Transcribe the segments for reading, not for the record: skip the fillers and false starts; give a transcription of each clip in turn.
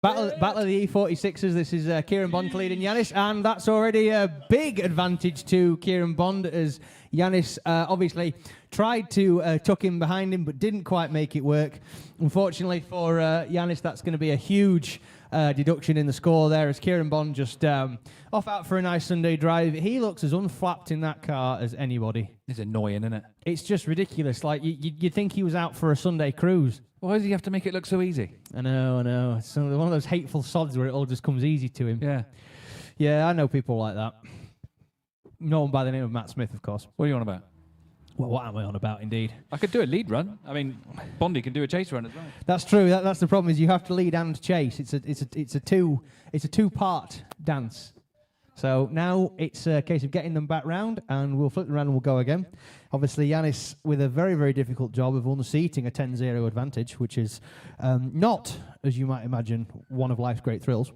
Battle of the E46s. This is Kieran Bond leading Yanis, and that's already a big advantage to Kieran Bond, as Yanis obviously tried to tuck him behind him, but didn't quite make it work. Unfortunately for Yanis, that's going to be a huge deduction in the score there, as Kieran Bond just off out for a nice Sunday drive. He looks as unflapped in that car as anybody. It's annoying, isn't it? It's just ridiculous. Like, you'd think he was out for a Sunday cruise. Why does he have to make it look so easy? I know. It's one of those hateful sods where it all just comes easy to him. Yeah. Yeah, I know people like that. No one by the name of Matt Smith, of course. What are you on about? Well, what am I on about, indeed? I could do a lead run. I mean, Bondy can do a chase run as well. That's true. That's the problem, is you have to lead and chase. It's a two-part dance. So now it's a case of getting them back round, and we'll flip them around and we'll go again. Obviously, Yanis with a very, very difficult job of unseating a 10-0 advantage, which is not, as you might imagine, one of life's great thrills.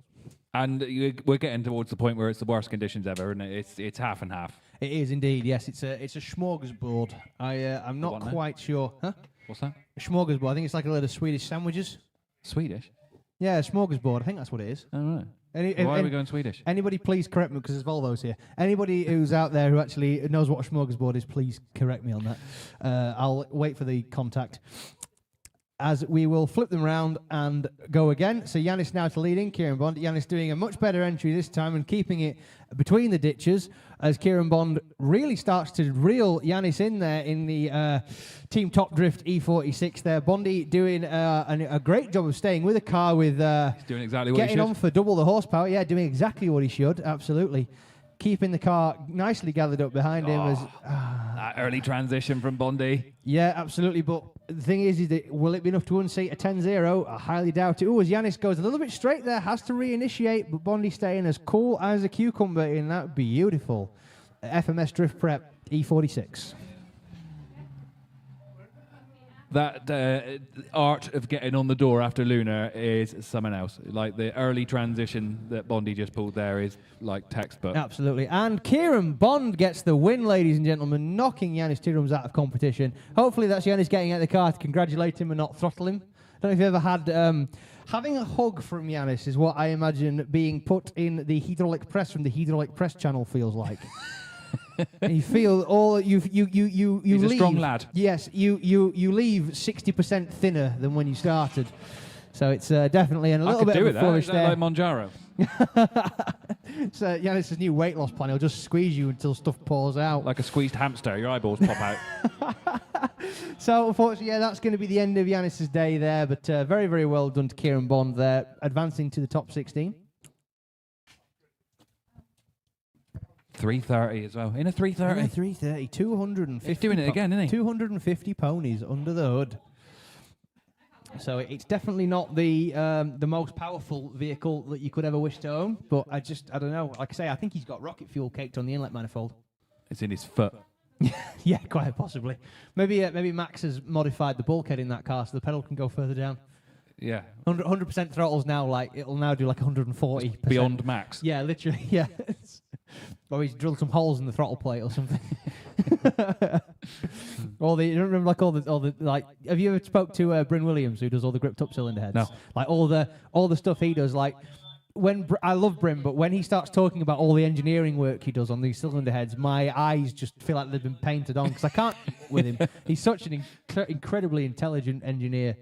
And we're getting towards the point where it's the worst conditions ever, isn't it? It's half and half. It is indeed, yes. It's a smorgasbord. I'm not quite sure. Huh? What's that? A smorgasbord. I think it's like a load of Swedish sandwiches. Swedish? Yeah, a smorgasbord. I think that's what it is. Oh, right. Why are we going Swedish? Anybody please correct me, because there's Volvos here. Anybody who's out there who actually knows what a smorgasbord is, please correct me on that. I'll wait for the contact. As we will flip them round and go again. So Yanis now to leading, Kieran Bond. Yanis doing a much better entry this time and keeping it between the ditches, as Kieran Bond really starts to reel Yanis in there in the Team Top Drift E46 there. Bondy doing a great job of staying with the car, with he's doing exactly what he should. Getting on for double the horsepower. Yeah, doing exactly what he should, absolutely. Keeping the car nicely gathered up behind him. As that early transition from Bondy. Yeah, absolutely. But the thing is that will it be enough to unseat a 10-0? I highly doubt it. Oh, as Yanis goes a little bit straight there, has to reinitiate, but Bondy staying as cool as a cucumber in that beautiful FMS Drift Prep E46. That art of getting on the door after Lunar is something else. Like the early transition that Bondy just pulled there is like textbook. Absolutely. And Kieran Bond gets the win, ladies and gentlemen, knocking Yanis Tirums out of competition. Hopefully that's Yanis getting out of the car to congratulate him and not throttle him. I don't know if you've ever had... having a hug from Yanis is what I imagine being put in the hydraulic press from the hydraulic press channel feels like. You feel all you He's leave. a strong lad. Yes, you leave 60% thinner than when you started. So it's definitely a little bit of a flourish there. Like Monjaro. So Yanis' new weight loss plan, he'll just squeeze you until stuff pours out. Like a squeezed hamster, your eyeballs pop out. So unfortunately, yeah, that's going to be the end of Yanis' day there. But very, very well done to Kieran Bond there, advancing to the top 16. 330 as well. In a 330. In a 330, 250. He's doing it again, isn't he? 250 ponies under the hood. So it's definitely not the most powerful vehicle that you could ever wish to own. But I don't know. Like I say, I think he's got rocket fuel caked on the inlet manifold. It's in his foot. Yeah, quite possibly. Maybe Max has modified the bulkhead in that car so the pedal can go further down. Yeah. 100% throttles now, like it'll now do like 140%. Beyond max. Yeah, literally, yeah. Or he's drilled some holes in the throttle plate or something. You don't remember all the like, have you ever spoke to Bryn Williams, who does all the gripped up cylinder heads? No. Like all the stuff he does, like when I love Bryn, but when he starts talking about all the engineering work he does on these cylinder heads, my eyes just feel like they've been painted on, because I can't with him. He's such an incredibly intelligent engineer.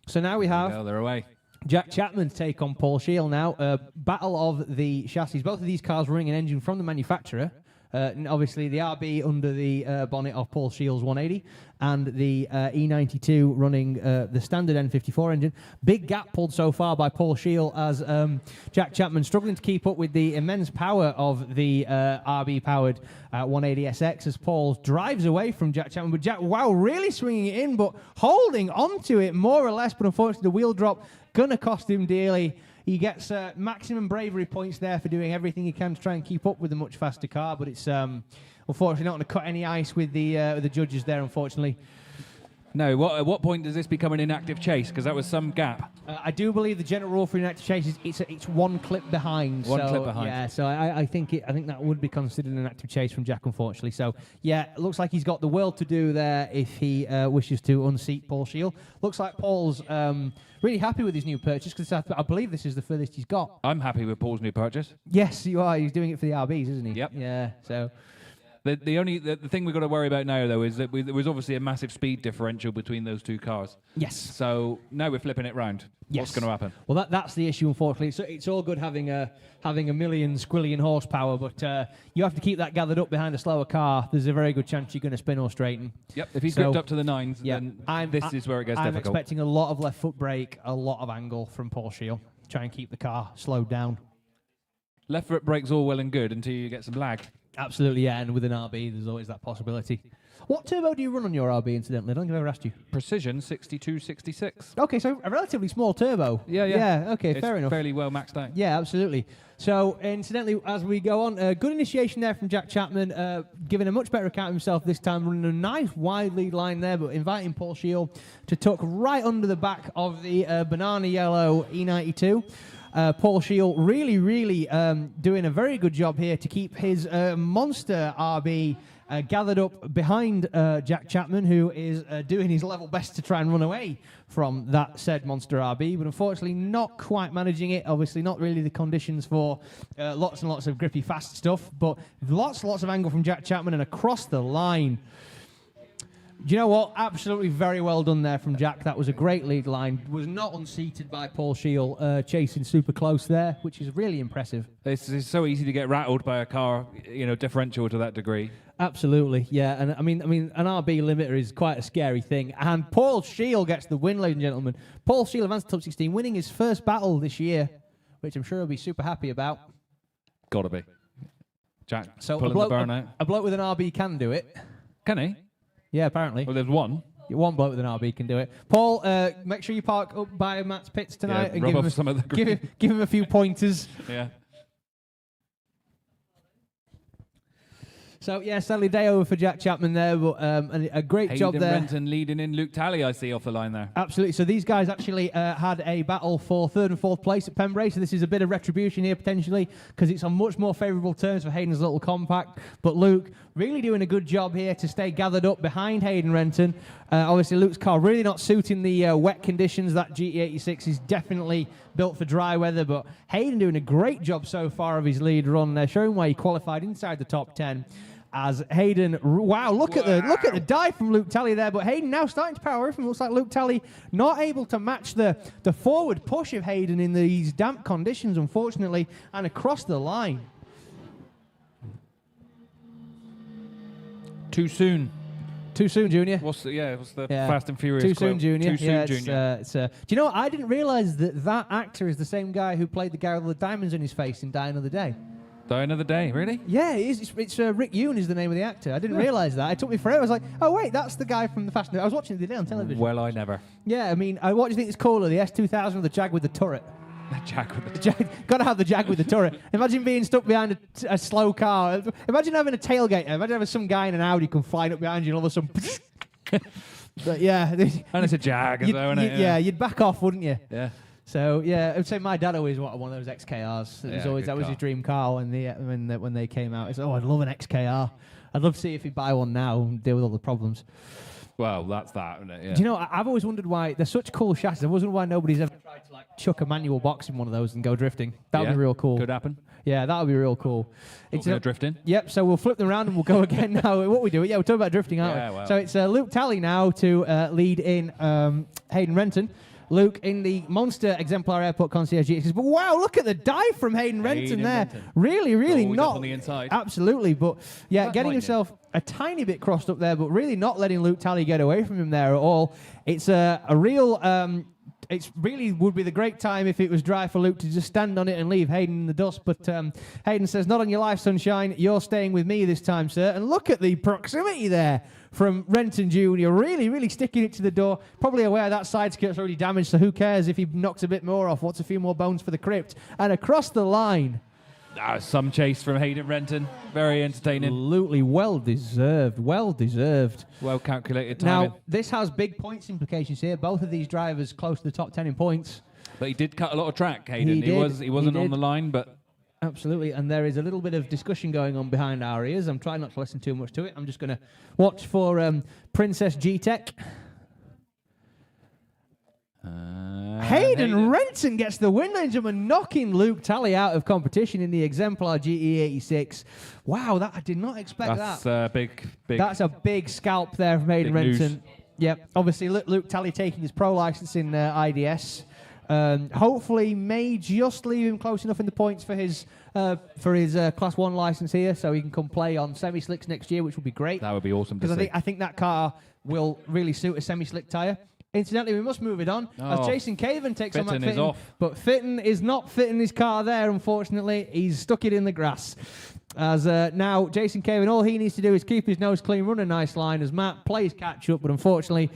So now we have... Well, they're away. Jack Chapman's take on Paul Shield now. Battle of the chassis. Both of these cars running an engine from the manufacturer. And obviously the RB under the bonnet of Paul Shield's 180, and the E92 running the standard N54 engine. Big gap pulled so far by Paul Shield, as Jack Chapman struggling to keep up with the immense power of the RB-powered 180SX, as Paul drives away from Jack Chapman. But Jack, wow, really swinging it in, but holding onto it more or less. But unfortunately, the wheel drop going to cost him dearly. He gets maximum bravery points there for doing everything he can to try and keep up with a much faster car, but it's unfortunately not going to cut any ice with the judges there, unfortunately. No, at what point does this become an inactive chase? Because that was some gap. I do believe the general rule for inactive chase is it's one clip behind. One clip behind. Yeah, so I think that would be considered an active chase from Jack, unfortunately. So yeah, it looks like he's got the world to do there if he wishes to unseat Paul Shield. Looks like Paul's really happy with his new purchase because I believe this is the furthest he's got. I'm happy with Paul's new purchase. Yes, you are. He's doing it for the RBs, isn't he? Yep. Yeah. So. The thing we've got to worry about now, though, is that there was obviously a massive speed differential between those two cars. Yes. So now we're flipping it round. Yes. What's going to happen? Well, that's the issue, unfortunately. It's all good having a million squillion horsepower, but you have to keep that gathered up behind a slower car. There's a very good chance you're going to spin or straighten. Yep. If he's gripped up to the nines, then this is where it gets difficult. I'm expecting a lot of left foot brake, a lot of angle from Paul Shield. Try and keep the car slowed down. Left foot brake's all well and good until you get some lag. Absolutely, yeah, and with an RB, there's always that possibility. What turbo do you run on your RB, incidentally? I don't think I've ever asked you. Precision 6266. Okay, so a relatively small turbo. Yeah. Yeah, okay, it's fair enough. Fairly well maxed out. Yeah, absolutely. So, incidentally, as we go on, good initiation there from Jack Chapman, giving a much better account of himself this time, running a nice wide lead line there, but inviting Paul Shield to tuck right under the back of the banana yellow E92. Paul Shield really doing a very good job here to keep his monster RB gathered up behind Jack Chapman, who is doing his level best to try and run away from that said monster RB, but unfortunately not quite managing it. Obviously not really the conditions for lots and lots of grippy fast stuff, but lots of angle from Jack Chapman and across the line. Do you know what? Absolutely very well done there from Jack. That was a great lead line. Was not unseated by Paul Shield, chasing super close there, which is really impressive. It's so easy to get rattled by a car, differential to that degree. Absolutely, yeah. And I mean, an RB limiter is quite a scary thing. And Paul Shield gets the win, ladies and gentlemen. Paul Shield advanced to top 16, winning his first battle this year, which I'm sure he'll be super happy about. Gotta be. Jack, so pulling the burn out. A bloke with an RB can do it. Can he? Yeah, apparently. Well, there's one. One bloke with an RB can do it. Paul, make sure you park up by Matt's pits tonight and give him a few pointers. Yeah. So, yeah, sadly, day over for Jack Chapman there, but a great job there. Renton leading in Luke Talley, I see, off the line there. Absolutely. So these guys actually had a battle for third and fourth place at Pembrey, so this is a bit of retribution here, potentially, because it's on much more favourable terms for Hayden's little compact. But Luke really doing a good job here to stay gathered up behind Hayden Renton. Obviously, Luke's car really not suiting the wet conditions. That GT86 is definitely built for dry weather, but Hayden doing a great job so far of his lead run, showing why he qualified inside the top 10. As Hayden, wow, look at the dive from Luke Talley there, but Hayden now starting to power from. Looks like Luke Talley not able to match the forward push of Hayden in these damp conditions, unfortunately, and across the line. Too soon. Too soon, Junior. What's the Fast and Furious Too quote? soon, Junior. Too soon, Junior. Do you know what? I didn't realise that actor is the same guy who played the guy with the diamonds in his face in Die Another Day. Die Another Day, really? Yeah, it's Rick Yoon is the name of the actor. I didn't realise that. It took me forever. I was like, oh wait, that's the guy from the Fast and I was watching it the other day on television. Well, I never. Yeah, I mean, what do you think is cooler, the S2000 or the Jag with the turret? The Jag with the turret. Got to have the Jag with the turret. Imagine being stuck behind a slow car. Imagine having a tailgate. Imagine having some guy in an Audi come flying up behind you and all of a sudden... But yeah. And it's a Jag as well, isn't it? Yeah, you'd back off, wouldn't you? Yeah. So yeah, I would say my dad always wanted one of those XKRs. That was his dream car when they came out. It's I'd love an XKR. I'd love to see if he'd buy one now and deal with all the problems. Well, that's that, isn't it? Yeah. Do you know? I've always wondered why they're such cool chassis. I've always wondered why nobody's ever tried to chuck a manual box in one of those and go drifting. That would be real cool. Could happen. Yeah, that would be real cool. It's drifting. Yep. So we'll flip them around and we'll go again now. What we do? Yeah, we're talking about drifting, aren't we? Well. So it's Luke Talley now to lead in Hayden Renton. Luke in the Monster Exemplar Airport Concierge GX. But wow, look at the dive from Hayden Renton there. Really not on the inside. Absolutely, but yeah, getting himself a tiny bit crossed up there, but really not letting Luke Talley get away from him there at all. It's a real. It really would be the great time if it was dry for Luke to just stand on it and leave Hayden in the dust. But Hayden says, "Not on your life, sunshine. You're staying with me this time, sir." And look at the proximity there from Renton Jr. Really sticking it to the door. Probably aware that side skirt's already damaged, so who cares if he knocks a bit more off? What's a few more bones for the crypt? And across the line. Some chase from Hayden Renton. Very entertaining. Absolutely well deserved. Well deserved. Well calculated timing. Now, this has big points implications here. Both of these drivers close to the top 10 in points. But he did cut a lot of track, Hayden. He wasn't on the line, but... Absolutely, and there is a little bit of discussion going on behind our ears. I'm trying not to listen too much to it. I'm just going to watch for Princess G-Tech. Hayden Renton gets the win, ladies and gentlemen, knocking Luke Talley out of competition in the Exemplar GE86. Wow, I did not expect that. That's big. That's a big scalp there from Hayden Renton. Yep, obviously Luke Talley taking his pro license in IDS. Hopefully may just leave him close enough in the points for his Class 1 license here, so he can come play on semi-slicks next year, which would be great. That would be awesome to see. Because I think that car will really suit a semi-slick tyre. Incidentally, we must move it on as Jason Caven takes on Matt Fitton. Is off. But Fitton is not fitting his car there, unfortunately. He's stuck it in the grass. As now, Jason Caven, all he needs to do is keep his nose clean, run a nice line as Matt plays catch-up, but unfortunately,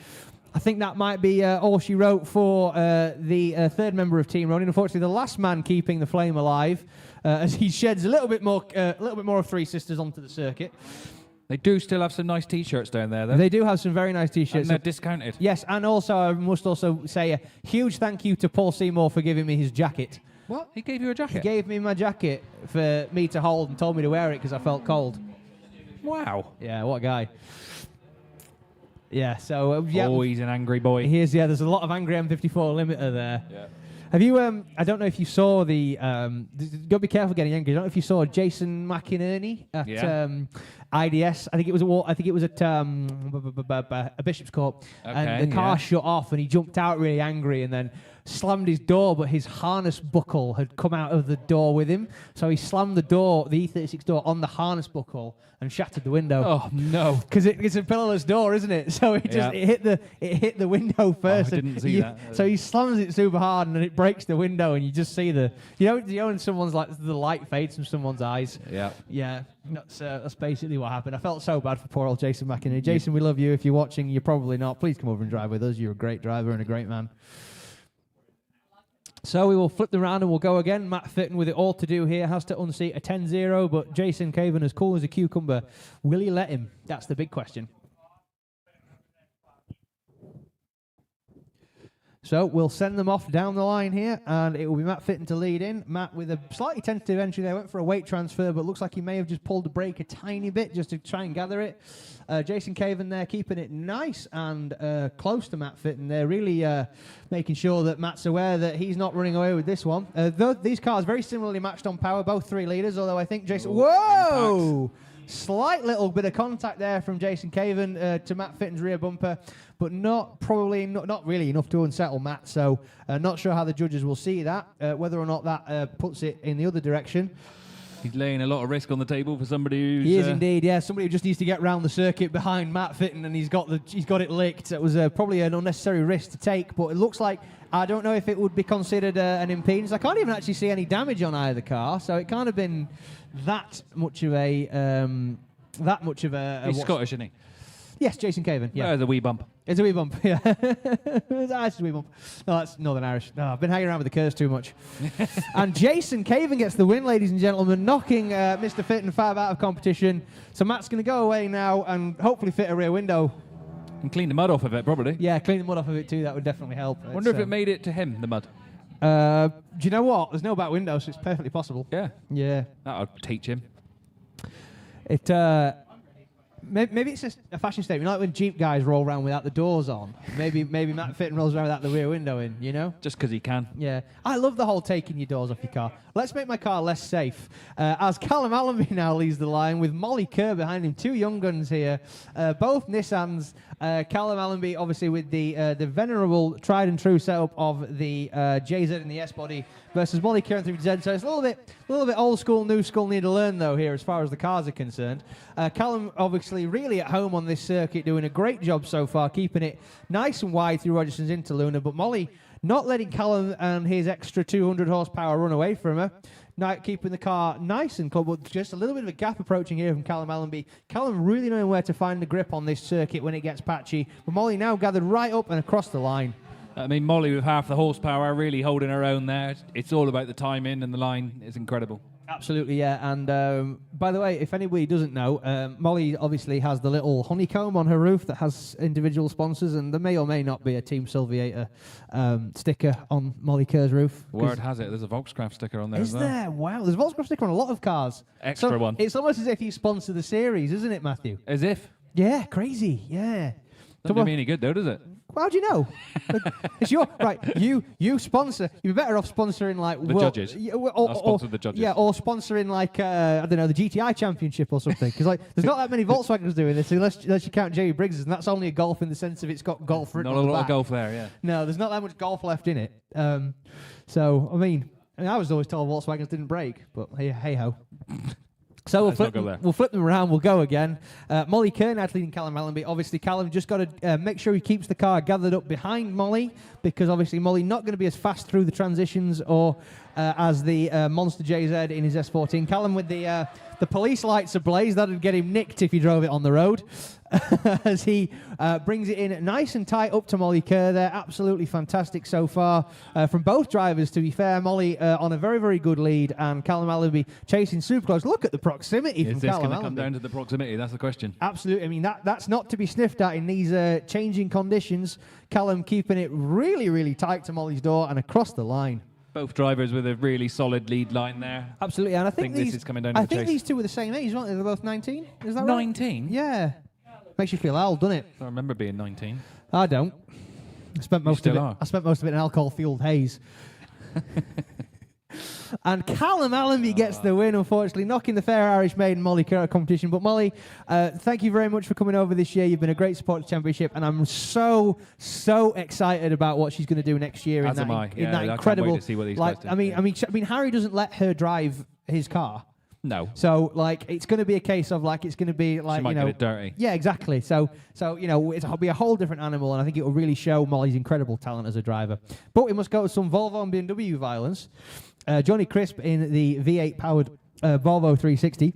I think that might be all she wrote for the third member of Team Ronin. Unfortunately, the last man keeping the flame alive as he sheds a little bit more of Three Sisters onto the circuit. They do still have some nice T-shirts down there, though. They do have some very nice T-shirts. And they're discounted. Yes, and also I must also say a huge thank you to Paul Seymour for giving me his jacket. What? He gave you a jacket? He gave me my jacket for me to hold and told me to wear it because I felt cold. Wow. Yeah, what a guy. Yeah, so... oh, he's an angry boy. He is, yeah. There's a lot of angry M54 limiter there. Yeah. Have you, I don't know if you saw the... got to be careful getting angry. I don't know if you saw Jason McInerney at IDS. I think it was at a Bishop's Court. Okay, and the car shut off and he jumped out really angry and then slammed his door, but his harness buckle had come out of the door with him. So he slammed the door, the E36 door, on the harness buckle and shattered the window. Oh no! Because it's a pillarless door, isn't it? So it just it hit the window first. I didn't see that. So he slams it super hard and then it breaks the window and you just see the when someone's like the light fades from someone's eyes. Yeah. Yeah. That's basically what happened. I felt so bad for poor old Jason McInerney. Jason, we love you. If you're watching, you're probably not. Please come over and drive with us. You're a great driver and a great man. So we will flip the round and we'll go again. Matt Fitton with it all to do here. Has to unseat a 10-0, but Jason Caven, as cool as a cucumber, will he let him? That's the big question. So we'll send them off down the line here, and it will be Matt Fitton to lead in. Matt with a slightly tentative entry there, went for a weight transfer, but looks like he may have just pulled the brake a tiny bit just to try and gather it. Jason Caven there keeping it nice and close to Matt Fitton there, really making sure that Matt's aware that he's not running away with this one. These cars very similarly matched on power, both 3 litres, although I think Jason... Whoa! Impacts. Slight little bit of contact there from Jason Caven to Matt Fitton's rear bumper, but not really enough to unsettle Matt. So not sure how the judges will see that, whether or not that puts it in the other direction. He's laying a lot of risk on the table for somebody who's... He is indeed, yeah. Somebody who just needs to get round the circuit behind Matt Fitton, and he's got it licked. It was probably an unnecessary risk to take, but it looks like, I don't know if it would be considered an impedance. I can't even actually see any damage on either car, so it can't have been that much of a... He's Scottish, isn't he? Yes, Jason Caven. Yeah, it's a wee bump. It's a wee bump. Yeah, it's a wee bump. No, that's Northern Irish. No, I've been hanging around with the Kerrs too much. And Jason Caven gets the win, ladies and gentlemen, knocking Mr. Fitton 5 out of competition. So Matt's going to go away now and hopefully fit a rear window. And clean the mud off of it, probably. Yeah, clean the mud off of it too. That would definitely help. I wonder if it made it to him, the mud. Do you know what? There's no back window, so it's perfectly possible. Yeah. Yeah. That'll teach him. Maybe it's just a fashion statement, like when Jeep guys roll around without the doors on. Maybe Matt Fitton rolls around without the rear window in, you know? Just because he can. Yeah. I love the whole taking your doors off your car. Let's make my car less safe. As Callum Allenby now leads the line with Molly Kerr behind him. 2 young guns here. Both Nissans. Callum Allenby obviously with the venerable tried and true setup of the JZ and the S-body versus Molly Kerr and 3Z. So it's a little bit old school, new school, need to learn though here as far as the cars are concerned. Callum obviously really at home on this circuit, doing a great job so far, keeping it nice and wide through Rogerson's into Luna, but Molly not letting Callum and his extra 200 horsepower run away from her. Now keeping the car nice and close, but just a little bit of a gap approaching here from Callum Allenby. Callum really knowing where to find the grip on this circuit when it gets patchy, but Molly now gathered right up and across the line. I mean, Molly with half the horsepower really holding her own there. It's all about the timing, and the line is incredible. Absolutely, yeah. And by the way, if anybody doesn't know, Molly obviously has the little honeycomb on her roof that has individual sponsors, and there may or may not be a Team Sylviator sticker on Molly Kerr's roof. Word has it, there's a Volkscraft sticker on there Is as well. there? Wow, there's a Volkswagen sticker on a lot of cars. Extra one. It's almost as if you sponsor the series, isn't it, Matthew? As if. Yeah, crazy, yeah. Doesn't do me any good though, does it? How do you know? It's your right. You sponsor. You're better off sponsoring like the judges. I'll sponsor the judges. Yeah, or sponsoring like I don't know, the GTI Championship or something. Because like there's not that many Volkswagens doing this unless you count Jerry Briggs's, and that's only a Golf in the sense of it's got golf written Not on a the lot back. of golf there, yeah. No, there's not that much golf left in it. So I mean, I was always told Volkswagens didn't break, but hey ho. So we'll flip them around. We'll go again. Molly Kerr now leading Callum Allenby. Obviously, Callum just got to make sure he keeps the car gathered up behind Molly, because obviously Molly not going to be as fast through the transitions or as the Monster JZ in his S14. Callum with the police lights ablaze. That would get him nicked if he drove it on the road. As he brings it in nice and tight up to Molly Kerr there. Absolutely fantastic so far from both drivers, to be fair. Molly on a very, very good lead, and Callum Allenby chasing super close. Look at the proximity from Callum Allenby. Is this going to come down to the proximity? That's the question. Absolutely. I mean, that's not to be sniffed at in these changing conditions. Callum keeping it really, really tight to Molly's door and across the line. Both drivers with a really solid lead line there. Absolutely. And I think this is coming down to the chase. these two were the same age, aren't they? They're both 19. Is that right? 19? Yeah. Makes you feel old, doesn't it? I remember being 19. I don't. I spent most of it in alcohol-fueled haze. And Callum Allenby gets the win, unfortunately, knocking the fair Irish maiden Molly Kerr out of competition. But Molly, thank you very much for coming over this year. You've been a great support to the championship, and I'm so excited about what she's going to do next year in that incredible. I can't wait to see what these guys do. I mean, Harry doesn't let her drive his car. No. So like it's going to be a case of like it's going to be like she might get it dirty. Yeah, exactly. So it'll be a whole different animal, and I think it will really show Molly's incredible talent as a driver. But we must go to some Volvo and BMW violence. Johnny Crisp in the V8 powered Volvo 360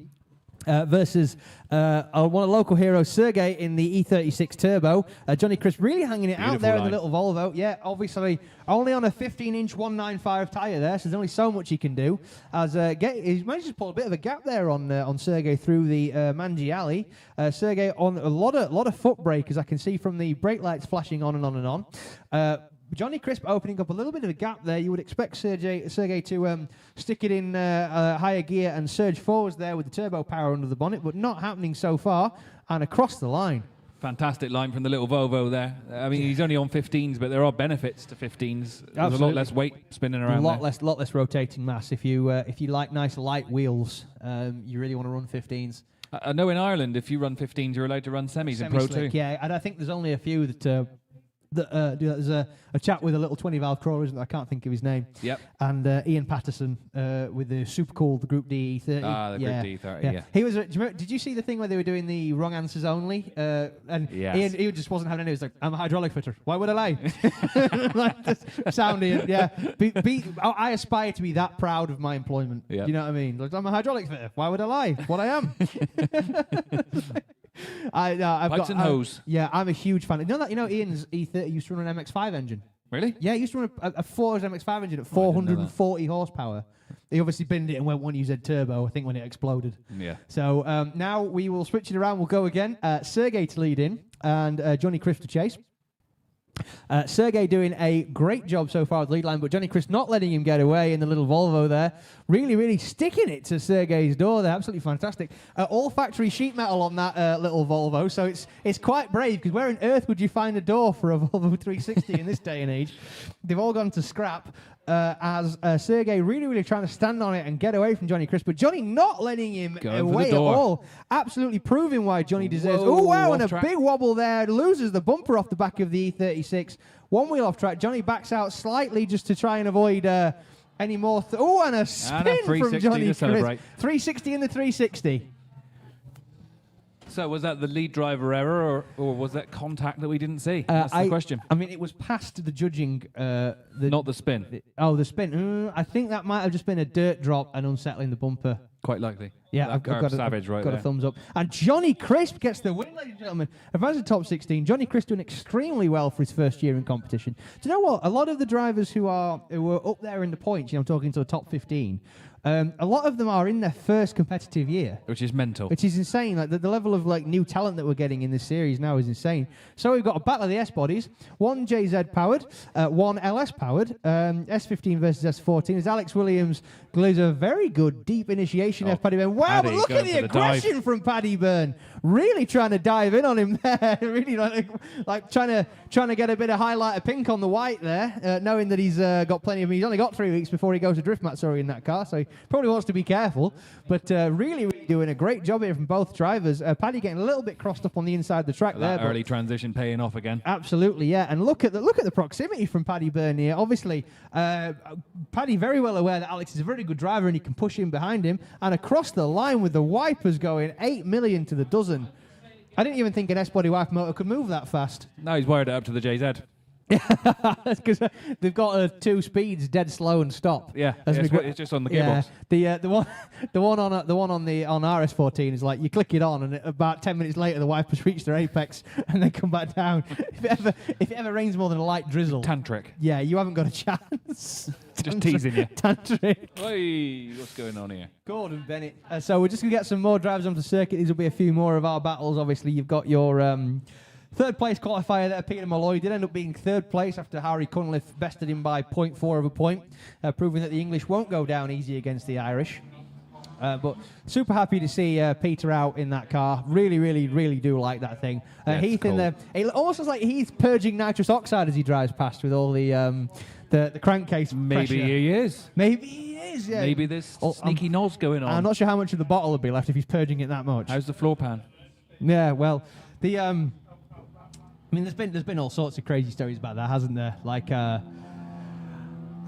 versus one of the local heroes, Sergey, in the E36 Turbo. Johnny Crisp really hanging it out there in the little Volvo. Yeah, obviously only on a 15-inch 195 tyre there, so there's only so much he can do. As he managed to pull a bit of a gap there on Sergey through the Manji Alley. Sergey on a lot of foot brake, as I can see from the brake lights flashing on and on and on. Johnny Crisp opening up a little bit of a gap there. You would expect Sergey to stick it in higher gear and surge forwards there with the turbo power under the bonnet, but not happening so far, and across the line. Fantastic line from the little Volvo there. I mean, he's only on 15s, but there are benefits to 15s. There's a lot less weight spinning around lot less rotating mass. If you like nice light wheels, you really want to run 15s. I know in Ireland, if you run 15s, you're allowed to run semis in Pro 2. Yeah, and I think there's only a few that do that. There's a chap with a little 20-valve crawler, isn't there? I can't think of his name. Yep. And Ian Patterson with the super cool, the Group D 30. The Group D 30, yeah. He was. Did you see the thing where they were doing the wrong answers only? And yes. Ian just wasn't having any. He was like, "I'm a hydraulic fitter. Why would I lie?" Like this sound, Ian. Yeah. I aspire to be that proud of my employment. Yep. You know what I mean? Like, I'm a hydraulic fitter. Why would I lie? What I am. Pipes and hose. Yeah, I'm a huge fan. You know Ian's E30 used to run an MX-5 engine. Really? Yeah, he used to run a Ford MX-5 engine at 440 horsepower. He obviously binned it and went 1UZ turbo, I think, when it exploded. Yeah. So now we will switch it around. We'll go again. Sergey to lead in and Johnny Crisp to chase. Sergey doing a great job so far with the lead line, but Johnny Crisp not letting him get away in the little Volvo there. Really, really sticking it to Sergey's door there. Absolutely fantastic. All factory sheet metal on that little Volvo, so it's quite brave, because where on earth would you find a door for a Volvo 360 in this day and age? They've all gone to scrap. As Sergey really, really trying to stand on it and get away from Johnny Crisp, but Johnny not letting him away at all. Absolutely proving why Johnny deserves. Oh, wow, and a big wobble there. Loses the bumper off the back of the E36. One wheel off track. Johnny backs out slightly just to try and avoid any more. And a spin from Johnny Crisp. 360 in the 360. So was that the lead driver error, or was that contact that we didn't see? That's the question. I mean, it was past the judging. Not the spin. The spin. I think that might have just been a dirt drop and unsettling the bumper. Quite likely. Yeah, That I've got, Savage right got there. a thumbs up. And Johnny Crisp gets the win, ladies and gentlemen. Advanced to top 16. Johnny Crisp doing extremely well for his first year in competition. Do you know what? A lot of the drivers who were up there in the points, I'm talking to the top 15, a lot of them are in their first competitive year. Which is mental. Which is insane. Like the level of like new talent that we're getting in this series now is insane. So we've got a battle of the S bodies. One JZ powered, one LS powered. S15 versus S14. As Alex Williams glues a very good deep initiation of Paddy Byrne. Wow, Paddy but look at going the for the aggression from Paddy Byrne. Really trying to dive in on him there. Really like trying to get a bit of highlighter pink on the white there, knowing that he's got plenty of. He's only got 3 weeks before he goes to drift mat, sorry, in that car. So he probably wants to be careful, but really doing a great job here from both drivers. Paddy getting a little bit crossed up on the inside of the track there. That early transition paying off again. Absolutely, yeah. And look at the proximity from Paddy Byrne here. Obviously, Paddy very well aware that Alex is a very good driver and he can push in behind him. And across the line with the wipers going 8 million to the dozen. I didn't even think an S-body wiper motor could move that fast. No, he's wired it up to the JZ. Because they've got 2 speeds, dead slow and stop. Yeah, it's just on the gearbox. Yeah, the one on RS14 is like you click it on and about 10 minutes later the wipers reach their apex and then come back down. If it ever rains more than a light drizzle, Tantric. Yeah, you haven't got a chance. Just teasing you. Tantric. Hey, what's going on here? Gordon Bennett. So we're just gonna get some more drivers onto the circuit. These will be a few more of our battles. Obviously, you've got your. Third place qualifier there, Peter Malloy, did end up being third place after Harry Cunliffe bested him by 0.4 of a point, proving that the English won't go down easy against the Irish. But super happy to see Peter out in that car. Really, really, really do like that thing. Heath cool. In there, it almost looks like he's purging nitrous oxide as he drives past with all the crankcase Maybe pressure. he is. Maybe he is, yeah. Maybe there's sneaky noz going on. I'm not sure how much of the bottle will be left if he's purging it that much. How's the floor pan? Yeah, well, I mean, there's been all sorts of crazy stories about that, hasn't there? Like, do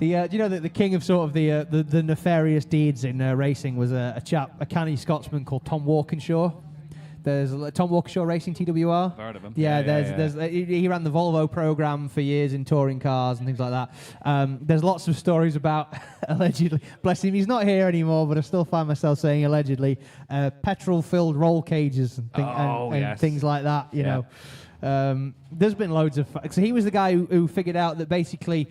you know that the king of sort of the nefarious deeds in racing was a canny Scotsman called Tom Walkinshaw. There's Tom Walkinshaw Racing TWR. I've heard of him. Yeah, he ran the Volvo program for years in touring cars and things like that. There's lots of stories about allegedly. Bless him, he's not here anymore, but I still find myself saying allegedly petrol-filled roll cages and things like that. You know. There's been loads of. So he was the guy who figured out that basically,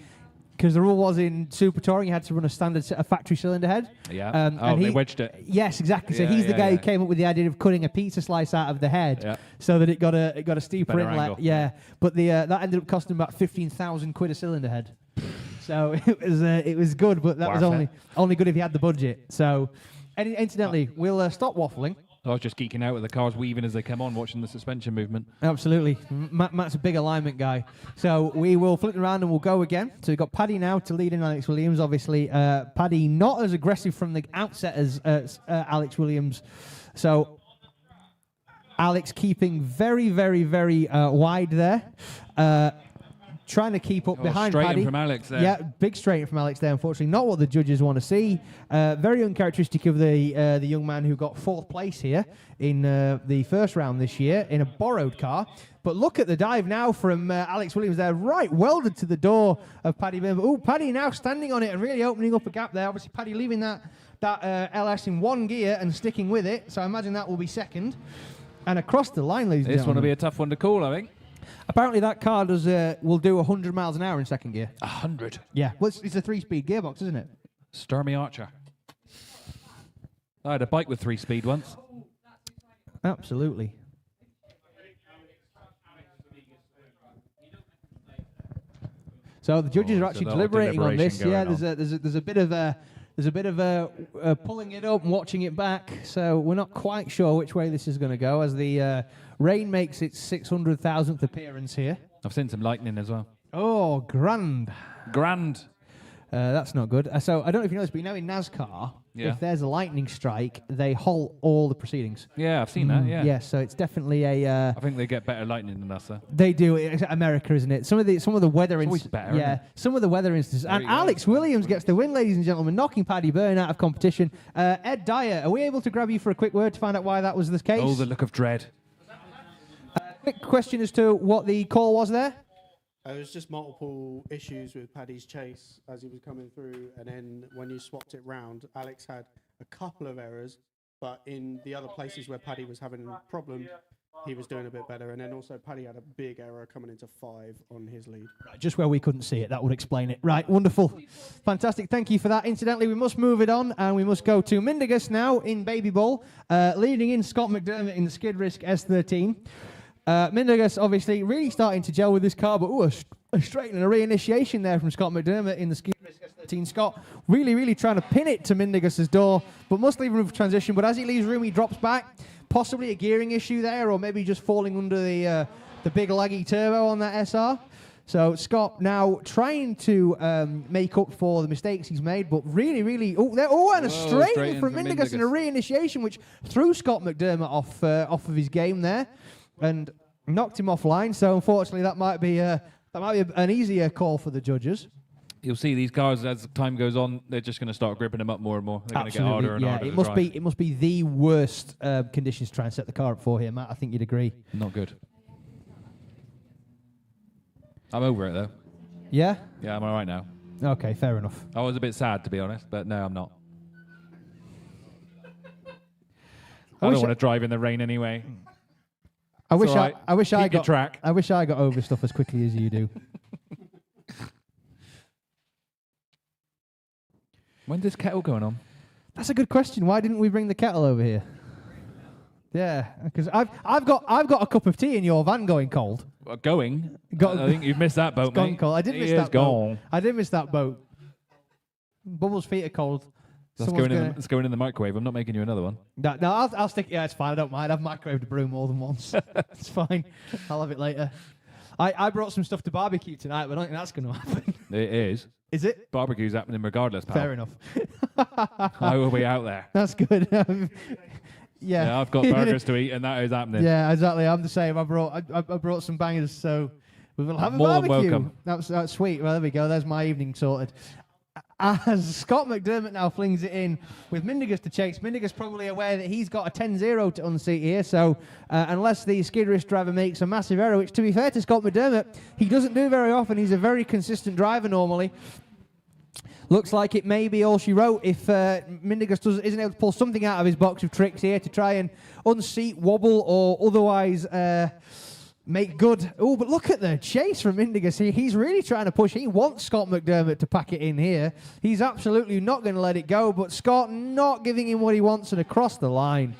because the rule was in Super Touring, you had to run a factory cylinder head. Yeah. And they wedged it. Yes, exactly. So he's the guy who came up with the idea of cutting a pizza slice out of the head, so that it got a steeper better inlet. Angle. Yeah, but that ended up costing about 15,000 quid a cylinder head. So it was good, but that was only good if you had the budget. So, incidentally, we'll stop waffling. I was just geeking out with the cars weaving as they come on, watching the suspension movement. Absolutely. Matt's a big alignment guy. So we will flip around and we'll go again. So we've got Paddy now to lead in Alex Williams. Obviously, Paddy not as aggressive from the outset as Alex Williams. So Alex keeping very, very, very wide there. Trying to keep up behind Paddy. From Alex there. Yeah, big straight from Alex there, unfortunately. Not what the judges want to see. Very uncharacteristic of the young man who got 4th place here in the first round this year in a borrowed car. But look at the dive now from Alex Williams there, right welded to the door of Paddy Byrne. Oh, Paddy now standing on it and really opening up a gap there. Obviously, Paddy leaving that LS in 1 gear and sticking with it. So I imagine that will be second. And across the line, ladies and gentlemen. This one will be a tough one to call, I think. Apparently that car will do 100 miles an hour in 2nd gear. 100? Yeah. Well, it's a 3-speed gearbox, isn't it? Stormy Archer. I had a bike with 3-speed once. Absolutely. So the judges are actually deliberating on this. Yeah, there's a bit of pulling it up and watching it back. So we're not quite sure which way this is going to go as the rain makes its 600,000th appearance here. I've seen some lightning as well. Oh, grand. That's not good. So I don't know if you know this, but you know in NASCAR, if there's a lightning strike, they halt all the proceedings. Yeah, I've seen that, yeah. Yeah, so it's definitely a... I think they get better lightning than us, though. They do. It's America, isn't it? Some of the weather... It's always better, yeah, some of the weather instances. And Alex Williams gets the win, ladies and gentlemen, knocking Paddy Byrne out of competition. Ed Dyer, are we able to grab you for a quick word to find out why that was the case? Oh, the look of dread. Quick question as to what the call was there. It was just multiple issues with Paddy's chase as he was coming through, and then when you swapped it round, Alex had a couple of errors, but in the other places where Paddy was having problems, he was doing a bit better. And then also Paddy had a big error coming into 5 on his lead. Right, just where we couldn't see it, that would explain it. Right, wonderful. Fantastic, thank you for that. Incidentally, we must move it on, and we must go to Mindigus now in Baby Bull, leading in Scott McDermott in the Skid Risk S13. Mindigus obviously really starting to gel with this car, but a straight and a reinitiation there from Scott McDermott in the Skid Risk S13. Scott really trying to pin it to Mindigus's door, but must leave room for transition. But as he leaves room, he drops back. Possibly a gearing issue there, or maybe just falling under the big laggy turbo on that SR. So Scott now trying to make up for the mistakes he's made, but really, and a straight in from Mindigus and a reinitiation, which threw Scott McDermott off of his game there, and knocked him offline. So unfortunately, that might be an easier call for the judges. You'll see these cars as time goes on, they're just going to start gripping them up more and more. They're going to get harder and harder. It must be the worst conditions to try and set the car up for here, Matt. I think you'd agree. Not good. I'm over it though. Yeah? Yeah, I'm all right now. Okay, fair enough. I was a bit sad to be honest, but no, I'm not. I don't want to drive in the rain anyway. I wish I got over stuff as quickly as you do. When's this kettle going on? That's a good question. Why didn't we bring the kettle over here? Yeah, because I've got a cup of tea in your van going cold. Going? I think you've missed that boat, it's gone mate. cold. I did miss that boat. I did miss that boat. Bubbles' feet are cold. Let's go in the microwave. I'm not making you another one. No, I'll stick. Yeah, it's fine. I don't mind. I've microwaved a brew more than once. It's fine. I'll have it later. I brought some stuff to barbecue tonight, but I don't think that's going to happen. It is. Is it? Barbecue's happening regardless, pal. Fair enough. I will be out there. That's good. Yeah, I've got burgers to eat, and that is happening. Yeah, exactly. I'm the same. I brought some bangers, so we will have a more barbecue. Than welcome. That's sweet. Well, there we go. There's my evening sorted. As Scott McDermott now flings it in with Mindigus to chase. Mindigus probably aware that he's got a 10-0 to unseat here, so unless the Skid Risk driver makes a massive error, which to be fair to Scott McDermott, he doesn't do very often. He's a very consistent driver normally. Looks like it may be all she wrote if Mindigus isn't able to pull something out of his box of tricks here to try and unseat, wobble, or otherwise make good. Oh, but look at the chase from Mindigus. He's really trying to push. He wants Scott McDermott to pack it in here. He's absolutely not going to let it go, but Scott not giving him what he wants and across the line.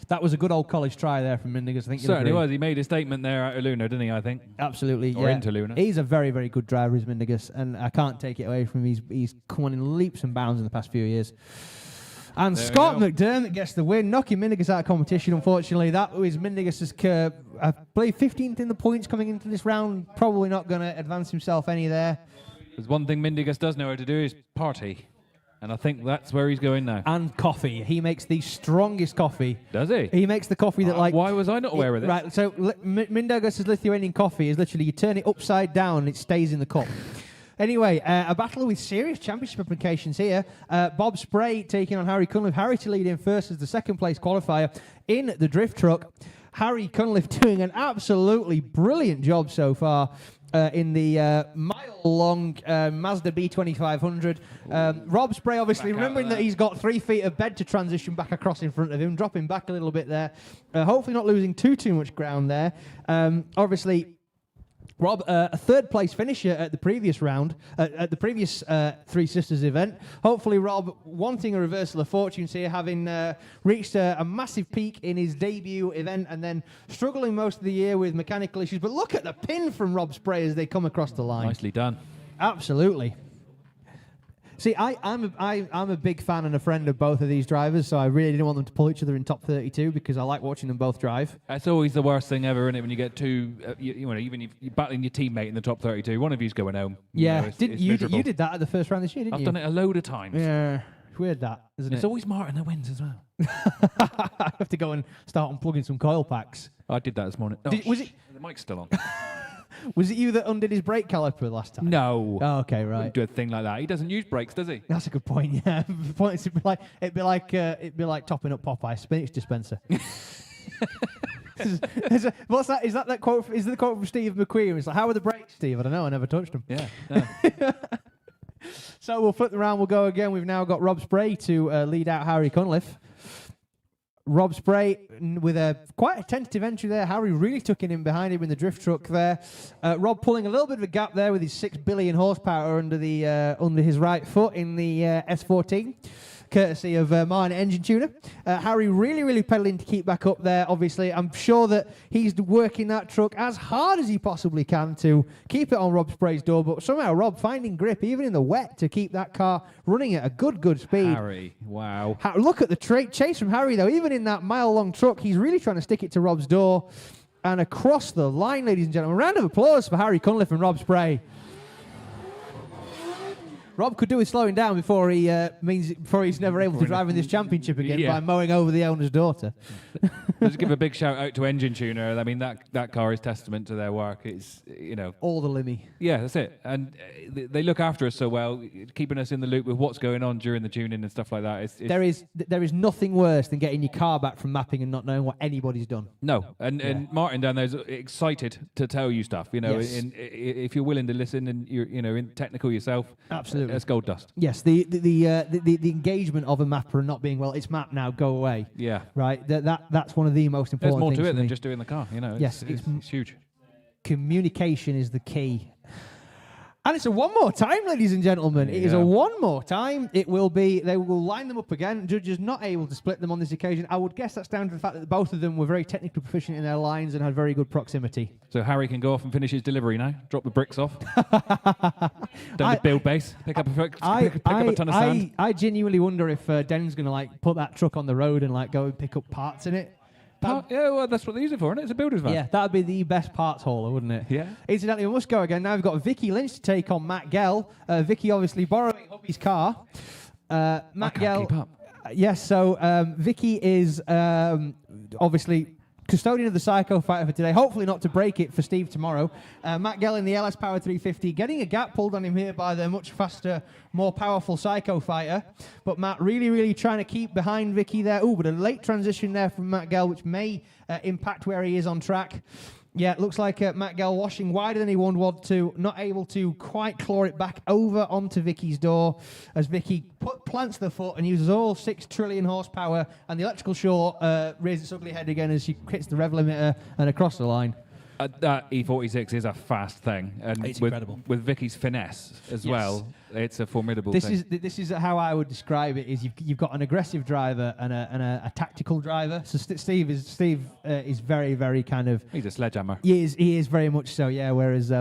That was a good old college try there from Mindigus. I think certainly was. He made a statement there out of Luna, didn't he? I think. Absolutely. Or yeah. into Luna. He's a very, very good driver, is Mindigus, and I can't take it away from him. He's come on in leaps and bounds in the past few years. And there Scott McDermott gets the win, knocking Mindigus out of competition. Unfortunately, that was Mindigus's, I believe, 15th in the points coming into this round. Probably not going to advance himself any there. There's one thing Mindigus does know how to do is party. And I think that's where he's going now. And coffee. He makes the strongest coffee. Does he? He makes the coffee that why was I not aware of this? Right, so Mindigus's Lithuanian coffee is literally you turn it upside down and it stays in the cup. Anyway, a battle with serious championship implications here. Bob Spray taking on Harry Cunliffe. Harry to lead in first as the second place qualifier in the drift truck. Harry Cunliffe doing an absolutely brilliant job so far. In the mile-long Mazda B2500. Rob Spray, obviously, remembering that he's got 3 feet of bed to transition back across in front of him, dropping back a little bit there. Hopefully not losing too much ground there. Obviously, Rob, a third-place finisher at the previous round, at the previous Three Sisters event. Hopefully, Rob wanting a reversal of fortunes here, having reached a massive peak in his debut event and then struggling most of the year with mechanical issues. But look at the pin from Rob Spray as they come across the line. Nicely done. Absolutely. See, I'm a big fan and a friend of both of these drivers, so I really didn't want them to pull each other in top 32 because I like watching them both drive. That's always the worst thing ever, isn't it? When you get two, even if you're battling your teammate in the top 32, one of you's going home. Yeah, you did that at the first round this year, didn't you? I've done it a load of times. Yeah, it's weird that, isn't it? It's always Martin that wins as well. I have to go and start unplugging some coil packs. I did that this morning. Was it? The mic's still on. Was it you that undid his brake caliper last time? No. Oh, okay, right. Wouldn't do a thing like that. He doesn't use brakes, does he? That's a good point. Yeah, it'd be like topping up Popeye spinach dispenser. What's that? Is that quote? Is the quote from Steve McQueen? It's like, how are the brakes, Steve? I don't know. I never touched them. Yeah. No. So we'll flip around, we'll go again. We've now got Rob Spray to lead out Harry Cunliffe. Rob Spray with a quite a tentative entry there. Harry really tucking in behind him in the drift truck there. Rob pulling a little bit of a gap there with his 6 billion horsepower under his right foot in the S14. Courtesy of Martin Engine Tuner. Harry really pedaling to keep back up there, obviously. I'm sure that he's working that truck as hard as he possibly can to keep it on Rob Spray's door, but somehow Rob finding grip, even in the wet, to keep that car running at a good speed. Harry, wow. Look at the chase from Harry, though. Even in that mile-long truck, he's really trying to stick it to Rob's door. And across the line, ladies and gentlemen. Round of applause for Harry Cunliffe and Rob Spray. Rob could do with slowing down before he's never able to drive in this championship again by mowing over the owner's daughter. Let's give a big shout out to Engine Tuner. I mean, that car is testament to their work. It's, all the Limmy. Yeah, that's it. And they look after us so well, keeping us in the loop with what's going on during the tuning and stuff like that. There is nothing worse than getting your car back from mapping and not knowing what anybody's done. No, and Martin down there is excited to tell you stuff. Yes. If you're willing to listen and you're in technical yourself, absolutely, it's gold dust. Yes, the engagement of a mapper and not being, well, it's mapped now, go away. Yeah, right. That's one of the most important. There's more things to it than me. just doing the car. Yes, it's huge. Communication is the key. And it's a one more time, ladies and gentlemen. It is a one more time. It will be, they will line them up again. Judges not able to split them on this occasion. I would guess that's down to the fact that both of them were very technically proficient in their lines and had very good proximity. So Harry can go off and finish his delivery now. Drop the bricks off. Down to build base. Pick up a ton of sand. I genuinely wonder if Den's going to put that truck on the road and go and pick up parts in it. Yeah, well, that's what they use it for, isn't it? It's a builder's van. Yeah, that would be the best parts hauler, wouldn't it? Yeah. Incidentally, we must go again. Now we've got Vicky Lynch to take on Matt Gell. Vicky obviously borrowing hubby's car. Matt Gell. Keep up. Yes, so Vicky is obviously custodian of the Psycho Fighter for today. Hopefully not to break it for Steve tomorrow. Matt Gell in the LS Power 350, getting a gap pulled on him here by the much faster, more powerful Psycho Fighter. But Matt really trying to keep behind Vicky there. Ooh, but a late transition there from Matt Gell, which may impact where he is on track. Yeah, it looks like Matt Gell washing wider than he wanted to, not able to quite claw it back over onto Vicky's door as Vicky plants the foot and uses all 6 trillion horsepower, and the electrical shore raises its ugly head again as she hits the rev limiter and across the line. That E46 is a fast thing, and it's incredible. With Vicky's finesse as well. It's a formidable thing. This is how I would describe it: is you've got an aggressive driver and a tactical driver. So Steve is very kind of. He's a sledgehammer. He is very much so. Yeah. Whereas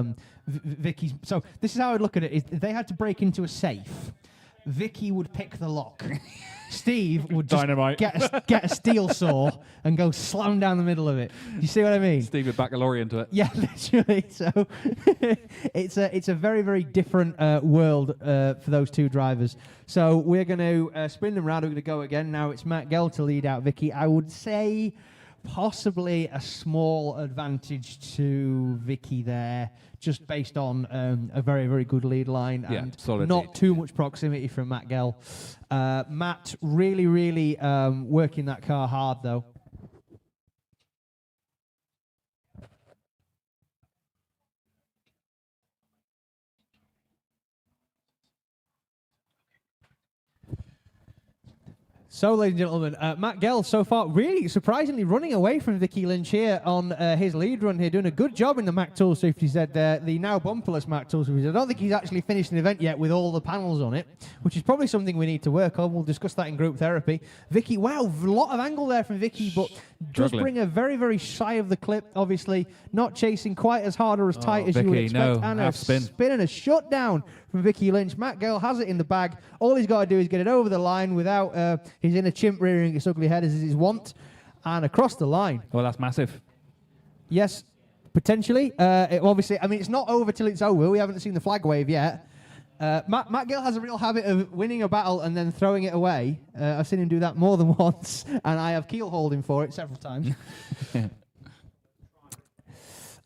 Vicky's. So this is how I would look at it: is if they had to break into a safe, Vicky would pick the lock. Steve would just get a steel saw and go slam down the middle of it. You see what I mean? Steve would back a lorry into it. Yeah, literally. So it's a very different world for those two drivers. So we're going to spin them round. We're going to go again. Now it's Matt Gell to lead out Vicky. I would say possibly a small advantage to Vicky there, just based on a very good lead line and not too much proximity from Matt Gell. Matt really working that car hard though. So, ladies and gentlemen, Matt Gell so far really surprisingly running away from Vicky Lynch here on his lead run here, doing a good job in the Mac Tool Safety Z, the now bumperless Mac Tool Safety Z. I don't think he's actually finished an event yet with all the panels on it, which is probably something we need to work on. We'll discuss that in group therapy. Vicky, wow, a lot of angle there from Vicky, but does bring a very shy of the clip, obviously, not chasing quite as hard or as tight as you would expect. And a spin and a shutdown from Vicky Lynch. Matt Gell has it in the bag. All he's got to do is get it over the line without his inner chimp rearing its ugly head as is his wont, and across the line. Well, that's massive. Yes, potentially. Obviously, I mean, it's not over till it's over. We haven't seen the flag wave yet. Matt Gell has a real habit of winning a battle and then throwing it away. I've seen him do that more than once, and I have keel hauled him for it several times.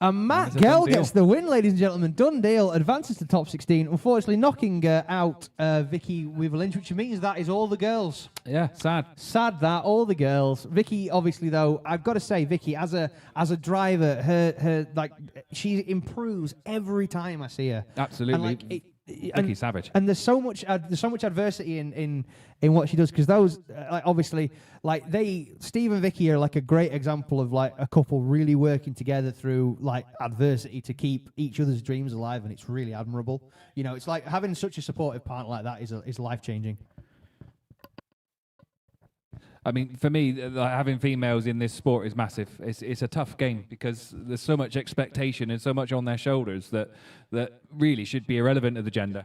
And Matt Gell gets the win, ladies and gentlemen. Done deal. Advances to top 16. Unfortunately, knocking out Vicky with Lynch, which means that is all the girls. Yeah, sad. Sad that, all the girls. Vicky, obviously, though, I've got to say, Vicky, as a driver, her she improves every time I see her. Absolutely. And Vicky's savage. And there's so much adversity in what she does, because those like, obviously, like Steve and Vicky are like a great example of like a couple really working together through like adversity to keep each other's dreams alive, and it's really admirable. You know, it's like having such a supportive partner like that is life changing. I mean, for me, having females in this sport is massive. It's a tough game because there's so much expectation and so much on their shoulders that really should be irrelevant of the gender.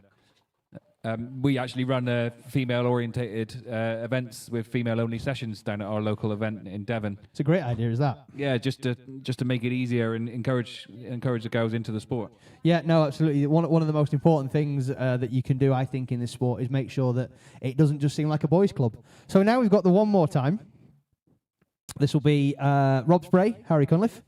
We actually run female-orientated events with female-only sessions down at our local event in Devon. It's a great idea, is that? Yeah, just to make it easier and encourage the girls into the sport. Yeah, no, absolutely. One of the most important things that you can do, I think, in this sport is make sure that it doesn't just seem like a boys' club. So now we've got the one more time. This will be Rob Spray, Harry Cunliffe.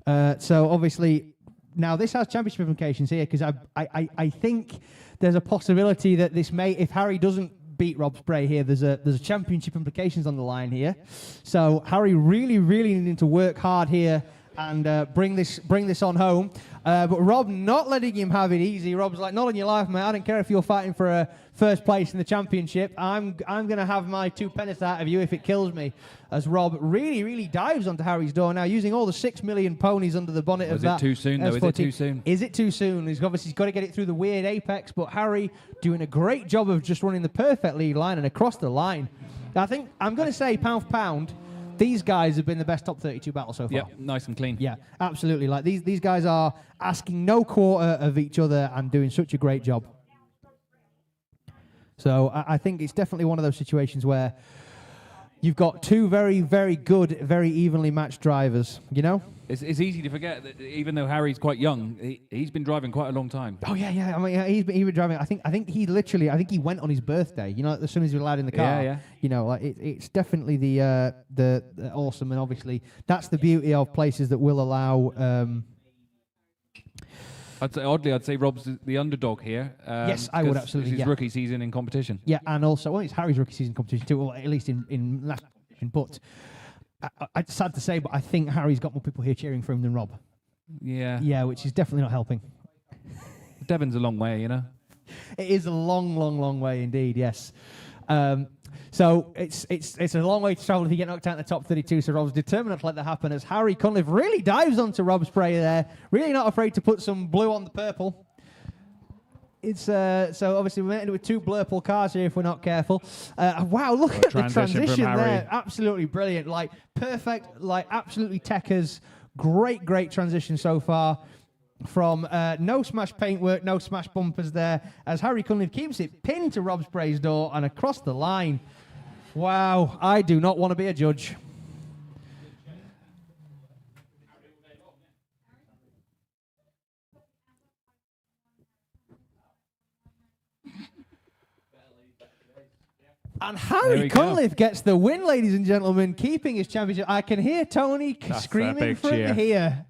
So obviously, now this has championship implications here, because I think there's a possibility that this may, if Harry doesn't beat Rob Spray here, there's a championship implications on the line here. So Harry really needing to work hard here and bring this on home. But Rob not letting him have it easy. Rob's like, not on your life, mate. I don't care if you're fighting for first place in the championship. I'm going to have my 2 pence out of you if it kills me. As Rob really dives onto Harry's door now, using all the 6 million ponies under the bonnet of that. Is it too soon, though? Is it too soon? Is it too soon? He's obviously got to get it through the weird apex, but Harry doing a great job of just running the perfect lead line and across the line. I think, I'm going to say, pound for pound, these guys have been the best top 32 battle so far. Yep, nice and clean. Yeah, absolutely. Like these guys are asking no quarter of each other and doing such a great job. So I think it's definitely one of those situations where you've got two very good, very evenly matched drivers, you know? It's easy to forget that even though Harry's quite young, he's been driving quite a long time. Oh yeah. I mean, he's been driving. I think he went on his birthday. You know, as soon as he was allowed in the car. Yeah. You know, like it's definitely the awesome, and obviously that's the beauty of places that will allow. I'd say Rob's the underdog here. Yes, I would absolutely. It's his rookie season in competition. Yeah, and also it's Harry's rookie season competition too. Well, at least in last competition, but. It's sad to say, but I think Harry's got more people here cheering for him than Rob. Yeah. Yeah, which is definitely not helping. Devon's a long way, you know? It is a long way indeed, yes. So it's a long way to travel if you get knocked out in the top 32, so Rob's determined not to let that happen as Harry Cunliffe really dives onto Rob Spray there, really not afraid to put some blue on the purple. It's so obviously we're ending with two blurple cars here if we're not careful. Wow, look at the transition there. Absolutely brilliant. Like perfect, like absolutely techers. Great transition so far. From no smash paintwork, no smash bumpers there, as Harry Cunliffe keeps it pinned to Rob Spray's door and across the line. Wow, I do not want to be a judge. And Harry Cunliffe gets the win, ladies and gentlemen, keeping his championship. I can hear Tony screaming from here.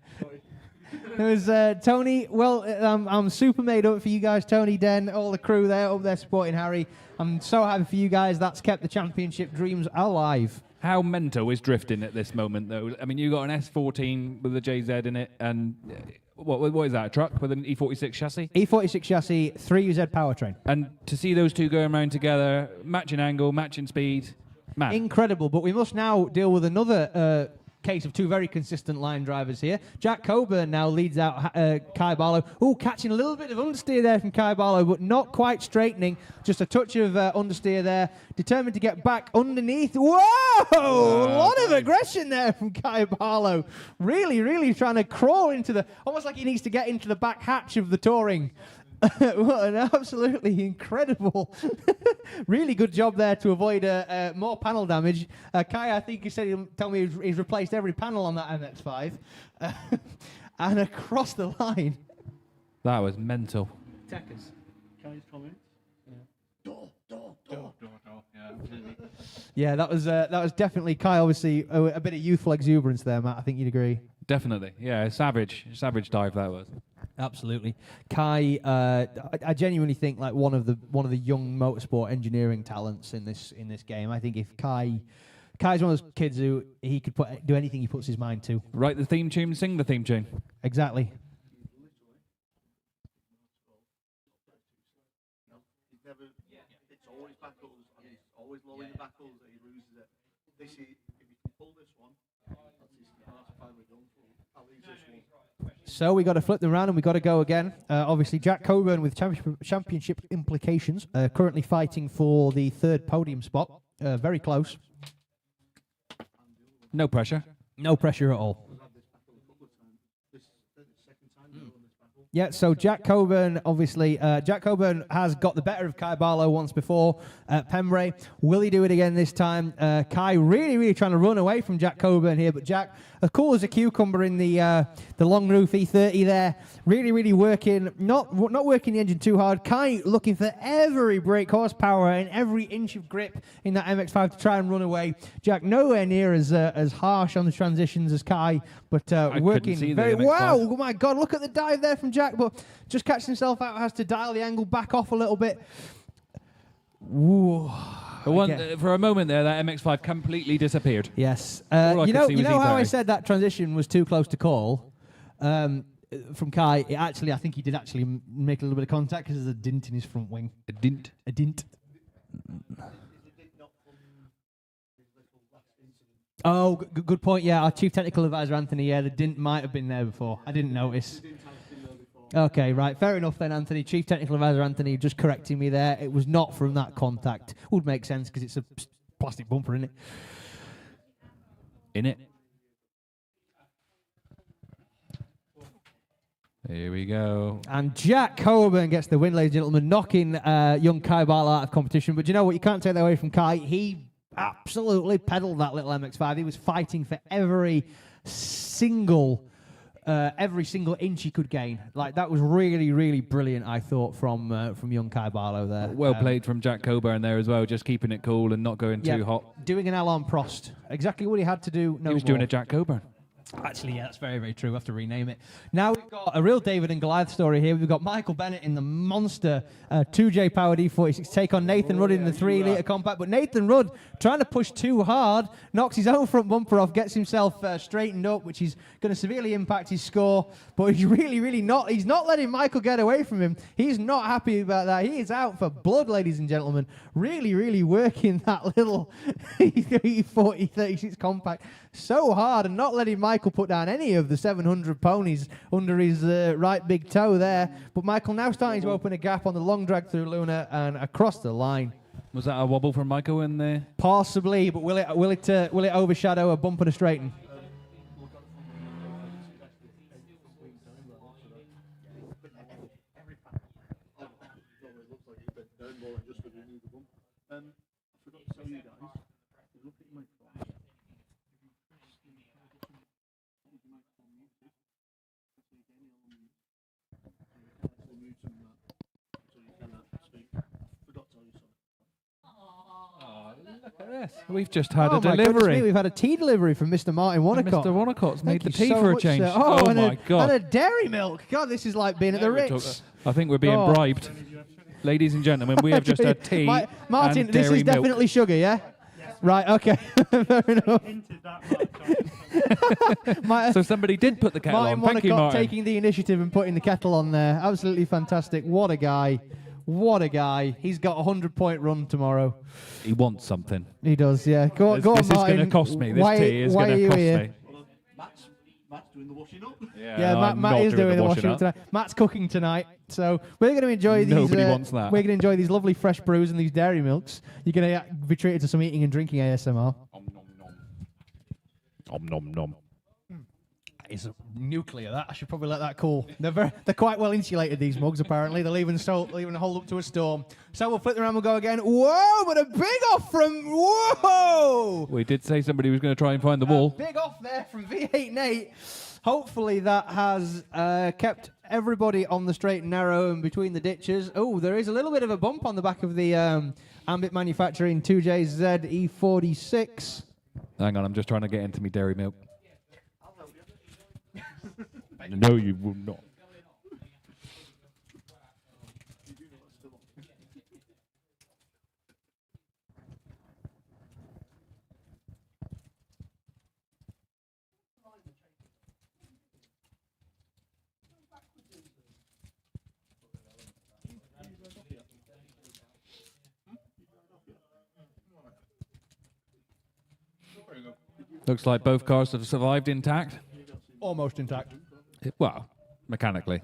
It was Tony. Well, I'm super made up for you guys, Tony, Den, all the crew there up there supporting Harry. I'm so happy for you guys. That's kept the championship dreams alive. How mental is drifting at this moment, though? I mean, you got an S14 with a JZ in it, and what is that? A truck with an E46 chassis? E46 chassis, 3UZ powertrain. And to see those two going around together, matching angle, matching speed, man, incredible. But we must now deal with another case of two very consistent line drivers here. Jack Coburn now leads out Kai Barlow. Oh, catching a little bit of understeer there from Kai Barlow, but not quite straightening. Just a touch of understeer there. Determined to get back underneath. Whoa! A lot of aggression there from Kai Barlow. Really trying to crawl into the... Almost like he needs to get into the back hatch of the Touring. What an absolutely incredible, really good job there to avoid more panel damage. Kai, I think he said he'll tell me he's replaced every panel on that MX-5. And across the line. That was mental. Techers. Kai's comments? Door. Yeah, that was definitely Kai. Obviously, a bit of youthful exuberance there, Matt. I think you'd agree. Definitely, yeah. Savage dive that was. Absolutely, Kai. I genuinely think like one of the young motorsport engineering talents in this game. I think if Kai's one of those kids who he could do anything he puts his mind to. Write the theme tune, sing the theme tune. Exactly. always low in the back holes that he loses it. This is, if you can pull this one, that's finally done for him. At least this one. So we got to flip them around and we got to go again. Obviously, Jack Coburn with championship implications, currently fighting for the 3rd podium spot. Very close. No pressure. No pressure at all. Yeah, so Jack Coburn, obviously, Jack Coburn has got the better of Kai Barlow once before at Pembrey. Will he do it again this time? Kai really trying to run away from Jack Coburn here, but Jack, as cool as a cucumber in the long roof E30 there, really working, not working the engine too hard. Kai looking for every brake horsepower and every inch of grip in that MX-5 to try and run away. Jack nowhere near as harsh on the transitions as Kai, but working very wow. Oh my God, look at the dive there from Jack, but just catches himself out, has to dial the angle back off a little bit. Ooh. For a moment there, that MX-5 completely disappeared. Yes. You know how I said that transition was too close to call from Kai? I think he did actually make a little bit of contact because there's a dint in his front wing. A dint? A dint. Oh, good point. Yeah, our chief technical advisor, Anthony, yeah, the dint might have been there before. I didn't notice. Okay, right. Fair enough then, Anthony. Chief technical advisor Anthony just correcting me there. It was not from that contact. Would make sense because it's a plastic bumper, isn't it? In it. Here we go. And Jack Coburn gets the win, ladies and gentlemen, knocking young Kai Barlow out of competition. But you know what? You can't take that away from Kai. He absolutely pedalled that little MX-5. He was fighting for every single inch he could gain. Like, that was really brilliant, I thought, from young Kai Barlow there. Well played from Jack Coburn there as well, just keeping it cool and not going too hot. Doing an Alan Prost. Exactly what he had to do. He was doing a Jack Coburn. Actually, yeah, that's very true. We have to rename it. Now we've got a real David and Goliath story here. We've got Michael Bennett in the monster 2J powered E46 take on Nathan Rudd in the 3-litre compact. But Nathan Rudd trying to push too hard, knocks his own front bumper off, gets himself straightened up, which is going to severely impact his score. But he's really not. He's not letting Michael get away from him. He's not happy about that. He is out for blood, ladies and gentlemen. Really working that little E40 36 compact so hard and not letting Michael put down any of the 700 ponies under his right big toe there. But Michael now starting to open a gap on the long drag through Luna and across the line. Was that a wobble from Michael in there? Possibly, but will it overshadow a bump and a straighten? We've just had a delivery. delivery. We've had a tea delivery from Mr. Martin Wonnacott. Mr. Wonnacott's made the Thank you tea so for a much, change. sir. Oh and my God. And a dairy milk. God, this is like being at the Ritz. I think we're being bribed. Ladies and gentlemen, we have just had tea Martin, and this dairy is milk. definitely sugar, yeah? Yes. Right, okay. Fair enough. So somebody did put the kettle Martin on. Thank you, Wonnacott Martin. taking the initiative and putting the kettle on there. Absolutely fantastic. What a guy. What a guy. He's got a 100-point run tomorrow. He wants something. He does, yeah. Go on, This is Martin. going to cost me. This tea is going to cost me. Matt's doing the washing up. Yeah, Matt is doing the washing up tonight. Matt's cooking tonight, so we're going to enjoy these. Nobody wants that. We're going to enjoy these lovely fresh brews and these dairy milks. You're going to be treated to some eating and drinking ASMR. Om nom nom. It's nuclear. That I should probably let that cool. They're quite well insulated, these mugs. Apparently, they'll even hold up to a storm. So we'll flip around. We'll go again. Whoa! But a big off from whoa! We did say somebody was going to try and find the wall. Big off there from V8 Nate. Hopefully that has kept everybody on the straight and narrow and between the ditches. Oh, there is a little bit of a bump on the back of the Ambit Manufacturing 2JZ E46. Hang on, I'm just trying to get into me dairy milk. No, you will not. Looks like both cars have survived intact. Almost intact. Well, mechanically.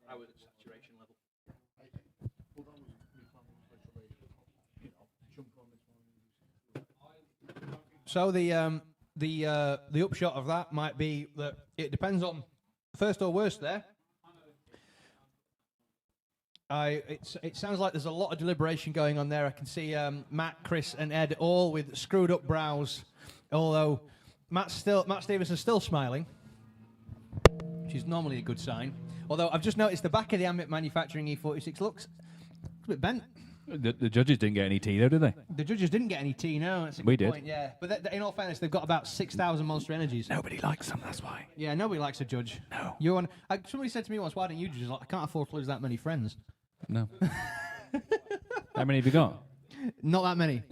I was at saturation level. So the upshot of that might be that it depends on first or worst there. It sounds like there's a lot of deliberation going on there. I can see Matt, Chris, and Ed all with screwed up brows. Although Matt Stevenson's still smiling, which is normally a good sign. Although I've just noticed the back of the Ambit Manufacturing E46 looks a bit bent. The judges didn't get any tea, though, did they? The judges didn't get any tea, no. That's a We good did. point, yeah. But in all fairness, they've got about 6,000 Monster Energies. Nobody likes them, that's why. Yeah, nobody likes a judge. No. Somebody said to me once, why don't you judge? Like, I can't afford to lose that many friends. No. How many have you got? Not that many.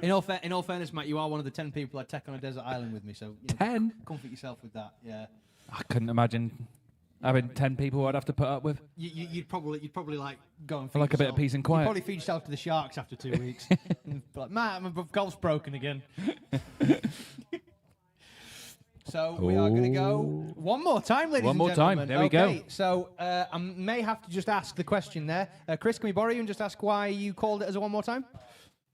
in all fairness, Matt, you are one of the 10 people I take on a desert island with me, so 10? comfort yourself with that, yeah. I couldn't imagine having 10 people I'd have to put up with. You'd probably like go and feed like a bit of yourself- peace and quiet. You'd probably feed yourself to the sharks after 2 weeks. And be like, Matt, my golf's broken again. So we are going to go one more time, ladies One and more time. gentlemen. There we go. Okay, so I may have to just ask the question there. Chris, can we borrow you and just ask why you called it as a one more time?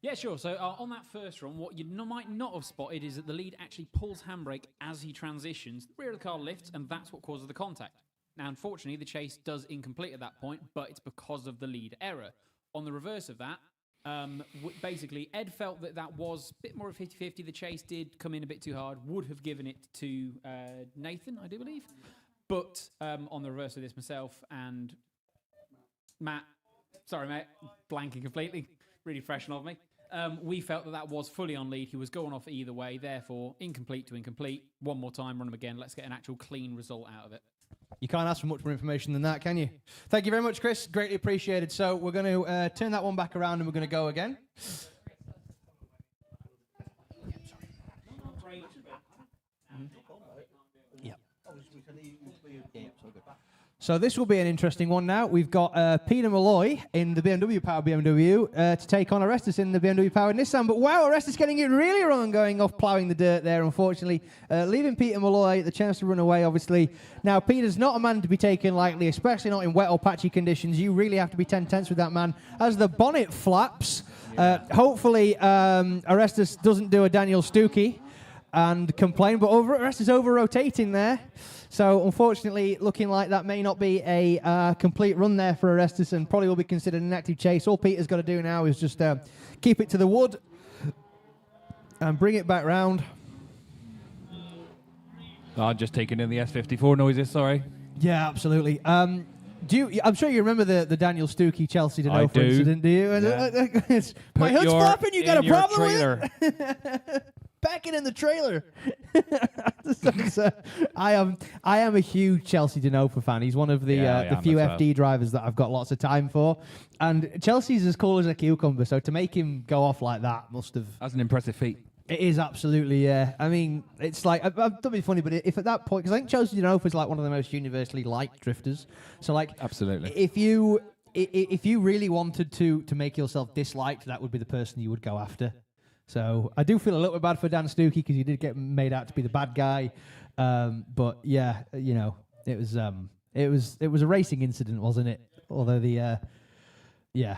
Yeah, sure. So on that first run, what you might not have spotted is that the lead actually pulls handbrake as he transitions. The rear of the car lifts, and that's what causes the contact. Now, unfortunately, the chase does incomplete at that point, but it's because of the lead error. On the reverse of that, basically, Ed felt that was a bit more of 50-50. The chase did come in a bit too hard, would have given it to Nathan, I do believe. But on the reverse of this, myself and Matt, sorry, mate, blanking completely, really fresh of me. We felt that was fully on lead. He was going off either way, therefore, incomplete to incomplete. One more time, run him again. Let's get an actual clean result out of it. You can't ask for much more information than that, can you? Thank you very much, Chris. Greatly appreciated. So we're going to turn that one back around and we're going to go again. So this will be an interesting one now. We've got Peter Malloy in the BMW powered BMW to take on Orestes in the BMW powered Nissan. But wow, Orestes getting it really wrong, going off ploughing the dirt there, unfortunately. Leaving Peter Malloy the chance to run away, obviously. Now, Peter's not a man to be taken lightly, especially not in wet or patchy conditions. You really have to be 10-tenths with that man. As the bonnet flaps, hopefully Orestes doesn't do a Daniel Stuckey and complain, but Orestes over-rotating there. So, unfortunately, looking like that may not be a complete run there for Orestes and probably will be considered an active chase. All Peter's got to do now is just keep it to the wood and bring it back round. I'm just taking in the S54 noises, sorry. Yeah, absolutely. I'm sure you remember the Daniel Stuckey Chelsea I Denofa do. incident, do you? Yeah. My hood's flapping, you got a problem trailer. with it? Back it in the trailer. I am a huge Chelsea Denofa fan. He's one of the few FD drivers that I've got lots of time for. And Chelsea's as cool as a cucumber, so to make him go off like that must have... That's an impressive feat. It is absolutely, yeah. I mean, it's like, don't be funny, but if at that point, because I think Chelsea Denofa is like one of the most universally liked drifters. So like, Absolutely. if you really wanted to make yourself disliked, that would be the person you would go after. So I do feel a little bit bad for Dan Stuckey because he did get made out to be the bad guy. But yeah, you know, it was a racing incident, wasn't it? Although yeah. Yeah.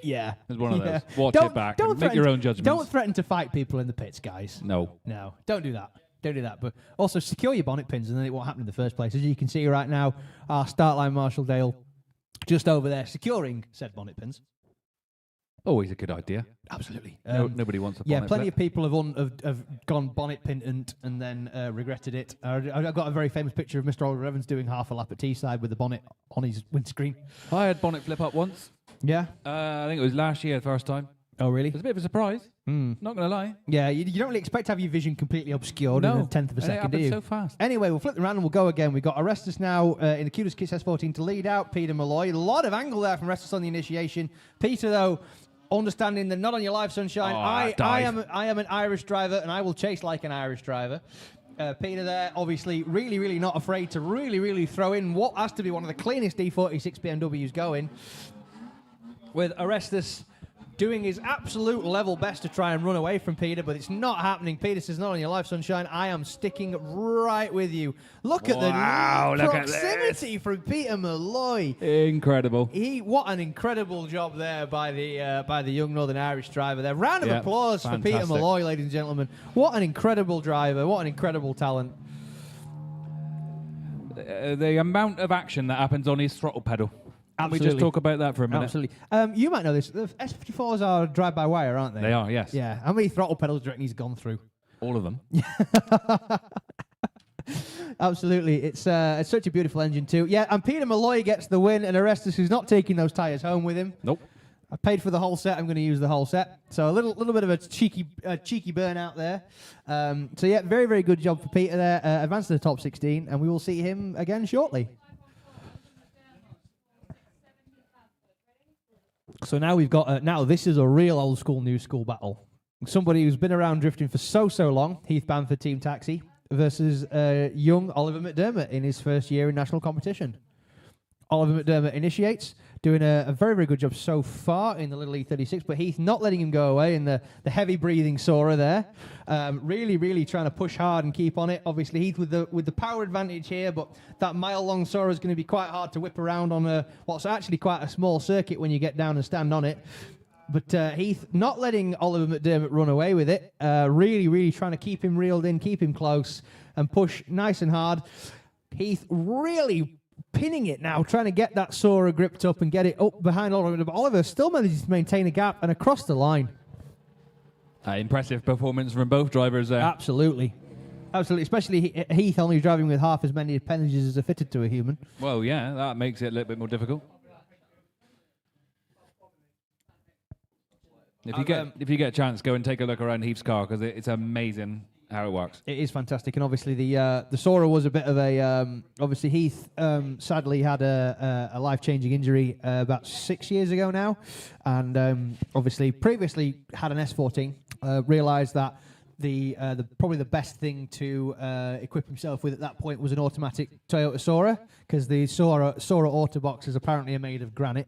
Yeah. It's one of those. Watch it back. And make your own judgments. Don't threaten to fight people in the pits, guys. No. No, don't do that. Don't do that. But also secure your bonnet pins, and then it won't happen in the first place. As you can see right now, our start line Marshall Dale just over there securing said bonnet pins. Always a good idea. Absolutely. Nobody wants a bonnet Yeah, plenty flip. of people have gone bonnet pintant and then regretted it. I've got a very famous picture of Mr. Oliver Evans doing half a lap at Teesside with the bonnet on his windscreen. I had bonnet flip up once. Yeah. I think it was last year, the first time. Oh, really? It was a bit of a surprise. Not going to lie. Yeah, you don't really expect to have your vision completely obscured in a tenth of a and it second, do happened you? so fast. Anyway, we'll flip them around and we'll go again. We've got Orestes now in the Cutest Kits S14 to lead out. Peter Malloy. A lot of angle there from Orestes on the initiation. Peter, though, understanding that not on your life, sunshine. I am an Irish driver and I will chase like an Irish driver. Peter there, obviously, really not afraid to really throw in what has to be one of the cleanest D46 BMWs going, with Orestes doing his absolute level best to try and run away from Peter, but it's not happening. Peter says, not on your life, sunshine. I am sticking right with you. Look at the proximity from Peter Malloy. Incredible. What an incredible job there by the young Northern Irish driver there. Round of applause for Peter Malloy, ladies and gentlemen. What an incredible driver. What an incredible talent. The amount of action that happens on his throttle pedal. Can we Absolutely. just talk about that for a minute? Absolutely. You might know this. The S54s are drive-by-wire, aren't they? They are, yes. Yeah. How many throttle pedals do you reckon he's gone through? All of them. Absolutely. It's such a beautiful engine too. Yeah, and Peter Malloy gets the win, and Orestes is not taking those tyres home with him. Nope. I paid for the whole set. I'm going to use the whole set. So a little bit of a cheeky burnout there. So yeah, very good job for Peter there. Advanced to the top 16, and we will see him again shortly. So now we've got, now this is a real old school, new school battle. Somebody who's been around drifting for so long, Heath Bamford Team Taxi, versus young Oliver McDermott in his first year in national competition. Oliver McDermott initiates, doing a very good job so far in the little E36, but Heath not letting him go away in the heavy breathing Sora there. Really trying to push hard and keep on it. Obviously Heath with the power advantage here, but that mile-long Sora is going to be quite hard to whip around on what's actually quite a small circuit when you get down and stand on it. But Heath not letting Oliver McDermott run away with it. Really trying to keep him reeled in, keep him close, and push nice and hard. Heath really pinning it now, trying to get that Sora gripped up and get it up behind Oliver. But Oliver still manages to maintain a gap and across the line. Impressive performance from both drivers there. Absolutely. Especially Heath only driving with half as many appendages as are fitted to a human. Well, yeah, that makes it a little bit more difficult. If you get a chance, go and take a look around Heath's car, because it's amazing how it works. It is fantastic, and obviously the Sora was a bit of a obviously Heath sadly had a life-changing injury about 6 years ago now, and obviously previously had an S14. Realised that the probably the best thing to equip himself with at that point was an automatic Toyota Sora, because the Sora Autoboxes apparently are made of granite.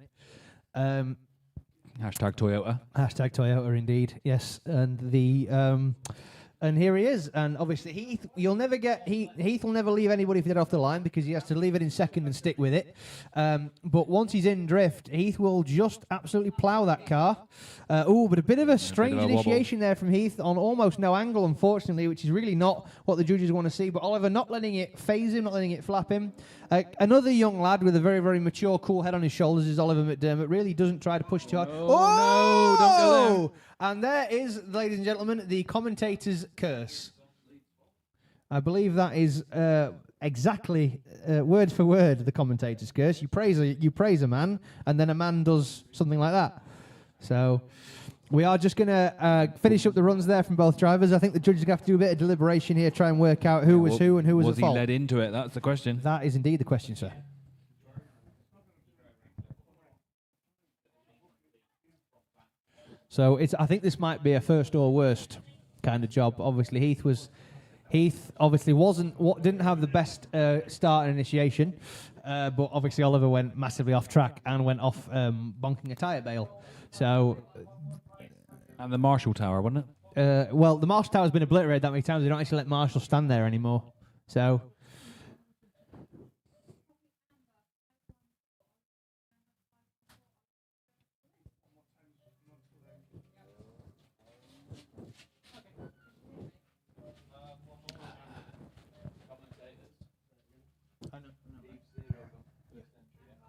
Hashtag Toyota. Hashtag Toyota, indeed. Yes, and the and here he is. And obviously Heath, Heath will never leave anybody dead off the line, because he has to leave it in second and stick with it. But once he's in drift, Heath will just absolutely plough that car. But a bit of a strange initiation there from Heath on almost no angle, unfortunately, which is really not what the judges want to see. But Oliver not letting it phase him, not letting it flap him. Another young lad with a very mature, cool head on his shoulders is Oliver McDermott. Really doesn't try to push too hard. No, don't go there. And there is, ladies and gentlemen, the commentator's curse. I believe that is exactly word for word the commentator's curse. You praise a man, and then a man does something like that. So we are just going to finish up the runs there from both drivers. I think the judges have to do a bit of deliberation here, try and work out who was who and who was at fault. Was he led into it? That's the question. That is indeed the question, sir. So I think this might be a first or worst kind of job. Obviously, Heath obviously didn't have the best start and initiation, but obviously Oliver went massively off track and went off bonking a tyre bale. So, and the Marshall Tower, wasn't it? Well, the Marshall Tower's been obliterated that many times. They don't actually let Marshall stand there anymore. So.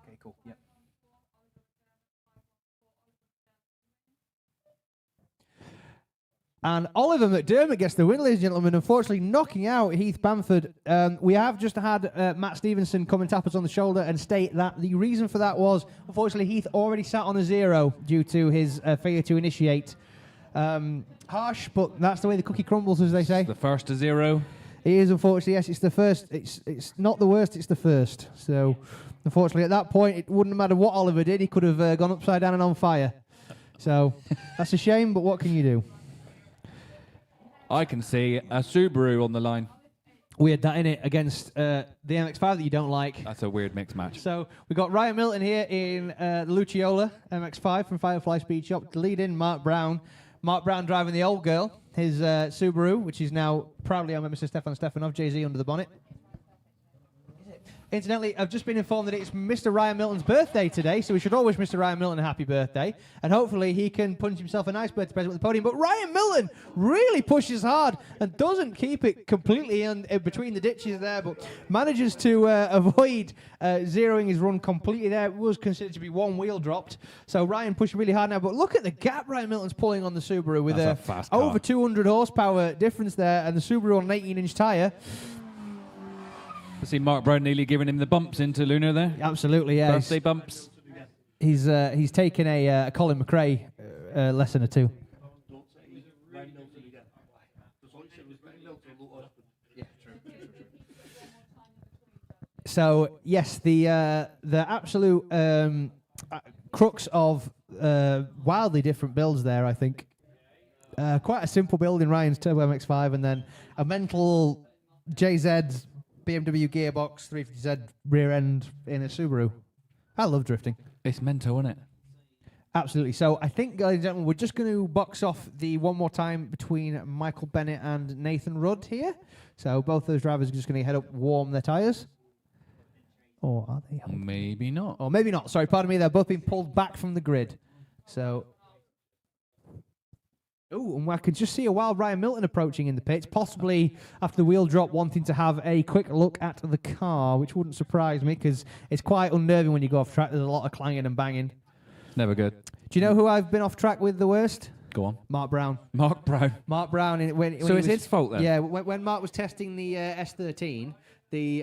Okay, cool. Yep. And Oliver McDermott gets the win, ladies and gentlemen, unfortunately knocking out Heath Bamford. We have just had Matt Stevenson come and tap us on the shoulder and state that the reason for that was, unfortunately, Heath already sat on a 0 due to his failure to initiate. Harsh, but that's the way the cookie crumbles, as they say. It's the first to 0. It is, unfortunately, yes. It's the first. It's not the worst, it's the first. So, unfortunately, at that point, it wouldn't matter what Oliver did. He could have gone upside down and on fire. So, that's a shame, but what can you do? I can see a Subaru on the line. Weird that in it against the MX-5 that you don't like. That's a weird mixed match. So we got Ryan Milton here in the Luciola MX-5 from Firefly Speed Shop. To lead in Mark Brown. Mark Brown driving the old girl, his Subaru, which is now proudly owned by Mr. Stefan Stefanov, Jay-Z under the bonnet. Incidentally, I've just been informed that it's Mr. Ryan Milton's birthday today, so we should all wish Mr. Ryan Milton a happy birthday, and hopefully he can punch himself a nice birthday present with the podium. But Ryan Milton really pushes hard and doesn't keep it completely in between the ditches there, but manages to avoid zeroing his run completely there. It was considered to be one wheel dropped, so Ryan pushing really hard now. But look at the gap Ryan Milton's pulling on the Subaru with That's a fast car. over 200 horsepower difference there, and the Subaru on an 18-inch tyre. I see Mark Brown nearly giving him the bumps into Lunar there. Absolutely, yeah. Birthday bumps. He's taken a Colin McRae lesson or two. Don't say Ryan Milton again. Because like you said, it was Ryan Milton a lot husband. Yeah, true. So yes, the absolute crux of wildly different builds there, I think. Quite a simple build in Ryan's Turbo MX-5, and then a mental JZ BMW gearbox 350Z rear end in a Subaru. I love drifting. It's mental, isn't it? Absolutely. So I think, ladies and gentlemen, we're just going to box off the one more time between Michael Bennett and Nathan Rudd here. So both those drivers are just going to head up, warm their tyres. Or are they? Maybe not. Or maybe not. Sorry, pardon me. They're both being pulled back from the grid. So... Oh, and I could just see a wild Ryan Milton approaching in the pits, possibly after the wheel drop, wanting to have a quick look at the car, which wouldn't surprise me because it's quite unnerving when you go off track. There's a lot of clanging and banging. Never good. Do you know who I've been off track with the worst? Go on. Mark Brown. Mark Brown. Mark Brown. When So it's his fault then? Yeah, when Mark was testing the S13, he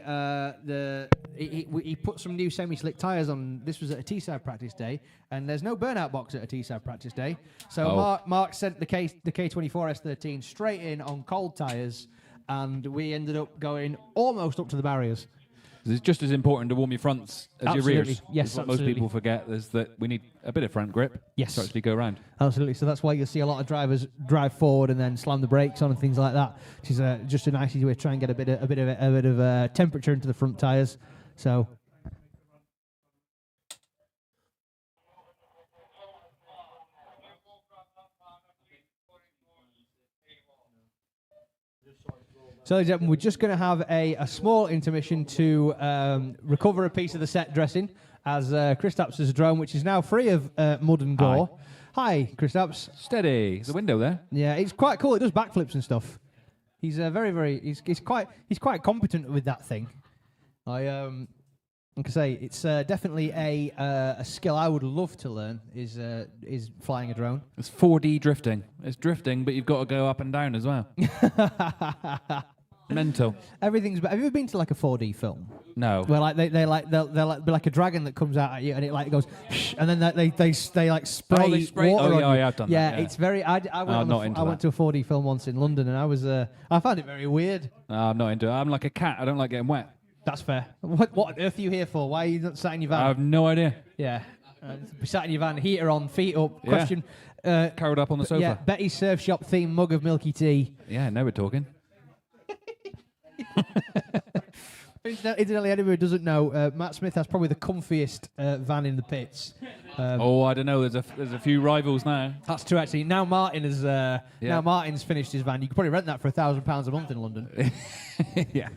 put some new semi-slick tyres on. This was at a T-side practice day, and there's no burnout box at a T-side practice day. So Mark sent the K24 S13 straight in on cold tyres, and we ended up going almost up to the barriers. It's just as important to warm your fronts as your rears. Yes, It's what absolutely. most people forget is that we need a bit of front grip Yes. to actually go around. Absolutely. So that's why you'll see a lot of drivers drive forward and then slam the brakes on and things like that, which is just a nice easy way to try and get a bit of temperature into the front tyres. So. So, ladies and gentlemen, we're just going to have a small intermission to recover a piece of the set dressing as Kristaps' drone, which is now free of mud and gore. Hi, Kristaps. Steady. There's a window there. Yeah, it's quite cool. It does backflips and stuff. He's he's quite competent with that thing. Like I say, it's definitely a skill I would love to learn. Is flying a drone. It's 4D drifting. It's drifting, but you've got to go up and down as well. Mental. Everything's. Have you ever been to like a 4D film? No. Where like they'll like be like a dragon that comes out at you and it like goes, shh, and then they like spray, they spray- water oh, on yeah, you. I have done yeah, that, yeah. it's very. I went to a 4D film once in London and I found it very weird. No, I'm not into it. I'm like a cat. I don't like getting wet. That's fair. What on earth are you here for? Why are you not sat in your van? I have no idea. Yeah, be sat in your van, heater on, feet up. Yeah. Question. Curled up on the sofa. Yeah, Betty's Surf Shop themed mug of milky tea. Yeah, now we're talking. Incidentally, anybody who doesn't know, Matt Smith has probably the comfiest van in the pits. I don't know. There's a few rivals now. That's true, actually. Now Martin's finished his van. You could probably rent that for £1,000 a month in London. Yeah.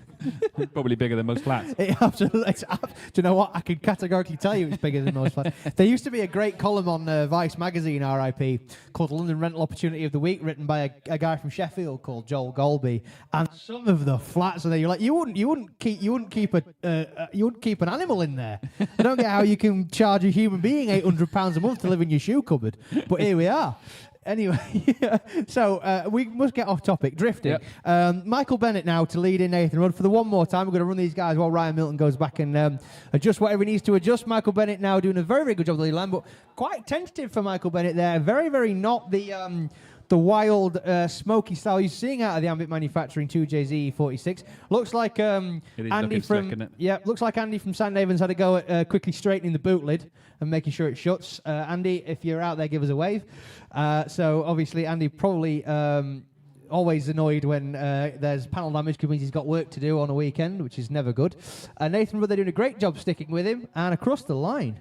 Probably bigger than most flats. It absolutely. Do you know what? I can categorically tell you it's bigger than most flats. There used to be a great column on Vice magazine, RIP, called London Rental Opportunity of the Week, written by a guy from Sheffield called Joel Golby. And some of the flats are there. You're like, you wouldn't keep an animal in there. I don't get how you can charge a human being £800 a month to live in your shoe cupboard. But here we are. Anyway, so we must get off topic. Drifting. Yep. Michael Bennett now to lead in Nathan Rudd for the one more time. We're going to run these guys while Ryan Milton goes back and adjust whatever he needs to adjust. Michael Bennett now doing a very, very good job of the lead line, but quite tentative for Michael Bennett there. Very, very not the wild, smoky style you're seeing out of the Ambit Manufacturing 2JZ46. Looks like Andy from looks like Andy from Sandhaven's had a go at quickly straightening the boot lid and making sure it shuts. Andy, if you're out there, give us a wave. So obviously Andy probably always annoyed when there's panel damage because he's got work to do on a weekend, which is never good. Nathan Rudd, they're doing a great job sticking with him and across the line.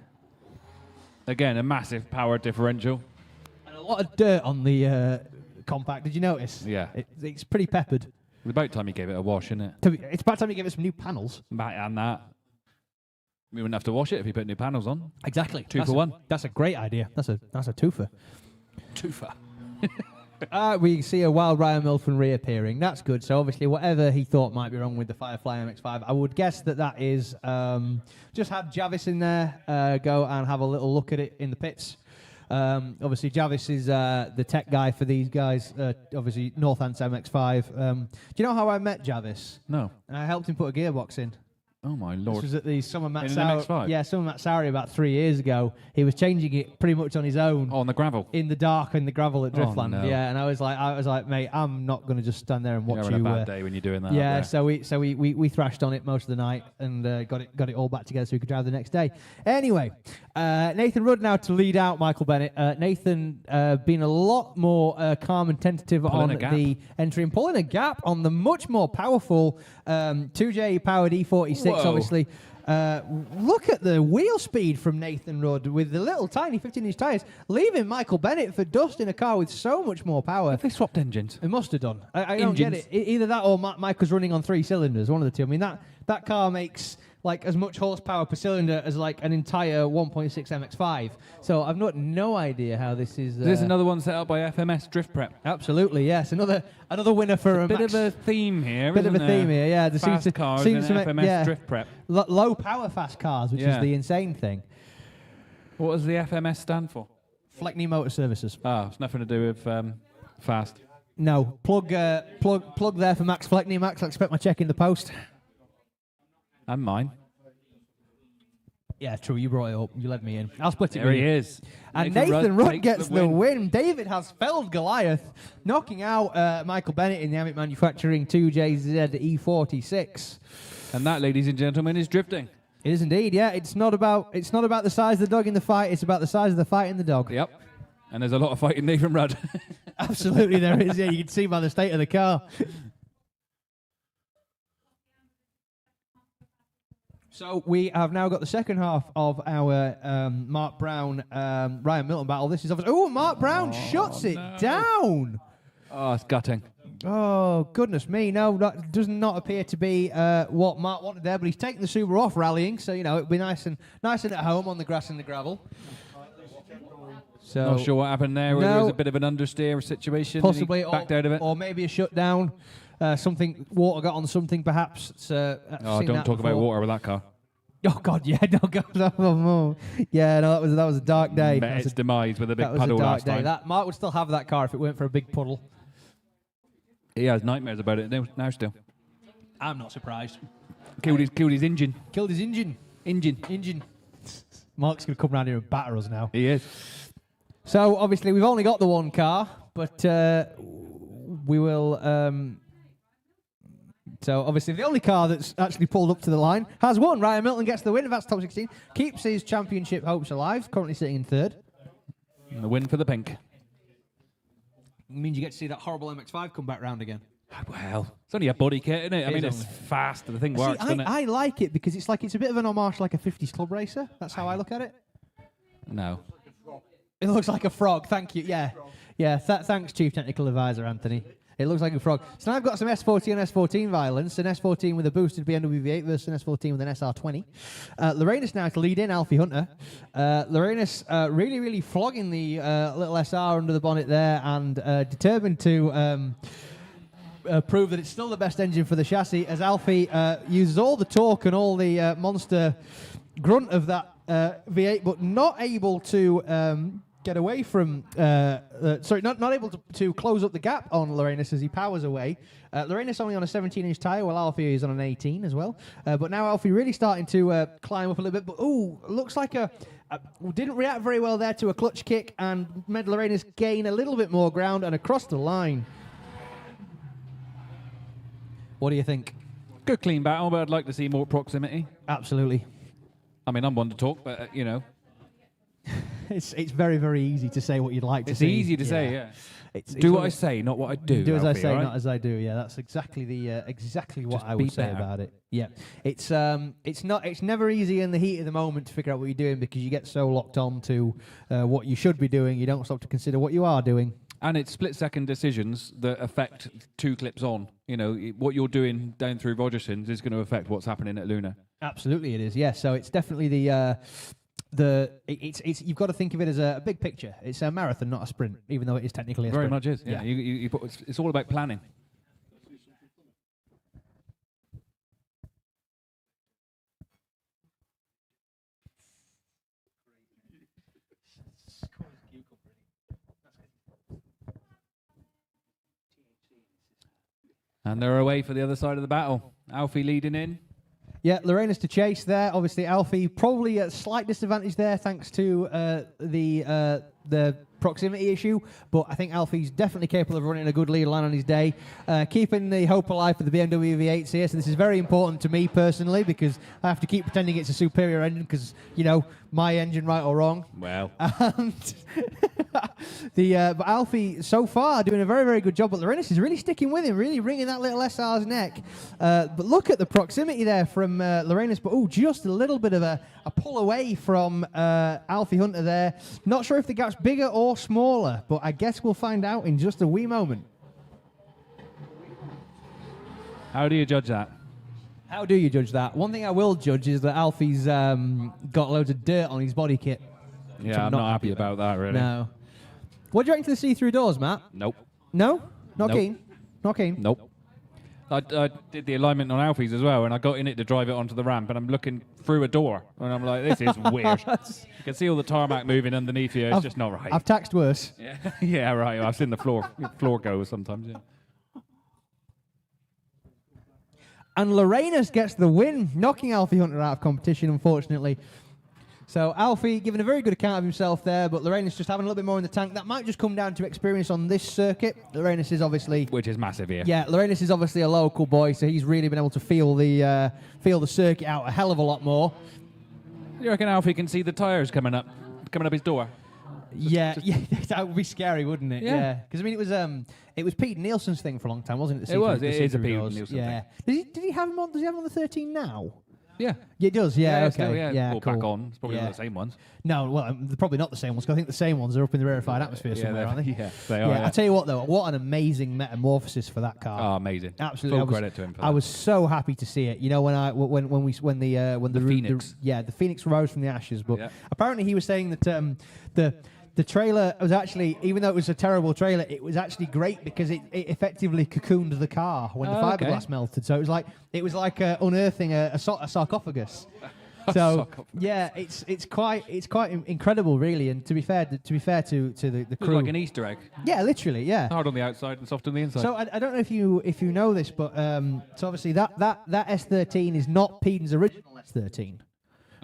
Again, a massive power differential. And a lot of dirt on the compact. Did you notice? Yeah. It's pretty peppered. It's about time you gave it a wash, isn't it? It's about time you give it some new panels. And that. We wouldn't have to wash it if you put new panels on. Exactly. Two for one. That's a great idea. That's a twofer. Twofer. We see a wild Ryan Milton reappearing. That's good. So obviously, whatever he thought might be wrong with the Firefly MX-5, I would guess that is just have Javis in there go and have a little look at it in the pits. Obviously, Javis is the tech guy for these guys. Obviously, Northants MX-5. Do you know how I met Javis? No. And I helped him put a gearbox in. Oh my This lord. was at the Summer Matt In an MX-5? Yeah, Summer Matt Sowry about 3 years ago. He was changing it pretty much on his own. Oh, on the gravel. In the dark, in the gravel at Driftland. no. Yeah, and I was like, mate, I'm not going to just stand there and watch You're having you. a bad day when you're doing that. Yeah, up so we thrashed on it most of the night and got it all back together so we could drive the next day. Anyway, Nathan Rudd now to lead out Michael Bennett. Nathan being a lot more calm and tentative Pulling on a gap. the entry and pulling a gap on the much more powerful 2J powered E46. Whoa. Obviously. Look at the wheel speed from Nathan Rudd with the little tiny 15-inch tyres, leaving Michael Bennett for dust in a car with so much more power. They swapped engines. They must have done. I don't get it. Engines. Either that or Mike was running on 3 cylinders, one of the two. I mean, that car makes like as much horsepower per cylinder as like an entire 1.6 MX-5. So I've no idea how this is. This is another one set up by FMS Drift Prep. Absolutely, yes. Another winner for a Bit Max. of a theme here, Bit of a isn't theme there? here, yeah. There Fast cars and FMS Drift Prep. Low power fast cars, which is Yeah. the insane thing. What does the FMS stand for? Fleckney Motor Services. Ah, it's nothing to do with fast. No, plug there for Max Fleckney. Max, I expect my check in the post. And mine. Yeah, true. You brought it up. You led me in. I'll split it There with he you. is. And Nathan Rudd takes gets the win. David has felled Goliath, knocking out Michael Bennett in the Amit Manufacturing 2JZ E46. And that, ladies and gentlemen, is drifting. It is indeed, yeah. It's not about the size of the dog in the fight. It's about the size of the fight in the dog. Yep. And there's a lot of fighting Nathan Rudd. Absolutely, there is. Yeah, you can see by the state of the car. So we have now got the second half of our Mark Brown, Ryan Milton battle. This is obviously... Oh, Mark Brown shuts it down. Oh, it's gutting. Oh, goodness me. No, that does not appear to be what Mark wanted there, but he's taken the Subaru off rallying, so, you know, it'll be nice and at home on the grass and the gravel. So Not sure what happened there. Whether No. it was a bit of an understeer situation. and he possibly, backed out of it. or maybe a shutdown. Water got on something, perhaps. Oh, don't talk about water with that car. Oh God, yeah, no, God, no. Yeah, no, that was a dark day. Met its demise with a big that was puddle a dark last day. time. That Mark would still have that car if it weren't for a big puddle. He has nightmares about it now still. I'm not surprised. Killed his engine. Killed his engine. Engine. Mark's gonna come around here and batter us now. He is. So obviously we've only got the one car, but we will. So obviously the only car that's actually pulled up to the line has won. Ryan Milton gets the win. That's top 16. Keeps his championship hopes alive. Currently sitting in third. And the win for the pink. Means you get to see that horrible MX-5 come back round again. Well, it's only a body kit, isn't it? I It mean, is it's only. fast. The thing works, doesn't it? I like it because it's a bit of an homage to like a 50s club racer. That's how I look at it. No. It looks like a frog. Thank you. Yeah. Yeah. Thanks, Chief Technical Advisor Anthony. It looks like a frog. So now I've got some S14 and S14 violence. An S14 with a boosted BMW V8 versus an S14 with an SR20. Lorenus now to lead in Alfie Hunter. Lorenus really, really flogging the little SR under the bonnet there and determined to prove that it's still the best engine for the chassis as Alfie uses all the torque and all the monster grunt of that V8, but not able to get away from, not able to close up the gap on Lorenus as he powers away. Lorenus only on a 17-inch tyre, while Alfie is on an 18 as well. But now Alfie really starting to climb up a little bit. But, looks like didn't react very well there to a clutch kick and made Lorenus gain a little bit more ground and across the line. What do you think? Good clean battle, but I'd like to see more proximity. Absolutely. I mean, I'm one to talk, but, you know. it's very, very easy to say what you'd like to It's see. easy to say, yeah. It's Do one what I of- say, not what I do. Do as I Alfie, say, all right? not as I do. Yeah, that's exactly what Just I be would say better. about it. Yeah, it's never easy in the heat of the moment to figure out what you're doing because you get so locked on to what you should be doing. You don't stop to consider what you are doing. And it's split-second decisions that affect 2 clips on. You know, what you're doing down through Rogerson's is going to affect what's happening at Luna. Absolutely, it is. Yeah, so it's definitely it's you've got to think of it as a big picture. It's a marathon, not a sprint, even though it is technically a Very sprint. much is. Yeah. It's all about planning. And they're away for the other side of the battle. Alfie leading in. Yeah, Lorena's to chase there. Obviously, Alfie probably at a slight disadvantage there thanks to the proximity issue, but I think Alfie's definitely capable of running a good lead line on his day. Keeping the hope alive for the BMW V8s here, so this is very important to me personally because I have to keep pretending it's a superior engine because, you know, my engine, right or wrong. Well. And but Alfie so far doing a very, very good job, but Lorenis is really sticking with him, really wringing that little SR's neck. But look at the proximity there from Lorenis, but just a little bit of a pull away from Alfie Hunter there. Not sure if the gap's bigger or smaller, but I guess we'll find out in just a wee moment. How do you judge that? How do you judge that? One thing I will judge is that Alfie's got loads of dirt on his body kit. Yeah, I'm not happy about that, really. No. What do you reckon to the see-through doors, Matt? Nope. No? Not Nope. keen? Not keen? Nope. I did the alignment on Alfie's as well, and I got in it to drive it onto the ramp, and I'm looking through a door, and I'm like, this is weird. You can see all the tarmac moving underneath you. It's just not right. I've taxed worse. Yeah, yeah, right. I've seen the floor go sometimes. Yeah. And Lorenas gets the win, knocking Alfie Hunter out of competition, unfortunately. So Alfie giving a very good account of himself there, but Lorenas just having a little bit more in the tank. That might just come down to experience on this circuit. Lorenas is obviously... Which is massive here. Yeah, Lorenas is obviously a local boy, so he's really been able to feel the circuit out a hell of a lot more. You reckon Alfie can see the tyres coming up his door? Yeah, that would be scary, wouldn't it? Yeah. Because I mean, it was Pete Nielsen's thing for a long time, wasn't it? It was. It is a see-through Pete doors. Nielsen yeah. thing. Did he have him on? Does he have him on the 13 now? Yeah. Yeah, it does. Yeah. Okay. Still, yeah. Well, cool. back on. It's probably Yeah. not the same ones. No, well, they're probably not the same ones. 'Cause I think the same ones are up in the rarefied atmosphere somewhere, aren't they? Yeah, they are. Yeah. I tell you what, though, what an amazing metamorphosis for that car. Oh, amazing. Absolutely, Full credit to him for I that. was so happy to see it. You know, when the Phoenix. the Phoenix rose from the ashes. But Yeah. apparently, he was saying that the trailer was actually, even though it was a terrible trailer, it was actually great because it effectively cocooned the car when the Oh, okay. fiberglass melted. So it was like unearthing a sarcophagus. So yeah, it's quite incredible, really. And to be fair to the It was crew, like an Easter egg. yeah, literally, yeah. Hard on the outside and soft on the inside. So I don't know if you know this, but so obviously that S13 is not Peden's original S13.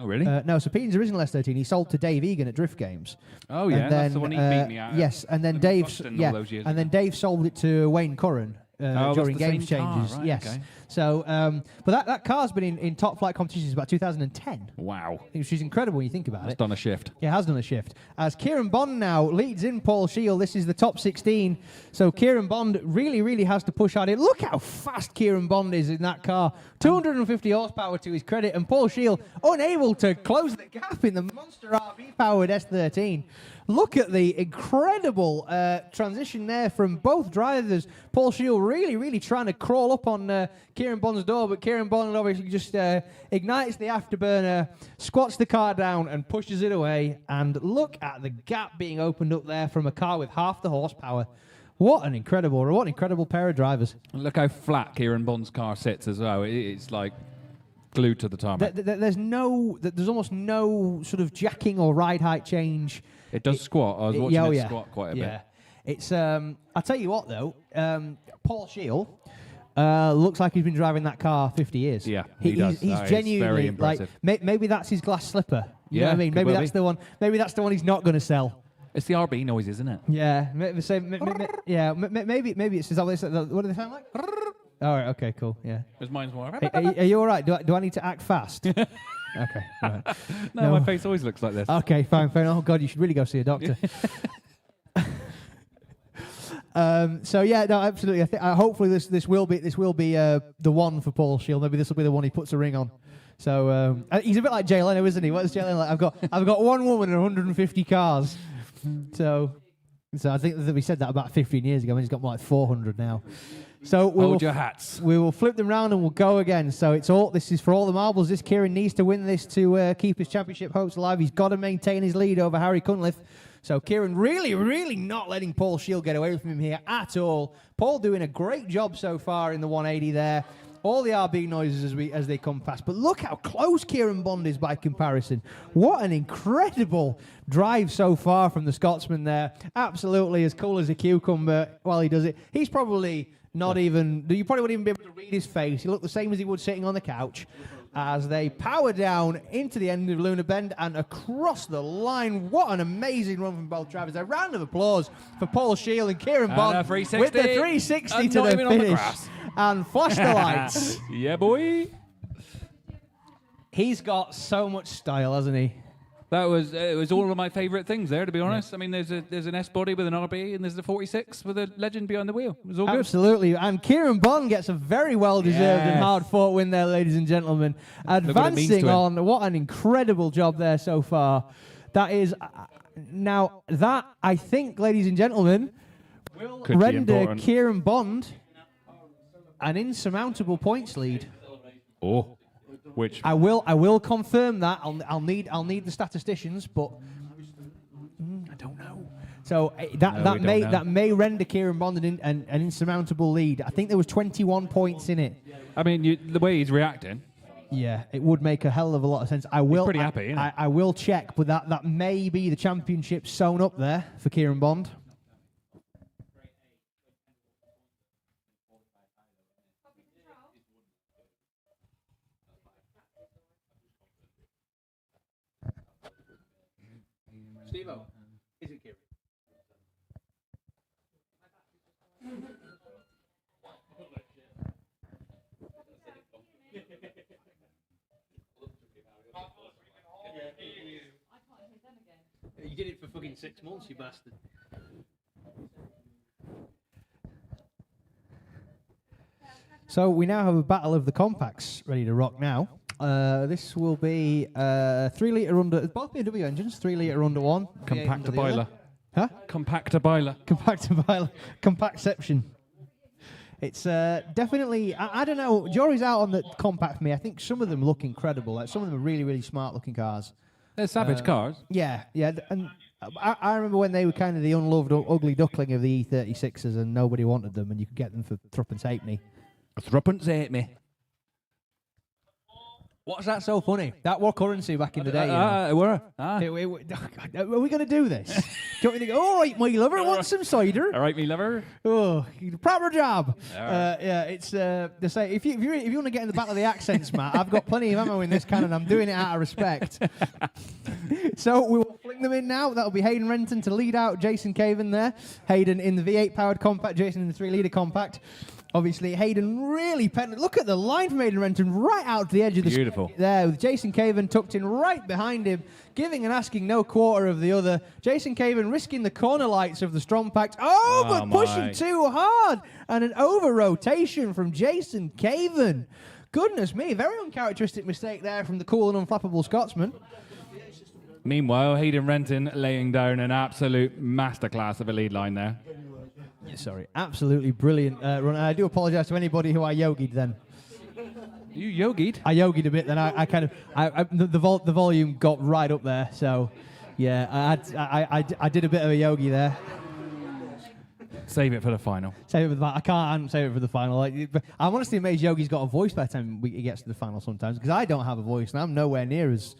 Oh, really? No, so Peden's original S13 he sold to Dave Egan at Drift Games. Oh, yeah, And that's the one he beat me out. Yes, and then in Dave Boston all those years and then Dave sold it to Wayne Curran. that's During the games same car, changes, right, yes. okay. So, but that car's been in top flight competitions since about 2010, Wow. which is incredible when you think about It's it. done a shift. Yeah, has done a shift. As Kieran Bond now leads in Paul Shield. This is the top 16. So Kieran Bond really, really has to push hard. Look how fast Kieran Bond is in that car. 250 horsepower to his credit. And Paul Shield unable to close the gap in the monster RV-powered S13. Look at the incredible transition there from both drivers. Paul Shield really, really trying to crawl up on Kieran Bond's door, but Kieran Bond obviously just ignites the afterburner, squats the car down and pushes it away. And look at the gap being opened up there from a car with half the horsepower. What an incredible pair of drivers. And look how flat Kieran Bond's car sits as well. It's like glued to the tarmac. There's almost no sort of jacking or ride height change. It does squat. I was watching it squat quite a bit. Yeah. It's I'll tell you what though, Paul Shield looks like he's been driving that car 50 years. Yeah, he does. He's That is genuinely very impressive. like maybe that's his glass slipper. You know Yeah, what I mean? could Maybe well that's be. the one. Maybe that's the one he's not going to sell. It's the RB noise, isn't it? Yeah, maybe maybe it's what do they sound like? All right, okay, cool, yeah. Because mine's more. Are you all right? Do I need to act fast? Okay. Right. No, my face always looks like this. Okay, fine. Oh God, you should really go see a doctor. So yeah, no, absolutely. I think hopefully this will be the one for Paul Shield. Maybe this will be the one he puts a ring on. So he's a bit like Jay Leno, isn't he? What is Jay Leno like? I've got one woman and 150 cars. So I think that we said that about 15 years ago, and he's got more like 400 now. So Hold your hats. We will flip them round and we'll go again. So this is for all the marbles. This Kieran needs to win this to keep his championship hopes alive. He's got to maintain his lead over Harry Cunliffe. So Kieran really, really not letting Paul Shield get away from him here at all. Paul doing a great job so far in the 180 there. All the RB noises as they come past. But look how close Kieran Bond is by comparison. What an incredible drive so far from the Scotsman there. Absolutely as cool as a cucumber while he does it. He's probably not even... You probably wouldn't even be able to read his face. He looked the same as he would sitting on the couch as they power down into the end of Luna Bend and across the line. What an amazing run from both drivers. A round of applause for Paul Shield and Kieran Bond with the 360 to the finish. And flash the lights. Yeah, boy. He's got so much style, hasn't he? It was all of my favourite things there, to be honest. I mean, there's an S body with an RB, and there's the 46 with a legend behind the wheel. It was all good. Absolutely. And Kieran Bond gets a very well-deserved and hard-fought win there, ladies and gentlemen. Advancing on. What an incredible job there so far. That is... now, that, I think, ladies and gentlemen, will render Kieran Bond an insurmountable points lead. Oh. Which I will confirm that. I'll need the statisticians, but I don't know. So that may render Kieran Bond an insurmountable lead. I think there was 21 points in it. I mean, the way he's reacting. Yeah, it would make a hell of a lot of sense. He's pretty happy, isn't he? I will check, but that may be the championship sewn up there for Kieran Bond. Steve-O, is it Kieran? You did it for fucking 6 months, you bastard. So we now have a battle of the compacts ready to rock now. This will be 3 litre under... Both BMW engines, 3 litre under one. Compactor boiler. Huh? Compactor boiler. Compactor boiler. Compactception. It's definitely... I don't know. Jory's out on the compact for me. I think some of them look incredible. Like, some of them are really, really smart looking cars. They're savage cars. Yeah, yeah. And I remember when they were kind of the unloved, ugly duckling of the E36s and nobody wanted them and you could get them for threepence halfpenny. Threepence halfpenny. What's that so funny? That were currency back in the day. Are we going to do this? Do you want me to go, all right, my lover, want some cider? All right, me lover. Oh, proper job. Right. Yeah, it's the say if you want to get in the battle of the accents, Matt, I've got plenty of ammo in this cannon. I'm doing it out of respect. So we will fling them in now. That'll be Hayden Renton to lead out Jason Caven there. Hayden in the V8 powered compact, Jason in the 3 litre compact. Obviously, Hayden really look at the line from Hayden Renton right out to the edge of the beautiful there, with Jason Caven tucked in right behind him, giving and asking no quarter of the other. Jason Caven risking the corner lights of the Strong Pact. But pushing too hard, and an over rotation from Jason Caven. Goodness me, very uncharacteristic mistake there from the cool and unflappable Scotsman. Meanwhile, Hayden Renton laying down an absolute masterclass of a lead line there. Sorry, absolutely brilliant run. I do apologise to anybody who I yogied then. You yogied? I yogied a bit, then I kind of the volume got right up there. So, yeah, I did a bit of a yogi there. Save it for the final. Save it for the final. I can't save it for the final. I'm honestly amazed Yogi's got a voice by the time he gets to the final sometimes, because I don't have a voice and I'm nowhere near as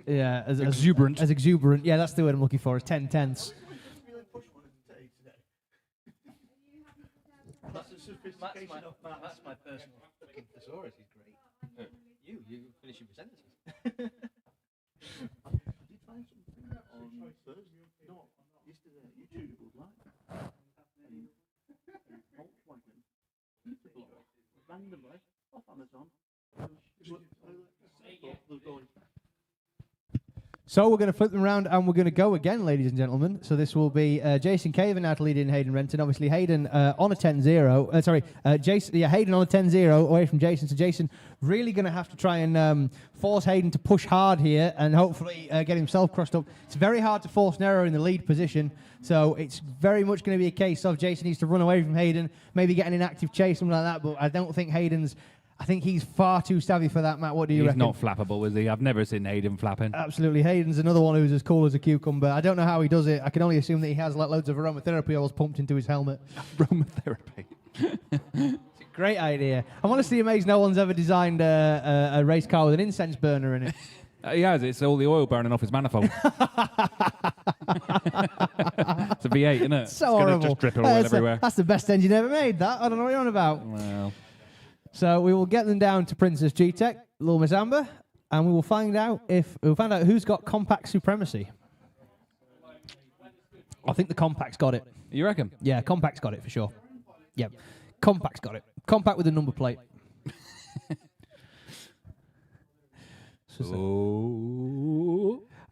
exuberant. As exuberant. Yeah, that's the word I'm looking for. Is 10/10. That's my personal fucking thesaurus. He's great. You finish your sentences. I did find something on Thursday, no, yesterday, YouTube was like Volkswagen, randomly off Amazon. The So we're going to flip them around and we're going to go again, ladies and gentlemen. So this will be Jason Caven now to lead in Hayden Renton. Obviously, Hayden on a 10-0. Jason. Yeah, Hayden on a 10-0 away from Jason. So Jason really going to have to try and force Hayden to push hard here and hopefully get himself crossed up. It's very hard to force an error in the lead position. So it's very much going to be a case of Jason needs to run away from Hayden, maybe get an inactive chase, something like that. But I don't think Hayden's... I think he's far too savvy for that, Matt. What do you reckon? He's not flappable, is he? I've never seen Hayden flapping. Absolutely. Hayden's another one who's as cool as a cucumber. I don't know how he does it. I can only assume that he has loads of aromatherapy oils pumped into his helmet. Aromatherapy. It's a great idea. I'm honestly amazed no one's ever designed a race car with an incense burner in it. He has. It's all the oil burning off his manifold. It's a V8, isn't it? So horrible. Just drip oil everywhere. That's the best engine ever made, that. I don't know what you're on about. Well... So we will get them down to Princess G-Tech, Little Miss Amber, and we will find out who's got compact supremacy. I think the compact's got it. You reckon? Yeah, compact's got it for sure. Yeah, compact's got it. Compact with a number plate.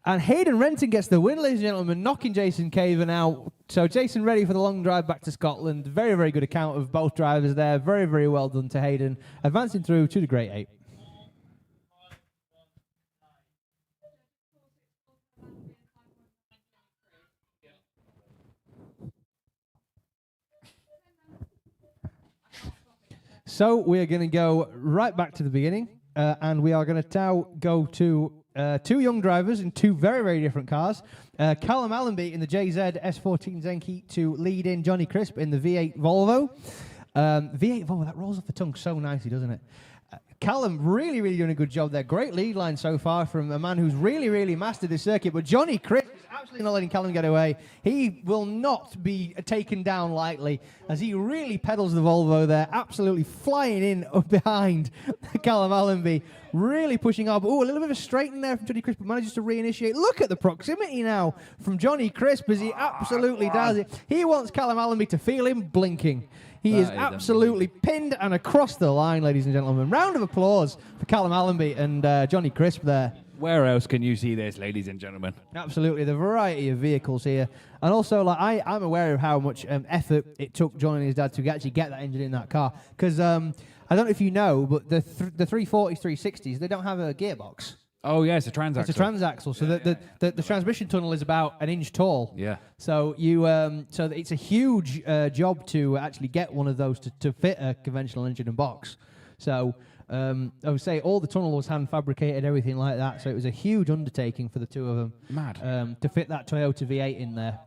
And Hayden Renton gets the win, ladies and gentlemen, knocking Jason Caven out. So Jason ready for the long drive back to Scotland. Very, very good account of both drivers there. Very, very well done to Hayden. Advancing through to the Great 8. So we're going to go right back to the beginning, and we are going to now go to two young drivers in two very, very different cars. Callum Allenby in the JZ S14 Zenki to lead in Johnny Crisp in the V8 Volvo. V8 Volvo, that rolls off the tongue so nicely, doesn't it? Callum really, really doing a good job there. Great lead line so far from a man who's really, really mastered this circuit. But Johnny Crisp is absolutely not letting Callum get away. He will not be taken down lightly as he really pedals the Volvo there, absolutely flying in up behind Callum Allenby, really pushing up. Ooh, a little bit of a straighten there from Johnny Crisp, but manages to reinitiate. Look at the proximity now from Johnny Crisp as he absolutely does it. He wants Callum Allenby to feel him blinking. He is absolutely pinned and across the line, ladies and gentlemen. Round of applause for Callum Allenby and Johnny Crisp there. Where else can you see this, ladies and gentlemen? Absolutely, the variety of vehicles here. And also, like I'm aware of how much effort it took John and his dad to actually get that engine in that car. Because I don't know if you know, but the 340s, 360s, they don't have a gearbox. Oh, yeah, it's a transaxle. It's a transaxle, so the transmission tunnel is about an inch tall. Yeah. So so it's a huge job to actually get one of those to fit a conventional engine and box. So I would say all the tunnel was hand fabricated, everything like that. So it was a huge undertaking for the two of them. Mad. To fit that Toyota V8 in there.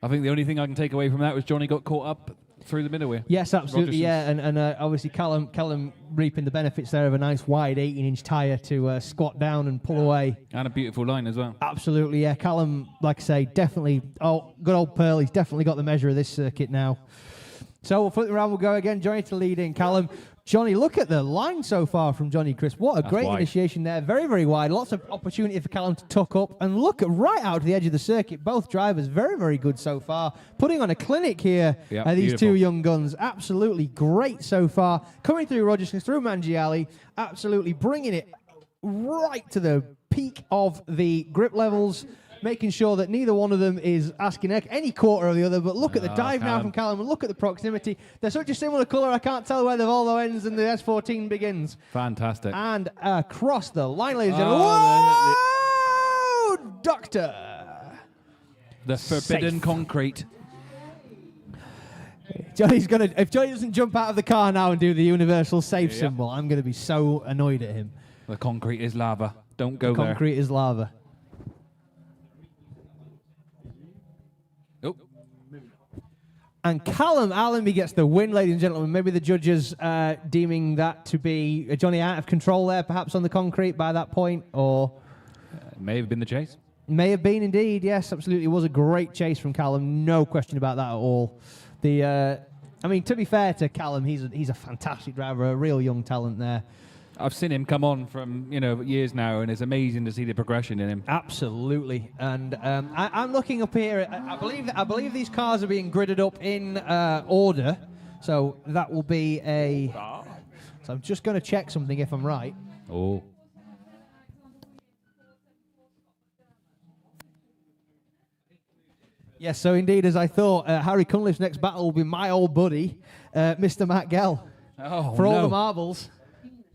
I think the only thing I can take away from that was Johnny got caught up through the middle here. Yes, absolutely, Rogerson's. yeah, and obviously Callum reaping the benefits there of a nice wide 18-inch tyre to squat down and pull away. And a beautiful line as well. Absolutely, yeah. Callum, like I say, definitely, good old Pearl, he's definitely got the measure of this circuit now. So we'll flip around, we'll go again. Johnny to lead in. Callum. Johnny, look at the line so far from Johnny Crisp. What a great initiation there. Very, very wide. Lots of opportunity for Callum to tuck up. And look at right out to the edge of the circuit. Both drivers very, very good so far. Putting on a clinic here, these two young guns. Absolutely great so far. Coming through Rogerson's, through Mangiali. Absolutely bringing it right to the peak of the grip levels. Making sure that neither one of them is asking any quarter of the other. But look at the dive now from Callum, and look at the proximity. They're such a similar colour, I can't tell where the Volvo ends and the S14 begins. Fantastic. And across the line, ladies and gentlemen. Whoa! Doctor! The forbidden concrete. Johnny's gonna. If Johnny doesn't jump out of the car now and do the universal safe symbol, I'm going to be so annoyed at him. The concrete is lava. Don't go there. Concrete is lava. Oh. And Callum Allenby gets the win, ladies and gentlemen. Maybe the judges deeming that to be Johnny out of control there, perhaps on the concrete by that point, or It may have been the chase. may have been indeed. Yes, absolutely. It was a great chase from Callum. No question about that at all. I mean, to be fair to Callum, he's a fantastic driver, a real young talent there. I've seen him come on from years now, and it's amazing to see the progression in him. Absolutely, and I'm looking up here. I believe these cars are being gridded up in order, so that will be a. So I'm just going to check something if I'm right. Oh. Yes, so indeed, as I thought, Harry Cunliffe's next battle will be my old buddy, Mr. Matt Gell, Oh, for all no. the marbles.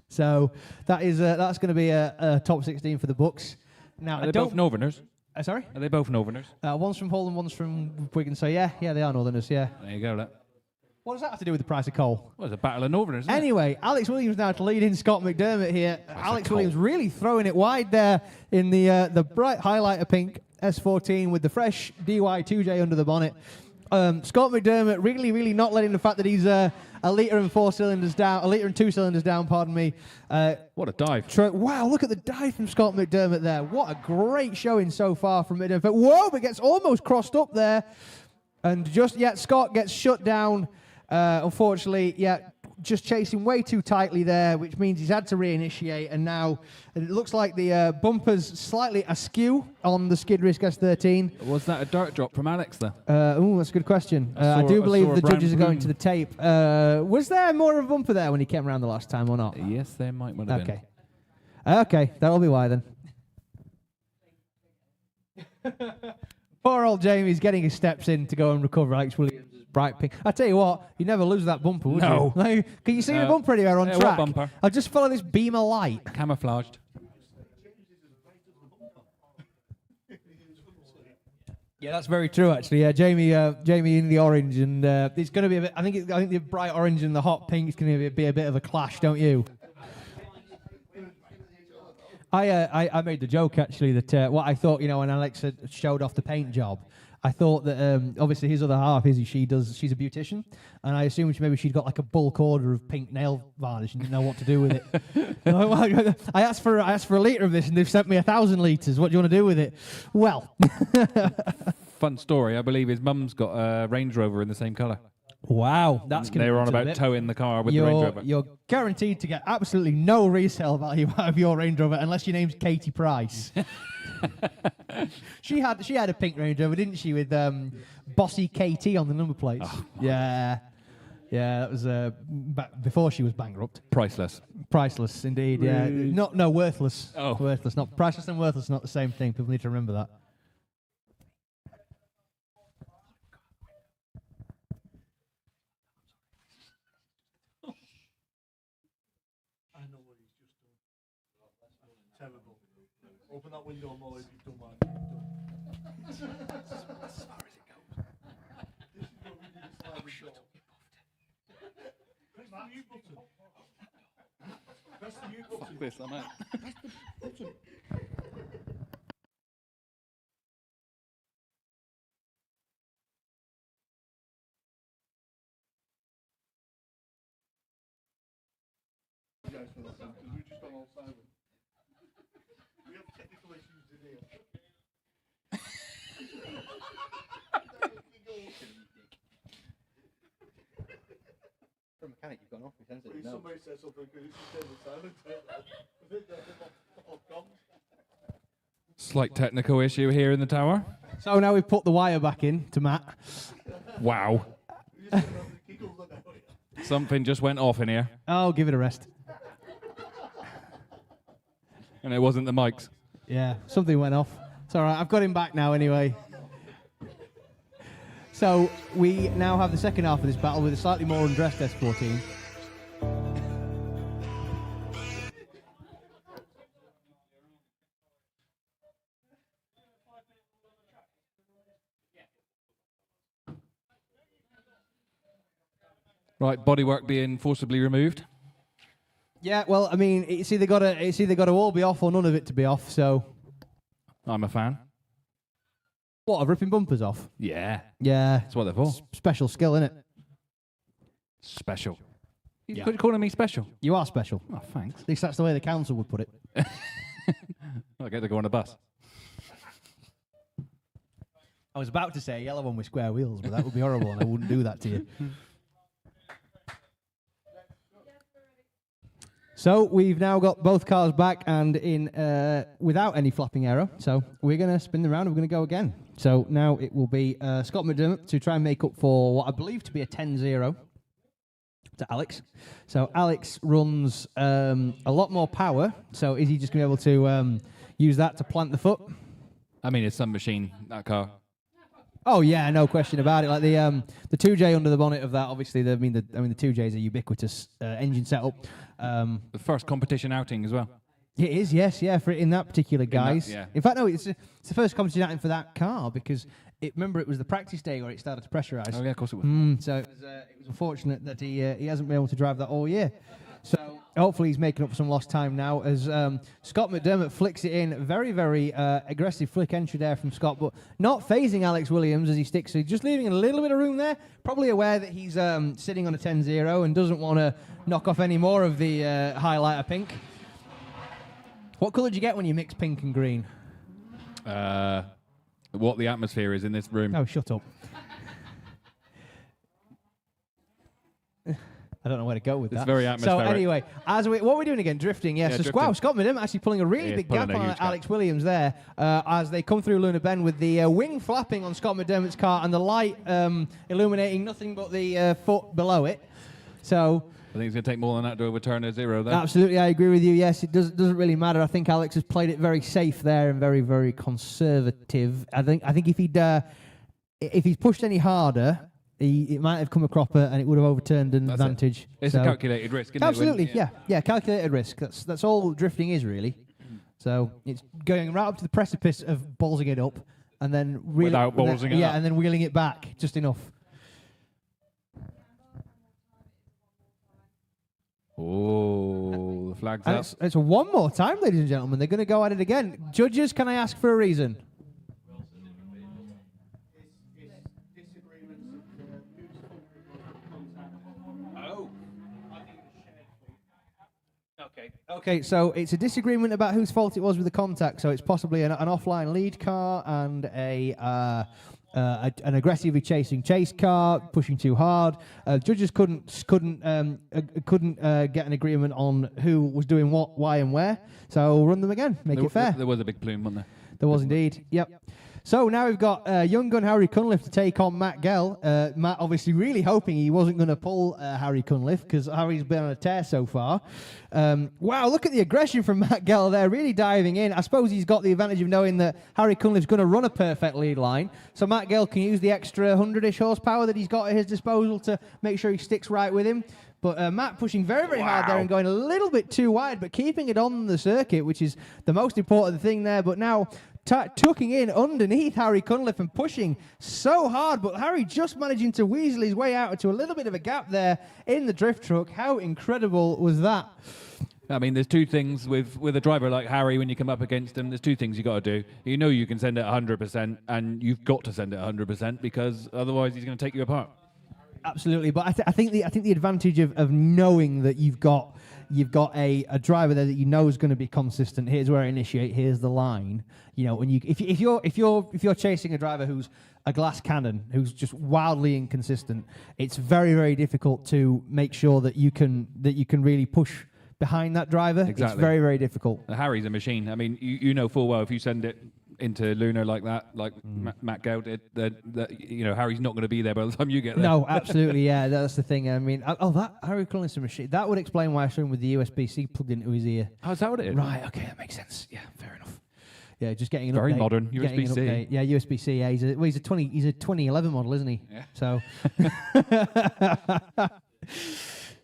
So that's going to be a top 16 for the books. Now, Are they both Northerners? Sorry? Are they both Northerners? One's from Hull and one's from Wigan. So yeah, they are Northerners. Yeah. There you go. Look. What does that have to do with the price of coal? Well, it's a battle of Northerners, isn't it? Anyway, Alex Williams now to lead in Scott McDermott here. Alex Williams really throwing it wide there in the bright highlighter pink S14 with the fresh DY2J under the bonnet. Scott McDermott really not letting the fact that he's a litre and 2 cylinders down, pardon me. What a dive. Wow, look at the dive from Scott McDermott there. What a great showing so far from McDermott. Whoa, but gets almost crossed up there. And Scott gets shut down. Unfortunately, just chasing way too tightly there, which means he's had to reinitiate, and now it looks like the bumper's slightly askew on the Skid Risk S13. Was that a dirt drop from Alex there? That's a good question. I I do believe saw a the brown judges are going plume. to the tape. Was there more of a bumper there when he came around the last time or not? Yes, there might well have been. Okay, that'll be why then. Poor old Jamie's getting his steps in to go and recover Alex Williams' bright pink. I tell you what, you never lose that bumper, would No. you? Like, can you see the No. bumper anywhere on Yeah, what track? bumper? I'll just follow this beam of light. Camouflaged. Yeah, that's very true, actually. Yeah, Jamie in the orange, and it's going to be a bit. I think the bright orange and the hot pink is going to be a bit of a clash, don't you? I made the joke actually that what I thought, when Alex had showed off the paint job, I thought that obviously his other half she's a beautician, and I assumed maybe she'd got like a bulk order of pink nail varnish and didn't know what to do with it. I asked for a litre of this and they've sent me 1,000 litres. What do you want to do with it? Well, Fun story. I believe his mum's got a Range Rover in the same colour. wow, that's They were on about towing the car with the Range Rover. You're guaranteed to get absolutely no resale value out of your Range Rover unless your name's Katie Price. She had a pink Range Rover, didn't she, with Bossy KT on the number plates? Oh, yeah, that was before she was bankrupt. Priceless. Priceless, indeed. Yeah, no, worthless. Oh. Worthless. Not priceless and worthless. Not the same thing. People need to remember that. I know what he's just done. Terrible. Open that window more if you've done what you've done. As far as it goes. This is what we did at slide window. Press the mute button. Press the mute button. Fuck this, I'm out. Button. Guys, for that, because we just got all silent. We have technical issues in here. For a mechanic, you've gone off. He Please, somebody say something because it's just silent. I think they're all gone. Slight technical issue here in the tower. So now we've put the wire back in to Matt. Wow. We just have the giggles on now. Something just went off in here, Oh, give it a rest. and it wasn't the mics. Yeah, something went off. It's all right. I've got him back now anyway. So we now have the second half of this battle with a slightly more undressed S14. Right, bodywork being forcibly removed. Yeah, well, I mean, it's either got to all be off or none of it to be off. So, I'm a fan. what, of ripping bumpers off? Yeah, Yeah, that's what they're for. special skill, innit? Special. You Yeah. quit calling me special. You are special. Oh, thanks. At least that's the way the council would put it. I get to go on a bus. I was about to say a yellow one with square wheels, but that would be horrible, and I wouldn't do that to you. So we've now got both cars back and in without any flapping error. So we're going to spin the round and we're going to go again. So now it will be Scott McDermott to try and make up for what I believe to be a 10-0 to Alex. So Alex runs a lot more power. So is he just going to be able to use that to plant the foot? I mean, it's some machine, that car. Oh yeah, no question about it. Like the 2J under the bonnet of that, obviously. The 2J is a ubiquitous engine setup. The first competition outing as well. It is, yes, yeah, for in that particular guise. yeah. In fact, no, it's the first competition outing for that car because remember it was the practice day where it started to pressurise. Oh yeah, of course it was. So it was unfortunate that he hasn't been able to drive that all year. So hopefully he's making up for some lost time now as Scott McDermott flicks it in. Very, very aggressive flick entry there from Scott, but not phasing Alex Williams as he sticks. So just leaving a little bit of room there. Probably aware that he's sitting on a 10-0 and doesn't want to knock off any more of the highlighter pink. What colour do you get when you mix pink and green? What the atmosphere is in this room. Oh, shut up. I don't know where to go with that. It's very atmospheric. So anyway, what are we doing again? Drifting, yes. Yeah, So wow, Scott McDermott actually pulling a really big gap on Alex Williams there as they come through Luna Bend with the wing flapping on Scott McDermott's car and the light illuminating nothing but the foot below it. So I think it's going to take more than that to overturn a 0 there. absolutely, I agree with you. Yes, it doesn't really matter. I think Alex has played it very safe there and very, very conservative. I think if he's pushed any harder, it might have come a cropper and it would have overturned an advantage. It's a calculated risk, isn't absolutely, it? Absolutely, calculated risk. That's all drifting is really. So it's going right up to the precipice of ballsing it up and then without ballsing it up. Yeah, and then wheeling it back just enough. Oh, the flag's up. It's one more time, ladies and gentlemen. They're going to go at it again. Judges, can I ask for a reason? Okay, so it's a disagreement about whose fault it was with the contact. So it's possibly an offline lead car and an aggressively chasing chase car pushing too hard. Judges couldn't get an agreement on who was doing what, why, and where. So run them again, make it fair. There was a big plume, wasn't there? There was indeed. Yep. So now we've got young gun Harry Cunliffe to take on Matt Gell. Matt obviously really hoping he wasn't going to pull Harry Cunliffe because Harry's been on a tear so far. Wow, look at the aggression from Matt Gell there, really diving in. I suppose he's got the advantage of knowing that Harry Cunliffe's going to run a perfect lead line. So Matt Gell can use the extra 100-ish horsepower that he's got at his disposal to make sure he sticks right with him. But Matt pushing very, very hard there and going a little bit too wide, but keeping it on the circuit, which is the most important thing there. But now tucking in underneath Harry Cunliffe and pushing so hard, but Harry just managing to weasel his way out into a little bit of a gap there in the drift truck. How incredible was that? I mean, there's two things with a driver like Harry when you come up against him. There's two things you got to do. You know you can send it 100%, and you've got to send it 100% because otherwise he's going to take you apart. Absolutely, but I think the advantage of knowing that you've got a driver there that you know is going to be consistent. Here's where I initiate. Here's the line. You know, when if you're chasing a driver who's a glass cannon, who's just wildly inconsistent, it's very, very difficult to make sure that you can really push behind that driver. Exactly. It's very, very difficult. Harry's a machine. I mean, you know full well if you send it into Luna like that, like Matt Gell did, that you know Harry's not going to be there by the time you get there. No, absolutely, yeah, that's the thing. I mean, that Harry Cunliffe's a machine. That would explain why I saw him with the USB-C plugged into his ear. Oh, is that what it is? Right, okay, that makes sense. Yeah, fair enough. Yeah, just getting an very update. modern Getting USB-C. an update. Yeah, USB-C. Yeah, he's a 2011 model, isn't he? Yeah. So.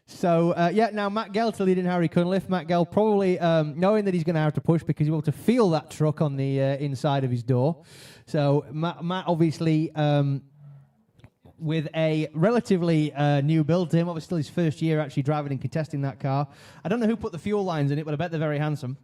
So, now Matt Gell to lead in Harry Cunliffe. Matt Gell probably knowing that he's going to have to push because he's able to feel that truck on the inside of his door. So, Matt obviously, with a relatively new build to him, obviously still his first year actually driving and contesting that car. I don't know who put the fuel lines in it, but I bet they're very handsome.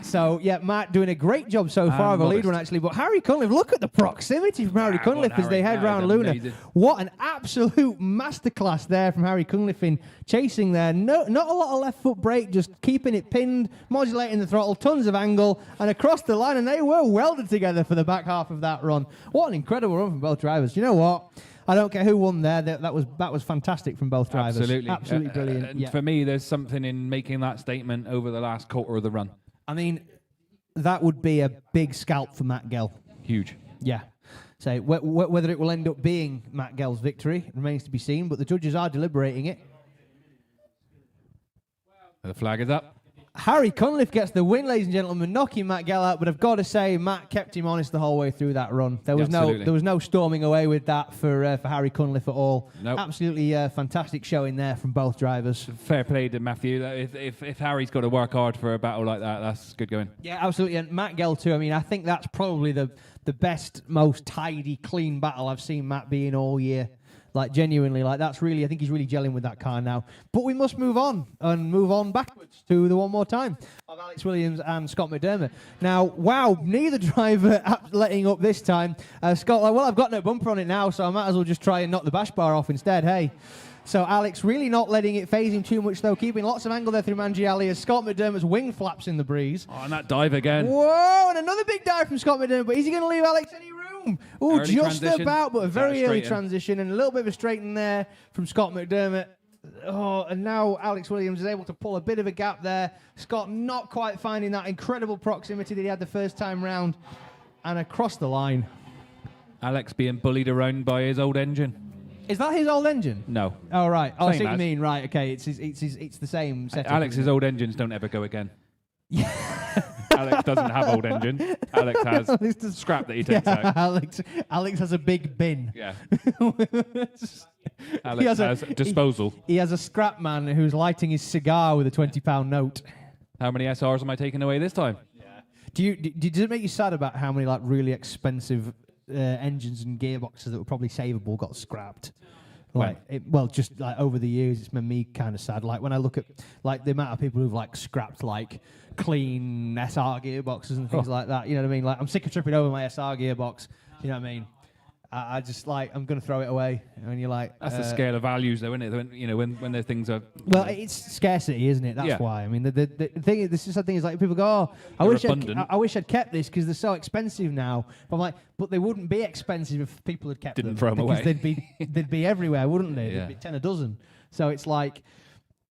So, yeah, Matt doing a great job so far of a lead run, actually. But Harry Cunliffe, look at the proximity from Harry Cunliffe as they head round Luna. Amazing. What an absolute masterclass there from Harry Cunliffe in chasing there. Not a lot of left foot brake, just keeping it pinned, modulating the throttle, tons of angle, and across the line. And they were welded together for the back half of that run. What an incredible run from both drivers. You know what? I don't care who won there. That was fantastic from both drivers. Absolutely brilliant. For me, there's something in making that statement over the last quarter of the run. I mean, that would be a big scalp for Matt Gell. Huge. Yeah. So whether it will end up being Matt Gell's victory remains to be seen, but the judges are deliberating it. The flag is up. Harry Cunliffe gets the win, ladies and gentlemen, knocking Matt Gell out. But I've got to say, Matt kept him honest the whole way through that run. There was no storming away with that for Harry Cunliffe at all. Nope. Absolutely fantastic showing there from both drivers. Fair play to Matthew. If Harry's got to work hard for a battle like that, that's good going. Yeah, absolutely. And Matt Gell too. I mean, I think that's probably the best, most tidy, clean battle I've seen Matt be in all year. Like, genuinely, like, that's really, I think he's really gelling with that car now. But we must move on backwards to the one more time of Alex Williams and Scott McDermott. Now, wow, neither driver letting up this time. Scott, like, well, I've got no bumper on it now, so I might as well just try and knock the bash bar off instead, hey. So Alex really not letting it phase him too much, though, keeping lots of angle there through Mangiali as Scott McDermott's wing flaps in the breeze. Oh, and that dive again. Whoa, and another big dive from Scott McDermott, but is he going to leave Alex any room? Oh, just transition. about, but a very early Straight in. transition and a little bit of a straighten there from Scott McDermott. Oh, and now Alex Williams is able to pull a bit of a gap there. Scott not quite finding that incredible proximity that he had the first time round, and across the line. Alex being bullied around by his old engine. Is that his old engine? No. Oh, right. Oh, I see Same what you as. mean. Right, okay. It's the same setup. Alex's old engines don't ever go again. Alex doesn't have old engine. Alex has scrap that he takes out. Alex has a big bin. Yeah. He Alex has disposal. He has a scrap man who's lighting his cigar with a £20 note. How many SRs am I taking away this time? Does it make you sad about how many like really expensive engines and gearboxes that were probably savable got scrapped? Just like over the years, it's made me kind of sad. Like when I look at like the amount of people who've like scrapped like clean SR gearboxes and things like that. You know what I mean? Like I'm sick of tripping over my SR gearbox. You know what I mean? I just like I'm gonna throw it away. And you're like, That's the scale of values, though, isn't it? When the things are. Well, it's scarcity, isn't it? That's why. I mean, the thing is, the thing is, like people go, "Oh, I wish I'd kept this because they're so expensive now." But I'm like, but they wouldn't be expensive if people had kept Didn't them. throw them because away. they'd be everywhere, wouldn't they? Yeah. There'd be 10 a dozen. So it's like,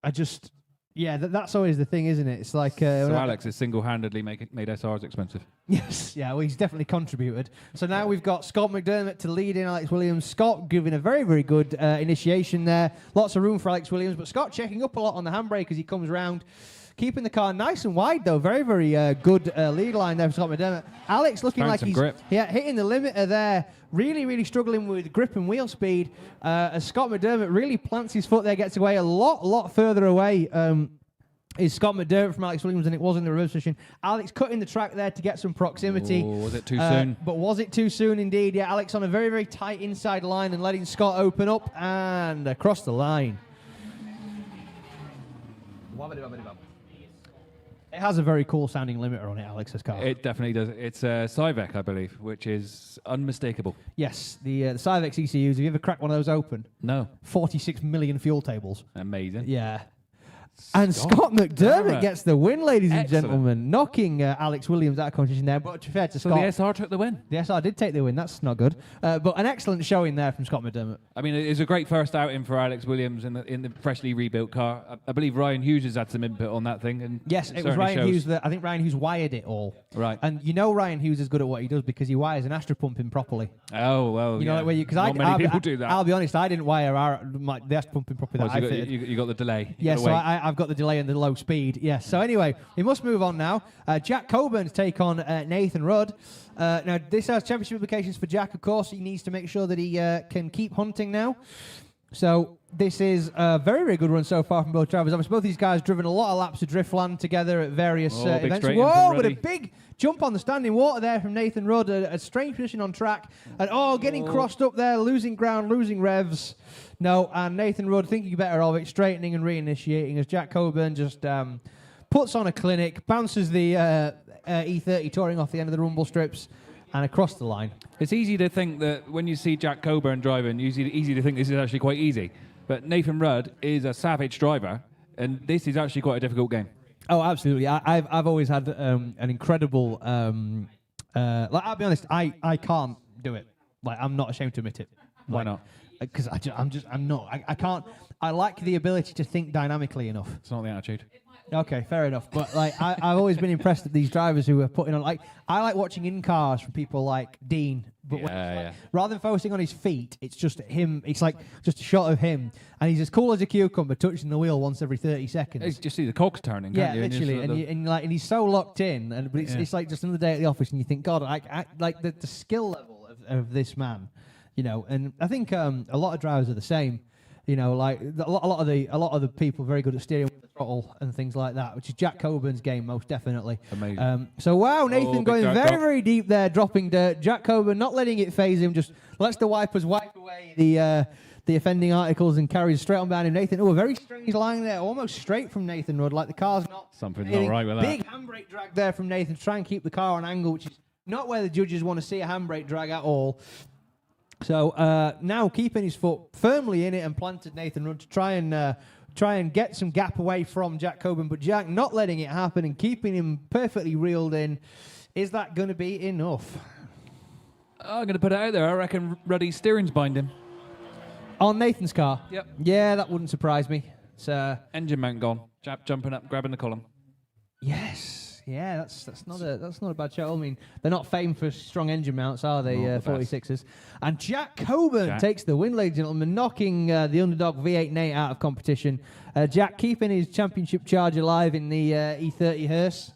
that's always the thing, isn't it? It's like So Alex has single-handedly made SRs expensive. Yes, yeah, well, he's definitely contributed. So now we've got Scott McDermott to lead in Alex Williams. Scott giving a very, very good initiation there. Lots of room for Alex Williams, but Scott checking up a lot on the handbrake as he comes round. Keeping the car nice and wide, though. Very, very good lead line there for Scott McDermott. Alex looking like he's hitting the limiter there. Really, really struggling with grip and wheel speed. As Scott McDermott really plants his foot there, gets away a lot further away. Is Scott McDermott from Alex Williams than it was in the reverse position. Alex cutting the track there to get some proximity. Oh, was it too soon? But was it too soon indeed? Yeah, Alex on a very, very tight inside line and letting Scott open up and across the line. It has a very cool sounding limiter on it, Alex's car. It definitely does. It's a Cyvec, I believe, which is unmistakable. Yes, the Cyvex ECUs. Have you ever cracked one of those open? No. 46 million fuel tables. Amazing. Yeah. And Scott McDermott gets the win, ladies and Excellent. gentlemen, knocking Alex Williams out of competition there. But to be fair to So Scott, the SR took the win. the SR did take the win. That's not good. But an excellent showing there from Scott McDermott. I mean, it was a great first outing for Alex Williams in the freshly rebuilt car. I believe Ryan Hughes has had some input on that thing. And Yes, it was Ryan Hughes. I think Ryan Hughes wired it all. Right. And you know Ryan Hughes is good at what he does because he wires an Astra pump in properly. Oh, well, You know, yeah. like where because Not many people do that. I'll be honest, I didn't wire the Astra pump in properly. Well, That so I fitted. you got the delay. You Yeah, gotta so wait. I've got the delay and the low speed. Yes. So anyway, we must move on now. Jack Coburn to take on Nathan Rudd. Now, this has championship implications for Jack, of course. He needs to make sure that he can keep hunting now. So this is a very, very good run so far from both drivers. Obviously, both these guys driven a lot of laps of Driftland together at various big events. straight in from Whoa, but a Ruddy. big jump on the standing water there from Nathan Rudd. A strange position on track. And getting crossed up there, losing ground, losing revs. No, and Nathan Rudd thinking better of it, straightening and reinitiating as Jack Coburn just puts on a clinic, bounces the E30 touring off the end of the rumble strips and across the line. It's easy to think that when you see Jack Coburn driving, easy to think this is actually quite easy. But Nathan Rudd is a savage driver, and this is actually quite a difficult game. Oh, absolutely. I've always had an incredible. I'll be honest, I can't do it. Like, I'm not ashamed to admit it. Why not? Because I'm not. I can't. I lack the ability to think dynamically enough. It's not the attitude. Okay, fair enough. But like, I've always been impressed with these drivers who are putting on. Like, I like watching in cars from people like Dean. But rather than focusing on his feet, it's just him. It's like just a shot of him, and he's as cool as a cucumber, touching the wheel once every 30 seconds. You just see the cogs turning. Yeah, Can't you? literally, and he's so locked in, and but it's like just another day at the office, and you think, God, like the skill level of this man, you know. And I think a lot of drivers are the same, you know. Like a lot of the people very good at steering with the throttle and things like that, which is Jack Coburn's game most definitely. Amazing. So wow, Nathan going dirt very drop. very deep there, dropping dirt. Jack Coburn not letting it phase him, just lets the wipers wipe away the offending articles and carries straight on behind him. Nathan, a very strange line there, almost straight from Nathan Rudd, like the car's not... Something's not right with that. Big handbrake drag there from Nathan to try and keep the car on angle, which is not where the judges want to see a handbrake drag at all. So now keeping his foot firmly in it and planted Nathan Rudd to try and get some gap away from Jack Coburn, but Jack not letting it happen and keeping him perfectly reeled in. Is that going to be enough? I'm going to put it out there. I reckon Ruddy's steering's binding. On Nathan's car? Yep. Yeah, that wouldn't surprise me. It's, Engine mount gone. Jap jumping up, grabbing the column. yes. Yeah, that's not a bad show. I mean, they're not famed for strong engine mounts, are they? 46ers. And Jack Coburn takes the win, ladies and gentlemen, knocking the underdog V8 Nate out of competition. Jack keeping his championship charge alive in the E30 hearse.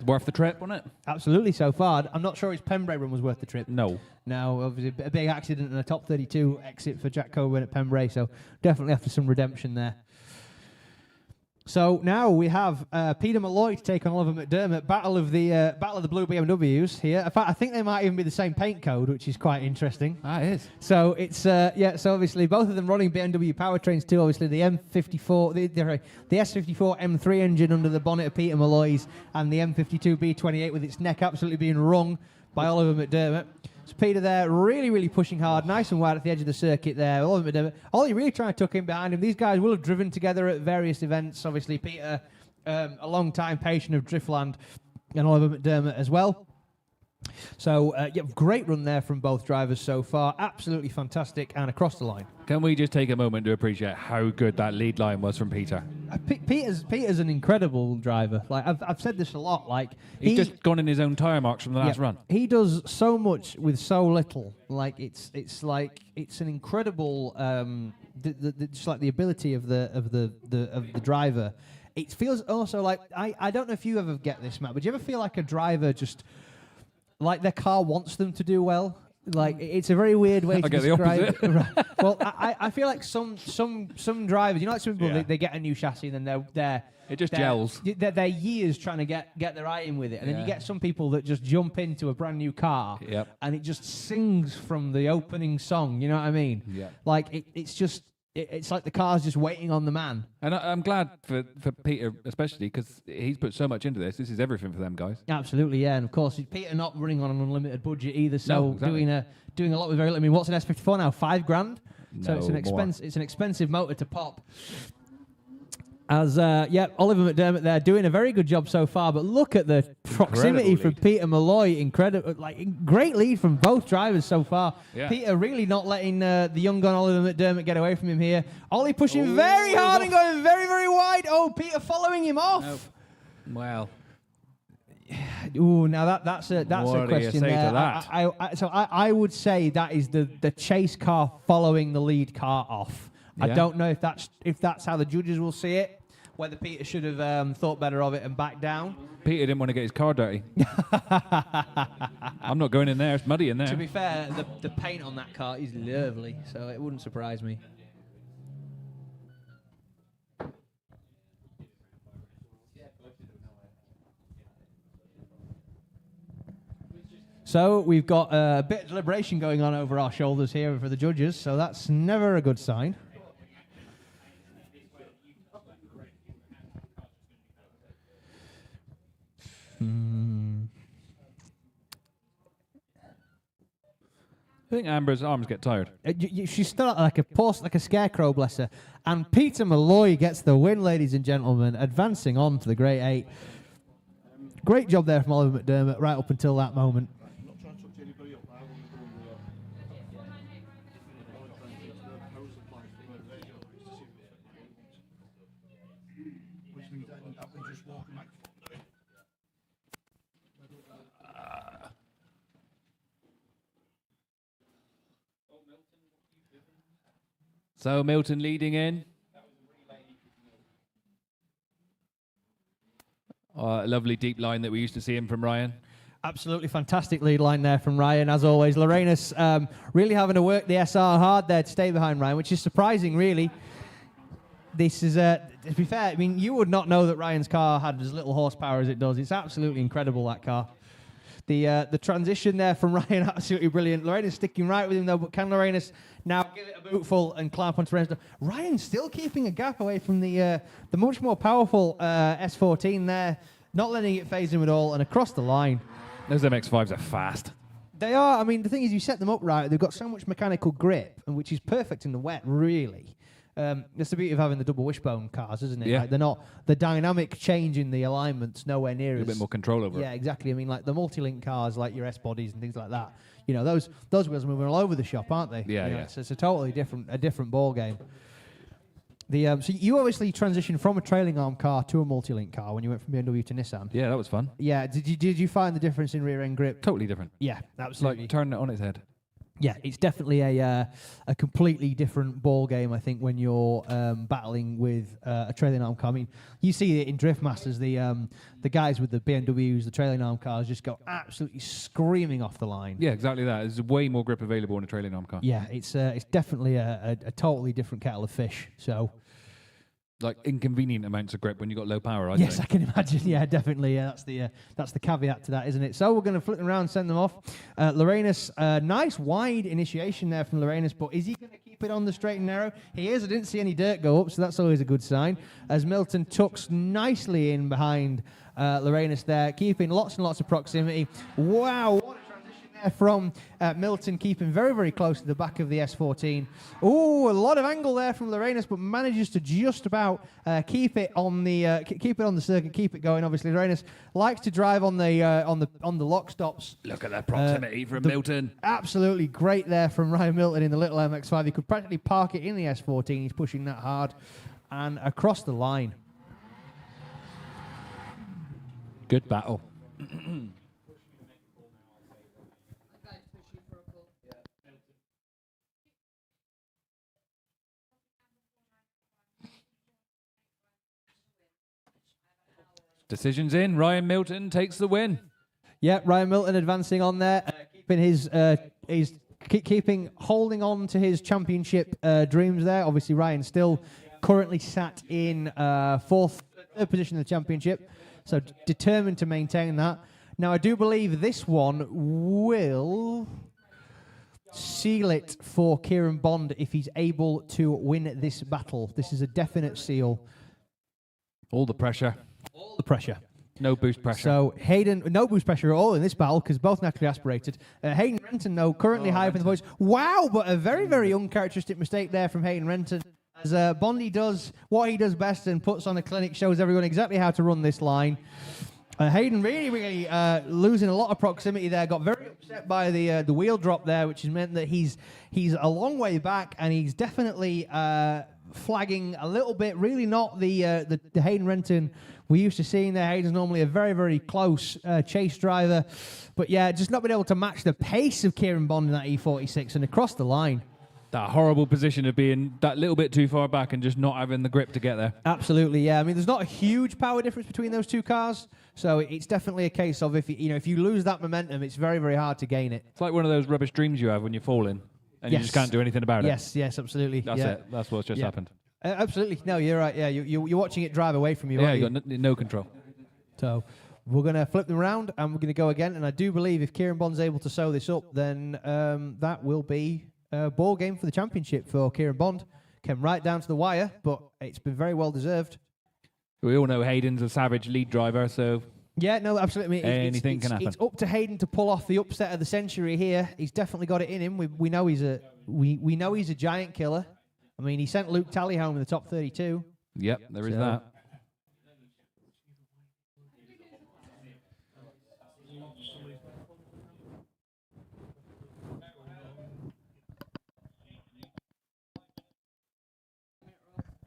Worth the trip, wasn't it? Absolutely, so far. I'm not sure his Pembrey run was worth the trip. No. No, obviously a big accident and a top 32 exit for Jack Coburn at Pembrey, so definitely after some redemption there. So now we have Peter Malloy to take on Oliver McDermott. Battle of the blue BMWs here. In fact, I think they might even be the same paint code, which is quite interesting. Ah, it is. So it's so obviously both of them running BMW powertrains too. Obviously the M54, the S54 M3 engine under the bonnet of Peter Malloy's, and the M52 B28 with its neck absolutely being wrung by Oliver McDermott. So Peter there really pushing hard, nice and wide at the edge of the circuit there. Oliver McDermott, Ollie really trying to tuck in behind him. These guys will have driven together at various events. Obviously Peter, a long time patient of Driftland, and Oliver McDermott as well. So, great run there from both drivers so far. Absolutely fantastic and across the line. Can we just take a moment to appreciate how good that lead line was from Peter? Peter's an incredible driver. Like I've said this a lot. Like He's just gone in his own tyre marks from the last run. He does so much with so little. Like it's an incredible just like the ability of the driver. It feels also like I don't know if you ever get this, Matt, but do you ever feel like a driver just like their car wants them to do well? Like it's a very weird way to describe it. Right. Well, I feel like some drivers, you know, like some people they get a new chassis and then they're It just gels. They're years trying to get their eye in with it, and then you get some people that just jump into a brand new car, and it just sings from the opening song. You know what I mean? Yeah. Like it's like the car's just waiting on the man. And I'm glad for Peter, especially, because he's put so much into this. This is everything for them guys. Absolutely, yeah. And of course, Peter not running on an unlimited budget either, so No, exactly. doing a lot with very little. I mean, what's an S54 now? $5,000. So it's an more. It's an expensive motor to pop. As Oliver McDermott there doing a very good job so far, but look at the proximity from Peter Malloy. Incredible, great lead from both drivers so far. Yeah. Peter really not letting the young gun Oliver McDermott get away from him here. Ollie pushing very hard and going very, very wide. Oh, Peter following him off. Nope. Well. Ooh, now that's a What do you question say there. to that? I would say that is the chase car following the lead car off. I Yeah. don't know if that's how the judges will see it. Whether Peter should have thought better of it and backed down. Peter didn't want to get his car dirty. I'm not going in there. It's muddy in there. To be fair, the paint on that car is lovely, so it wouldn't surprise me. So we've got a bit of deliberation going on over our shoulders here for the judges, so that's never a good sign. I think Amber's arms get tired. She's still like a scarecrow, bless her. And Peter Malloy gets the win, ladies and gentlemen, advancing on to the Grade 8. Great job there from Oliver McDermott right up until that moment. I'm not trying to touch anybody up. I want to go in the I want to try and fix the power supply for the radio to see which means that can just So Milton leading in. Lovely deep line that we used to see him from Ryan. Absolutely fantastic lead line there from Ryan, as always. Lorenus really having to work the SR hard there to stay behind Ryan, which is surprising, really. This is, to be fair, I mean, you would not know that Ryan's car had as little horsepower as it does. It's absolutely incredible, that car. The transition there from Ryan, absolutely brilliant. Lorenus sticking right with him, though, but can Lorenus now give it a bootful and clamp onto Ryan's? Ryan's still keeping a gap away from the much more powerful S14 there, not letting it phase him at all, and across the line. Those MX-5s are fast. They are. I mean, the thing is, you set them up right, they've got so much mechanical grip, and which is perfect in the wet, really. That's the beauty of having the double wishbone cars, isn't it? Yeah. Like, they're not, the dynamic change in the alignment's nowhere near A as... bit more control over Yeah, it. exactly. I mean, like the multi-link cars, like your S-bodies and things like that, you know, those wheels are moving all over the shop, aren't they? Yeah, You know, yeah. It's a totally different ball game. So you obviously transitioned from a trailing arm car to a multi-link car when you went from BMW to Nissan. Yeah, that was fun. Yeah. Did you find the difference in rear end grip? Totally different. Yeah, It's absolutely. like turning it on its head. Yeah, it's definitely a completely different ball game, I think, when you're battling with a trailing arm car. I mean, you see it in Drift Masters, the guys with the BMWs, the trailing arm cars, just go absolutely screaming off the line. Yeah, exactly that. There's way more grip available in a trailing arm car. Yeah, it's definitely a totally different kettle of fish. So Like inconvenient amounts of grip when you've got low power, yes, think. I can imagine. Yeah, definitely. Yeah, that's the caveat to that, isn't it? So we're going to flip them around, send them off. Lorenus, nice wide initiation there from Lorenus, but is he going to keep it on the straight and narrow? He is. I didn't see any dirt go up, so that's always a good sign. As Milton tucks nicely in behind Lorenus there, keeping lots and lots of proximity. Wow, what a transition there from Milton, keeping very, very close to the back of the S14. Oh, a lot of angle there from Lorenus, but manages to just about keep it on the circuit, keep it going. Obviously, Lorenus likes to drive on the lock stops. Look at that proximity from Milton. Absolutely great there from Ryan Milton in the little MX-5. He could practically park it in the S14. He's pushing that hard and across the line. Good battle. Decisions in. Ryan Milton takes the win. Yeah, Ryan Milton advancing on there, keeping holding on to his championship dreams there. Obviously, Ryan still currently sat in third position in the championship, so determined to maintain that. Now, I do believe this one will seal it for Kieran Bond if he's able to win this battle. This is a definite seal. All the pressure. All the pressure. No boost pressure. So Hayden, no boost pressure at all in this battle because both naturally aspirated. Hayden Renton, though, currently high up in the points. Wow, but a very, very uncharacteristic mistake there from Hayden Renton. As Bondi does what he does best and puts on a clinic, shows everyone exactly how to run this line. Hayden really losing a lot of proximity there. Got very upset by the wheel drop there, which has meant that he's a long way back and he's definitely flagging a little bit. Really not the Hayden Renton we used to seeing there. Hayden's normally a very, very close chase driver. But yeah, just not been able to match the pace of Kieran Bond in that E46 and across the line. That horrible position of being that little bit too far back and just not having the grip to get there. Absolutely, yeah. I mean, there's not a huge power difference between those two cars, so it's definitely a case of if you lose that momentum, it's very, very hard to gain it. It's like one of those rubbish dreams you have when you're falling and you just can't do anything about it. Yes, absolutely. That's it. That's what's just happened. Absolutely. No, you're right. Yeah, you're watching it drive away from you. Yeah, aren't you got no control. So we're going to flip them around and we're going to go again. And I do believe if Kieran Bond's able to sew this up, then that will be a ball game for the championship for Kieran Bond. Came right down to the wire, but it's been very well deserved. We all know Hayden's a savage lead driver, so yeah, no, absolutely. Anything can happen. It's up to Hayden to pull off the upset of the century here. He's definitely got it in him. We know he's a giant killer. I mean, he sent Luke Talley home in the top 32. Yep, there is that.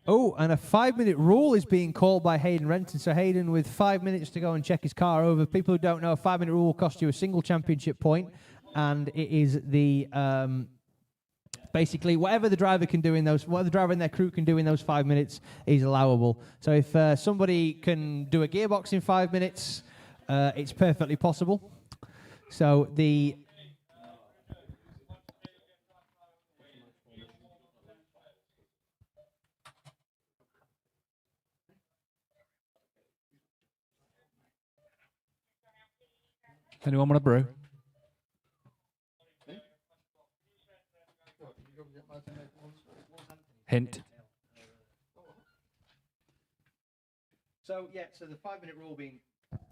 Oh, and a 5-minute rule is being called by Hayden Renton. So Hayden with 5 minutes to go and check his car over. People who don't know, a 5-minute rule will cost you a single championship point, and it is the Basically, whatever the driver in their crew can do in those 5 minutes is allowable. So if somebody can do a gearbox in 5 minutes, it's perfectly possible. So the Anyone want a brew? Hint. So the 5 minute rule being.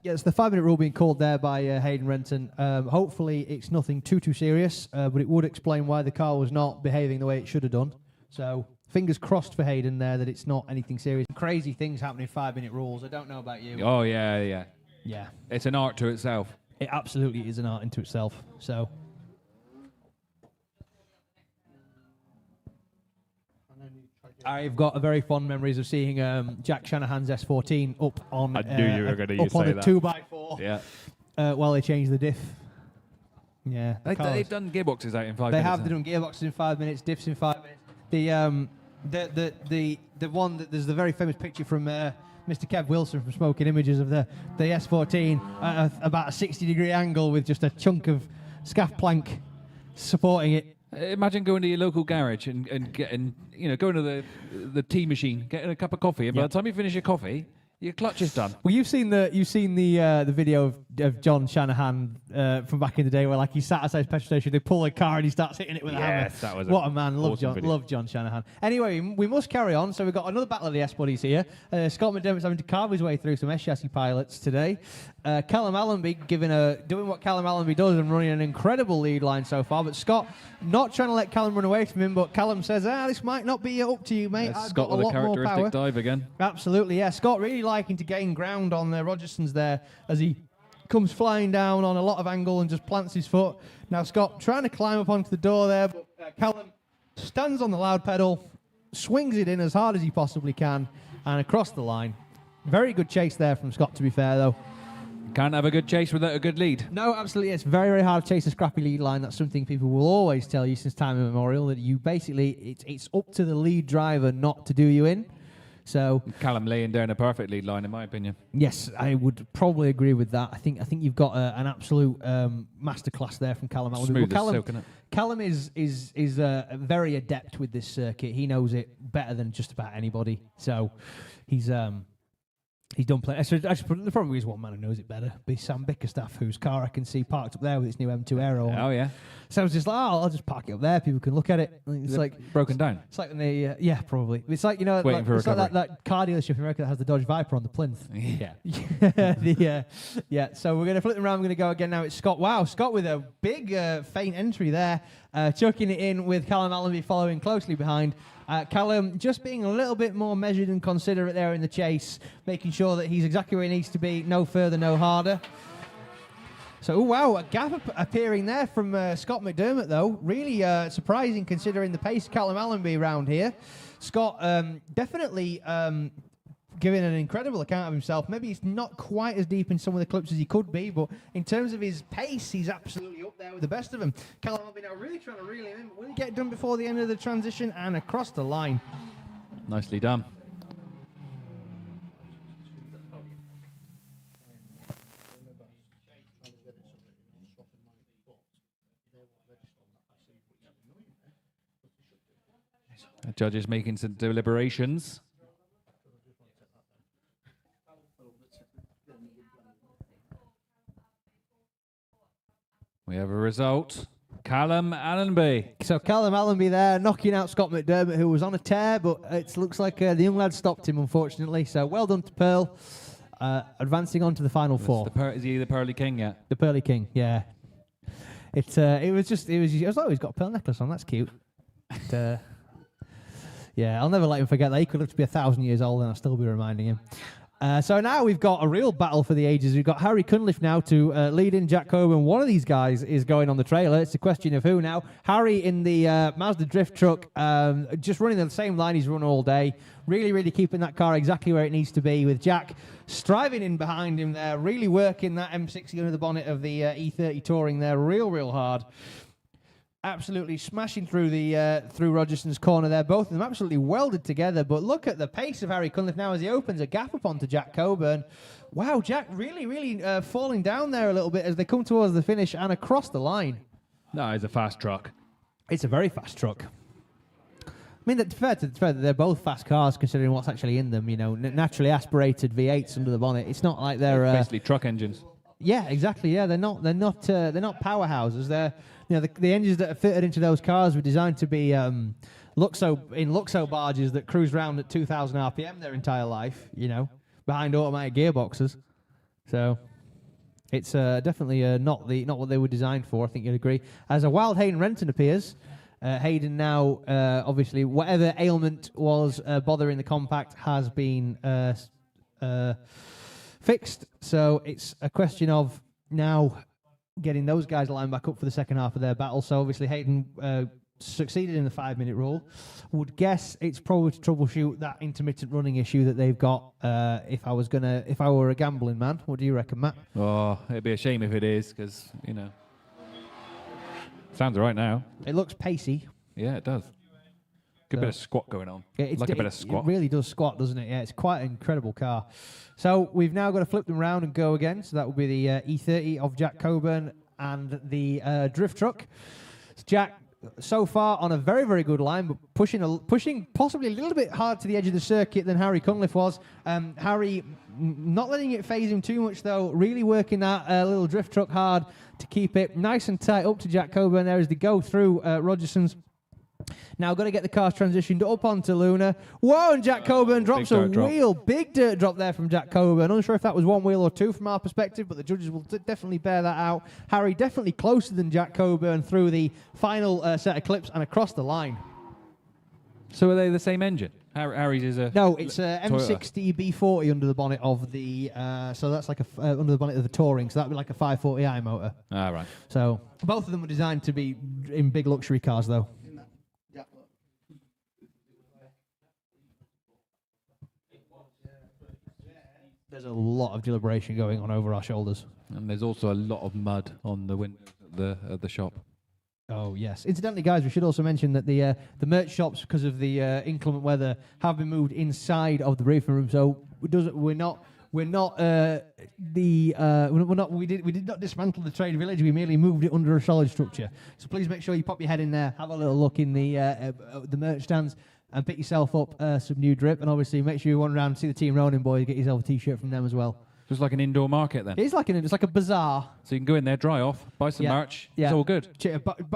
Yes, the 5 minute rule being called there by Hayden Renton. Hopefully, it's nothing too serious, but it would explain why the car was not behaving the way it should have done. So, fingers crossed for Hayden there that it's not anything serious. Crazy things happen in 5 minute rules. I don't know about you. Oh, yeah. Yeah. It's an art to itself. It absolutely is an art into itself. So. I've got very fond memories of seeing Jack Shanahan's S14 up on I knew you were going to up on say a that. 2x4. Yeah. While they changed the diff. Yeah. They've done gearboxes out in 5 minutes. They have done gearboxes in 5 minutes, diffs in 5 minutes. The one that there's the very famous picture from Mr. Kev Wilson from Smoking Images of the S14 at about a 60-degree angle with just a chunk of scaff plank supporting it. Imagine going to your local garage and getting, going to the tea machine, getting a cup of coffee, and by the time you finish your coffee, your clutch is done. Well, you've seen the video of John Shanahan from back in the day where he sat outside his petrol station, they pull a car and he starts hitting it with a hammer. Yes, that was what a man! awesome Love John Shanahan. Anyway, we must carry on. So we've got another battle of the S buddies here. Scott McDermott's having to carve his way through some S chassis pilots today. Callum Allenby doing what Callum Allenby does and running an incredible lead line so far. But Scott not trying to let Callum run away from him. But Callum says, this might not be up to you, mate. I've Scott got with a a lot more power. characteristic dive again. Absolutely, yeah. Scott really liking to gain ground on Rogerson's there as he comes flying down on a lot of angle and just plants his foot. Now Scott trying to climb up onto the door there, but Callum stands on the loud pedal, swings it in as hard as he possibly can, and across the line. Very good chase there from Scott, to be fair, though. Can't have a good chase without a good lead. No, absolutely. It's very, very hard to chase a scrappy lead line. That's something people will always tell you since time immemorial, that you basically, it's up to the lead driver not to do you in. So Callum laying down a perfect lead line, in my opinion. Yes, I would probably agree with that. I think you've got an absolute masterclass there from Callum. Smooth as silk, innit? Callum is very adept with this circuit. He knows it better than just about anybody. So he's done plenty. The problem is one man who knows it better. Be Sam Bickerstaff, whose car I can see parked up there with its new M2 Aero. Oh yeah. So I was just like, I'll just park it up there. People can look at it. It's like broken down. It's like when they, probably. It's like Waiting for it's like recovery. that car dealership in America that has the Dodge Viper on the plinth. Yeah. So we're gonna flip them around. We're gonna go again now. It's Scott. Wow, Scott with a big feint entry there, chucking it in with Callum Allenby following closely behind. Callum just being a little bit more measured and considerate there in the chase, making sure that he's exactly where he needs to be. No further, no harder. So, wow, a gap appearing there from Scott McDermott, though. Really surprising considering the pace of Callum Allenby around here. Scott definitely giving an incredible account of himself. Maybe he's not quite as deep in some of the clips as he could be, but in terms of his pace, he's absolutely up there with the best of them. Callum Allenby now really trying to reel him in, but will he get it done before the end of the transition and across the line? Nicely done. The judges making some deliberations. We have a result. Callum Allenby. So Callum Allenby there, knocking out Scott McDermott, who was on a tear, but it looks like the young lad stopped him, unfortunately. So well done to Pearl, advancing on to the final four. Is he the Pearly King yet? The Pearly King, yeah. It was like, he's got a pearl necklace on. That's cute. Yeah, I'll never let him forget that. He could live to be 1,000 years old, and I'll still be reminding him. So now we've got a real battle for the ages. We've got Harry Cunliffe now to lead in Jack Coburn. One of these guys is going on the trailer. It's a question of who now. Harry in the Mazda drift truck, just running the same line he's run all day. Really, really keeping that car exactly where it needs to be, with Jack striving in behind him there, really working that M60 under the bonnet of the E30 Touring there real, real hard. absolutely smashing through the through Rogerson's corner there. Both of them absolutely welded together. But look at the pace of Harry Cunliffe now as he opens a gap up onto Jack Coburn. Wow, Jack really falling down there a little bit as they come towards the finish and across the line. No, it's a fast truck. It's a very fast truck. I mean, to be fair, they're both fast cars considering what's actually in them. You know, naturally aspirated V8s under the bonnet. It's not like they're basically truck engines. Yeah, exactly. Yeah, they're not powerhouses. They're the engines that are fitted into those cars were designed to be Luxo barges that cruise around at 2,000 RPM their entire life. You know, behind automatic gearboxes. So it's definitely not what they were designed for. I think you'd agree. As a wild Hayden Renton appears. Hayden now, obviously, whatever ailment was bothering the compact has been fixed. So it's a question of now getting those guys lined back up for the second half of their battle. So obviously Hayden succeeded in the 5-minute rule. Would guess it's probably to troubleshoot that intermittent running issue that they've got. If I were a gambling man, what do you reckon, Matt? Oh, it'd be a shame if it is, because sounds all right now. It looks pacey. Yeah, it does. Good bit of squat going on. Yeah, a bit of squat. It really does squat, doesn't it? Yeah, it's quite an incredible car. So we've now got to flip them round and go again. So that will be the E30 of Jack Coburn and the drift truck. Jack, so far on a very, very good line, but pushing possibly a little bit hard to the edge of the circuit than Harry Cunliffe was. Harry not letting it phase him too much, though, really working that little drift truck hard to keep it nice and tight up to Jack Coburn there as they go through Rogerson's. Now got to get the cars transitioned up onto Luna. Whoa, and Jack Coburn drops a wheel. Big dirt drop there from Jack Coburn. Unsure if that was one wheel or two from our perspective, but the judges will definitely bear that out. Harry definitely closer than Jack Coburn through the final set of clips and across the line. So are they the same engine? Harry's is a... No, it's a M60 B40 under the bonnet of the... so that's like under the bonnet of the Touring, so that would be like a 540i motor. Ah, right. So both of them were designed to be in big luxury cars, though. There's a lot of deliberation going on over our shoulders. And there's also a lot of mud on the windows at the shop. Oh, yes. Incidentally, guys, we should also mention that the merch shops, because of the inclement weather, have been moved inside of the briefing room. So we did not dismantle the trade village. We merely moved it under a solid structure. So please make sure you pop your head in there, have a little look in the merch stands, and pick yourself up some new drip. And obviously, make sure you wander around and see the Team Ronin boys. Get yourself a T-shirt from them as well. Just like an indoor market, then. It's like a bazaar. So you can go in there, dry off, buy some merch. Yeah. It's all good.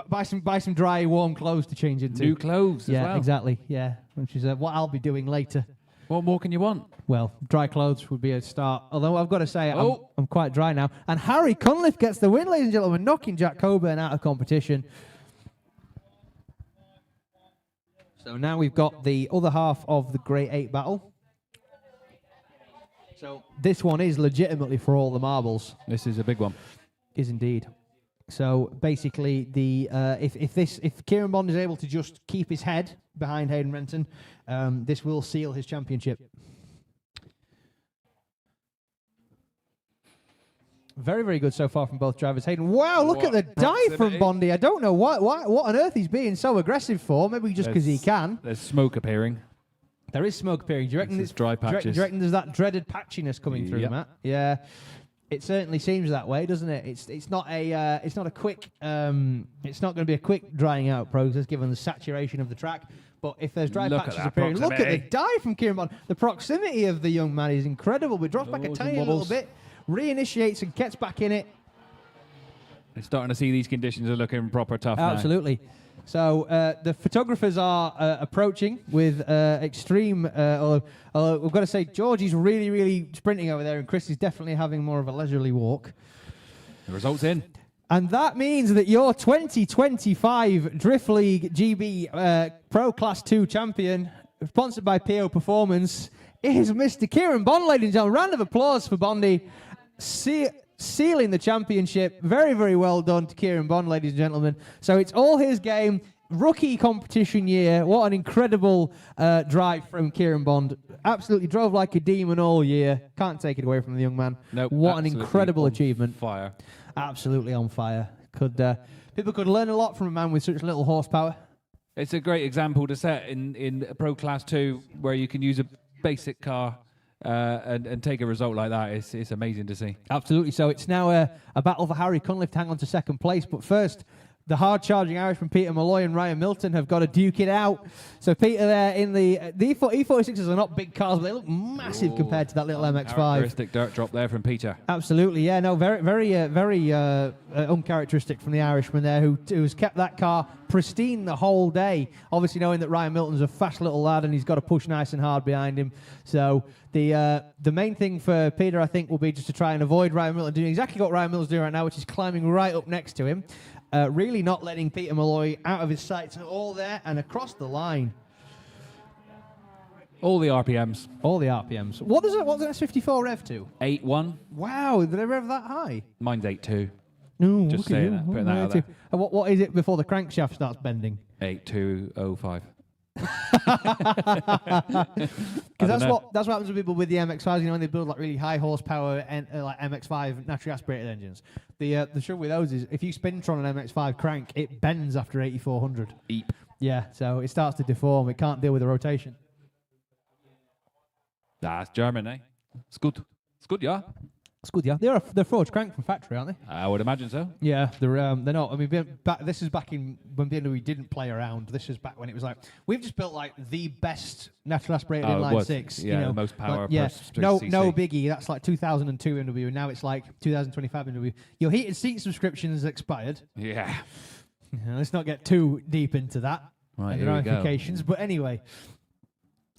Buy some dry, warm clothes to change into. New clothes as well. Yeah, exactly. Yeah, which is what I'll be doing later. What more can you want? Well, dry clothes would be a start. Although I've got to say, I'm quite dry now. And Harry Cunliffe gets the win, ladies and gentlemen, knocking Jack Coburn out of competition. So now we've got the other half of the Grade 8 battle. So this one is legitimately for all the marbles. This is a big one. Is indeed. So basically, if Kieran Bond is able to just keep his head behind Hayden Renton, this will seal his championship. Very, very good so far from both drivers. Hayden, wow, look at the dive from Bondy. I don't know what on earth he's being so aggressive for. Maybe just because he can. There's smoke appearing. There is smoke appearing. Do you reckon it's dry patches? Do you reckon there's that dreaded patchiness coming through, Matt? Yeah, it certainly seems that way, doesn't it? It's not a quick it's not going to be a quick drying out process given the saturation of the track. But if there's dry patches appearing, look at the dive from Kieran Bond. The proximity of the young man is incredible. But drops back a tiny little bit. Reinitiates and gets back in it. We're starting to see these conditions are looking proper tough now. Absolutely. So the photographers are approaching with extreme... although we've got to say, Georgie's really, really sprinting over there, and Chris is definitely having more of a leisurely walk. The result's in. And that means that your 2025 Drift League GB Pro Class 2 champion, sponsored by PO Performance, is Mr. Kieran Bond, ladies and gentlemen. Round of applause for Bondy. Sealing the championship. Very, very well done to Kieran Bond, ladies and gentlemen. So it's all his game. Rookie competition year. What an incredible drive from Kieran Bond. Absolutely drove like a demon all year. Can't take it away from the young man. Nope, what an incredible achievement. Fire. Absolutely on fire. People could learn a lot from a man with such little horsepower. It's a great example to set in Pro Class 2 where you can use a basic car and take a result like that. It's amazing to see. Absolutely. So it's now a battle for Harry Cunliffe to hang on to second place. But first, the hard-charging Irishman Peter Malloy and Ryan Milton have got to duke it out. So Peter there in the E46s are not big cars, but they look massive compared to that little MX-5. Characteristic dirt drop there from Peter. Absolutely, yeah. No, very uncharacteristic from the Irishman there, who's kept that car pristine the whole day. Obviously, knowing that Ryan Milton's a fast little lad and he's got to push nice and hard behind him. So the main thing for Peter, I think, will be just to try and avoid Ryan Milton doing exactly what Ryan Milton's doing right now, which is climbing right up next to him. Really not letting Peter Malloy out of his sights at all there and across the line. All the RPMs. All the RPMs. What's an S54 rev to? 8.1. Wow, did they rev that high? Mine's 8.2. No, Just saying that, putting that out there. And what is it before the crankshaft starts bending? 8205. Because that's what happens with people with the MX-5s. You know, when they build like really high horsepower and like MX-5 naturally aspirated engines. The trouble with those is if you spin on an MX-5 crank, it bends after 8400. Eep. Yeah, so it starts to deform. It can't deal with the rotation. That's German, eh? It's good. It's good, yeah. It's good, yeah. They're forged crank from factory, aren't they? I would imagine so. Yeah, they're not. I mean, this is back in when BMW didn't play around. This is back when it was like we've just built like the best natural aspirated inline six. Yeah, you know, most power. Like, yeah, per no cc. biggie. That's like 2002 BMW. Now it's like 2025 BMW. Your heated seat subscription has expired. Yeah. Let's not get too deep into that. Right, and the here we go. ramifications. But anyway.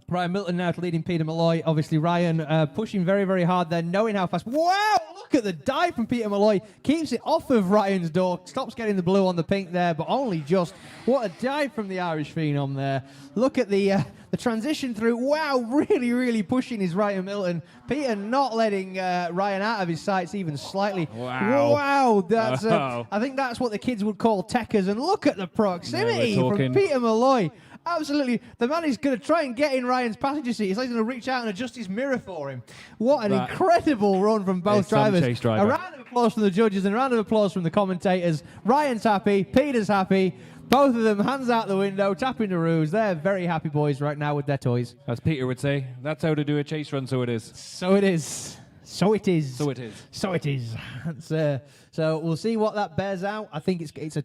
Ryan Milton now leading Peter Malloy. Obviously, Ryan pushing very, very hard there, knowing how fast. Wow! Look at the dive from Peter Malloy. Keeps it off of Ryan's door. Stops getting the blue on the pink there, but only just. What a dive from the Irish phenom there. Look at the transition through. Wow, really, really pushing his Ryan Milton. Peter not letting Ryan out of his sights even slightly. Wow. Wow. That's. Wow. I think that's what the kids would call techers. And look at the proximity from talking. Peter Malloy. Absolutely. The man is going to try and get in Ryan's passenger seat. He's like going to reach out and adjust his mirror for him. What an incredible run from both drivers. Chase driver. A round of applause from the judges and a round of applause from the commentators. Ryan's happy. Peter's happy. Both of them, hands out the window, tapping the roos. They're very happy boys right now with their toys. As Peter would say, that's how to do a chase run, so it is. So it is. So it is. So it is. So it is. So we'll see what that bears out. I think it's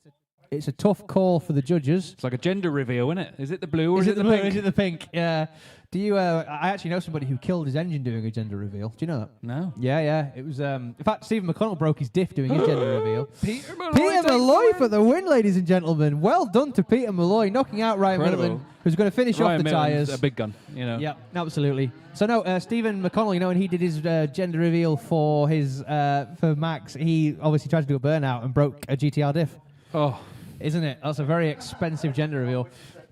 a tough call for the judges. It's like a gender reveal, isn't it? Is it the blue or Is is it the the blue? pink? Is it the pink? Yeah. Do you? I actually know somebody who killed his engine doing a gender reveal. Do you know that? No. Yeah. It was. In fact, Stephen McConnell broke his diff doing his gender reveal. Peter Malloy. Peter Malloy for the win, ladies and gentlemen. Well done to Peter Malloy, knocking out Ryan Incredible. Milton, who's going to finish off the tyres. A big gun, you know. Yeah, absolutely. So no, Stephen McConnell, you know, when he did his gender reveal for his for Max, he obviously tried to do a burnout and broke a GTR diff. Oh. Isn't it? That's a very expensive gender reveal.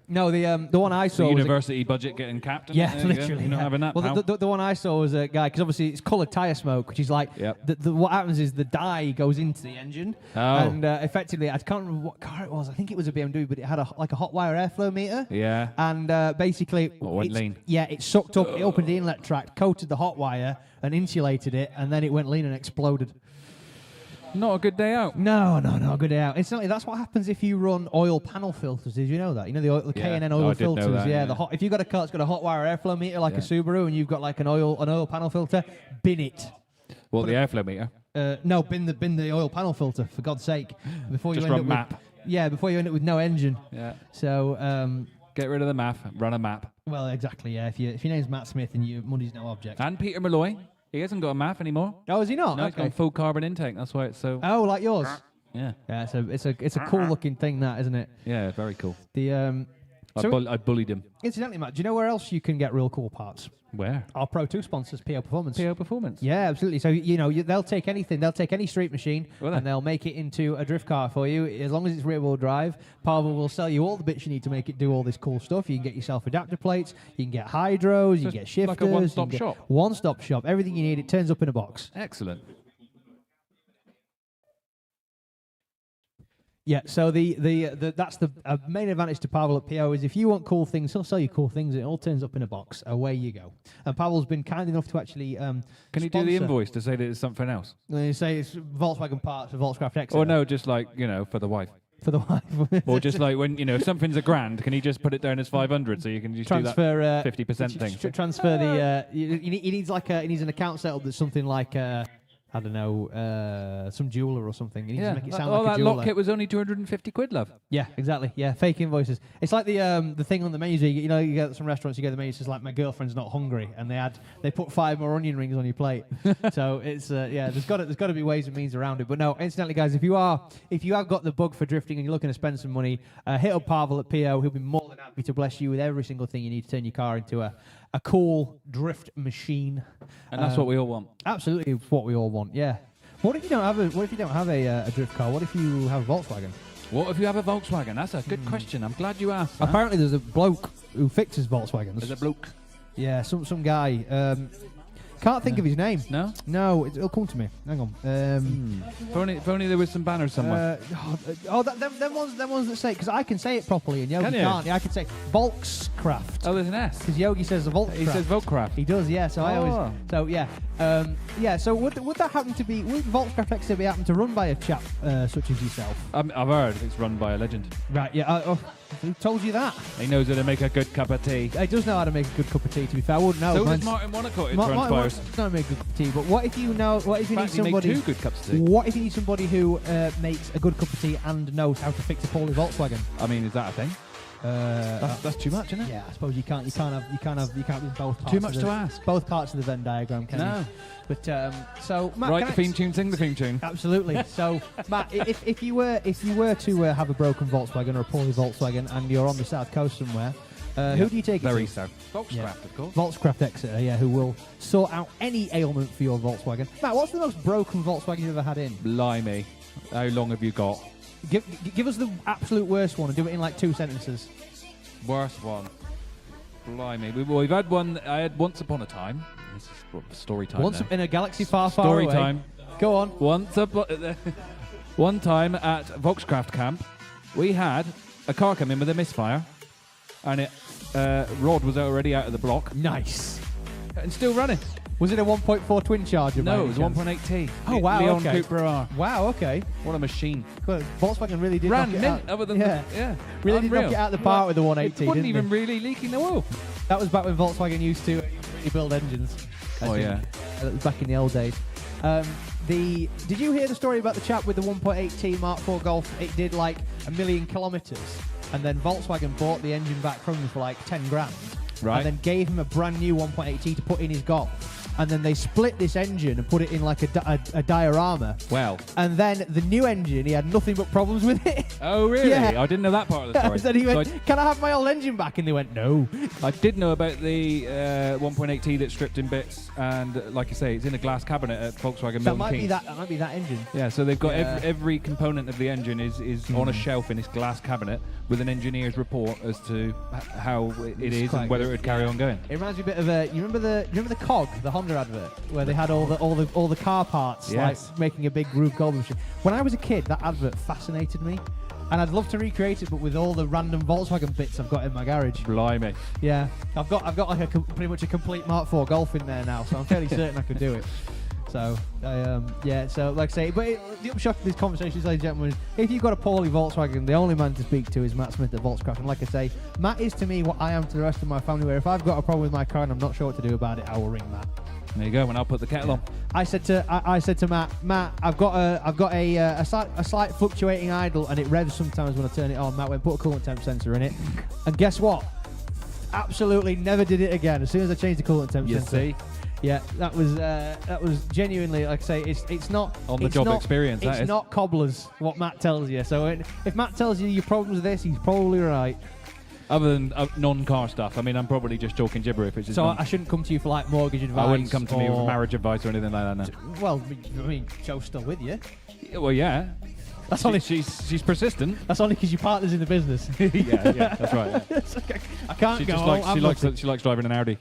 No, the one I saw The was university budget getting capped. yeah, There you go. literally. You're not yeah. having that, well, pal. the one I saw was a guy, because obviously it's coloured tyre smoke, which is like, Yep. what happens is the dye goes into the engine, Oh. and effectively, I can't remember what car it was. I think it was a BMW, but it had like a hot wire airflow meter. Yeah. And basically, Went lean. Yeah, it sucked up, it opened the inlet tract, coated the hot wire, and insulated it, and then it went lean and exploded. Not a good day out. No, good out. Instantly, that's what happens if you run oil panel filters. Did you know that? You know the Yeah. K&N Oh, oil I did know filters. that, Yeah, yeah. if you've got a car that's got a hot wire airflow meter like a Yeah. Subaru, and you've got like an oil panel filter, bin it. Well, the airflow meter. No, bin the oil panel filter for God's sake. Before Just you run end up map. before you end up with no engine. Yeah. So Get rid of the map. Run a map. well, exactly. Yeah, if your name's Matt Smith and your money's no object. And Peter Malloy. He hasn't got a map anymore. Oh, is he not? No, he's got full carbon intake. That's why it's so. Oh, like yours. Yeah. Yeah, it's a cool looking thing, that, isn't it? Yeah, very cool. The I bullied him. incidentally, Matt, do you know where else you can get real cool parts? Where? Our Pro 2 sponsors, PO Performance. PO Performance. Yeah, absolutely. So, you know, they'll take anything. They'll take any street machine Will they? and they'll make it into a drift car for you, as long as it's rear-wheel drive. Pavel will sell you all the bits you need to make it do all this cool stuff. You can get yourself adapter plates, you can get hydros, you can get shifters. like a one-stop you can get shop. One-stop shop. Everything you need, it turns up in a box. Excellent. Yeah, so that's the main advantage to Pavel at PO is if you want cool things, he'll sell you cool things. It all turns up in a box. Away you go. And Pavel's been kind enough to actually Can you do the invoice to say that it's something else? You say it's Volkswagen parts for Volkscraft X. Or no, just like, for the wife. For the wife. Or just like when, if something's $1,000, can you just put it down as 500 so you can just transfer, do that 50% thing? Transfer the, he needs an account set up that's something like, I don't know, some jeweler or something. He needs to make it sound like a that jeweler. lock kit was only 250 quid, love. Yeah, exactly. Yeah, fake invoices. It's like the thing on the menus. You get some restaurants. You get the menu. It's like my girlfriend's not hungry, and they put 5 more onion rings on your plate. So it's there's got to be ways and means around it. But no, incidentally, guys, if you have got the bug for drifting and you're looking to spend some money, hit up Pavel at PO. He'll be more than happy to bless you with every single thing you need to turn your car into a cool drift machine. And that's what we all want. Absolutely, what we all want. Yeah. What if you don't have a drift car? What if you have a Volkswagen? What if you have a Volkswagen? That's a good question. I'm glad you asked. Apparently, there's a bloke who fixes Volkswagens. There's a bloke. Yeah, some guy. Can't think of his name. No? No, it'll come to me. Hang on. If only there was some banners somewhere. Them ones that say, because I can say it properly and Yogi Can you? can't. Yeah, I can say Volkskraft. Oh, there's an S. Because Yogi says the Volkskraft. He says Volkskraft. He does, yeah. So I Oh. always. So yeah. So would that happen to be? Would Volkskraft X be happen to run by a chap such as yourself? I've heard it's run by a legend. Right. Yeah. Who told you that? He knows how to make a good cup of tea. He does know how to make a good cup of tea. To be fair, I wouldn't know. So does Mine's- Martin Monaco, it Martin transpires. does know how to make a good cup of tea. But what if you know? What if you In need fact, he made somebody? 2 good cups of tea. What if you need somebody who makes a good cup of tea and knows how to fix a poorly Volkswagen? I mean, is that a thing? That's too much, isn't it? Yeah, I suppose you can't be both parts. Too much of to the, ask. Both parts of the Venn diagram, can No. you? But so Matt, Right, can the I theme tune, sing the theme tune. Absolutely. So Matt, if you were to have a broken Volkswagen or a poorly Volkswagen and you're on the south coast somewhere, who do you take? Very it to? so. Volkskraft, of course. Volkskraft Exeter, yeah, who will sort out any ailment for your Volkswagen. Matt, what's the most broken Volkswagen you've ever had in? Blimey. How long have you got? Give us the absolute worst one and do it in like 2 sentences. Worst one. Blimey. We've had one. I had Once Upon a Time. This is story time. Once now. in a galaxy far, far Story away. time. Go on. One time at Volkskraft camp, we had a car come in with a misfire, and rod was already out of the block Nice. and still running. Was it a 1.4 twin charger? by No, it any was chance? 1.8T. Oh, wow, Leon okay. Cooper R. Wow, okay. What a machine. Well, Volkswagen really did Ran knock it mint out. other than yeah. the, Really did unreal. knock it out of the park with the 180, It wasn't didn't even they? really leaking the oil. That was back when Volkswagen used to really build engines. I Oh, think. yeah. That was back in the old days. Did you hear the story about the chap with the 1.8T Mark IV Golf? It did like 1 million kilometres, and then Volkswagen bought the engine back from him for like 10 grand. Right. And then gave him a brand new 1.8T to put in his Golf. And then they split this engine and put it in like a diorama. Well. And then the new engine, he had nothing but problems with it. Oh, really? Yeah. I didn't know that part of the story. So he went, So can I have my old engine back? And they went, no. I did know about the 1.8T that's stripped in bits, and like you say, it's in a glass cabinet at Volkswagen That Milton might be Keynes. that might be that engine. Yeah, so they've got Yeah. every component of the engine is on a shelf in this glass cabinet with an engineer's report as to how it It's is quite and whether good. it would carry on going. It reminds me a bit of you remember the COG, the Honda advert, where they had all the car parts Yes. like making a big Rube Goldberg machine. When I was a kid, that advert fascinated me, and I'd love to recreate it, but with all the random Volkswagen bits I've got in my garage. Blimey. Yeah, I've got like pretty much a complete Mark IV Golf in there now, so I'm fairly certain I could do it. So, so like I say, but the upshot of this conversation, ladies and gentlemen, is if you've got a poorly Volkswagen, the only man to speak to is Matt Smith at Volkskraft. And like I say, Matt is to me what I am to the rest of my family, where if I've got a problem with my car and I'm not sure what to do about it, I will ring Matt. There you go, and I'll put the kettle on. I said to Matt, I've got a slight fluctuating idle and it revs sometimes when I turn it on. Matt went, put a coolant temp sensor in it, and guess what? Absolutely never did it again. As soon as I changed the coolant temp You sensor. see? Yeah, that was genuinely, like I say, it's not On the it's job not- experience, that It's is. not cobblers what Matt tells you. So if Matt tells you your problems with this, he's probably right. Other than non-car stuff, I mean, I'm probably just talking gibber if it's just So non- I shouldn't come to you for like mortgage advice. I wouldn't come to me with or- marriage advice or anything like that, no. Well, I mean, Joe's still with you. Well, yeah. That's only She's persistent. that's only because your partner's in the business. yeah, that's right. Yeah. It's okay. I can't She go. just home, likes I'm she likes driving an Audi.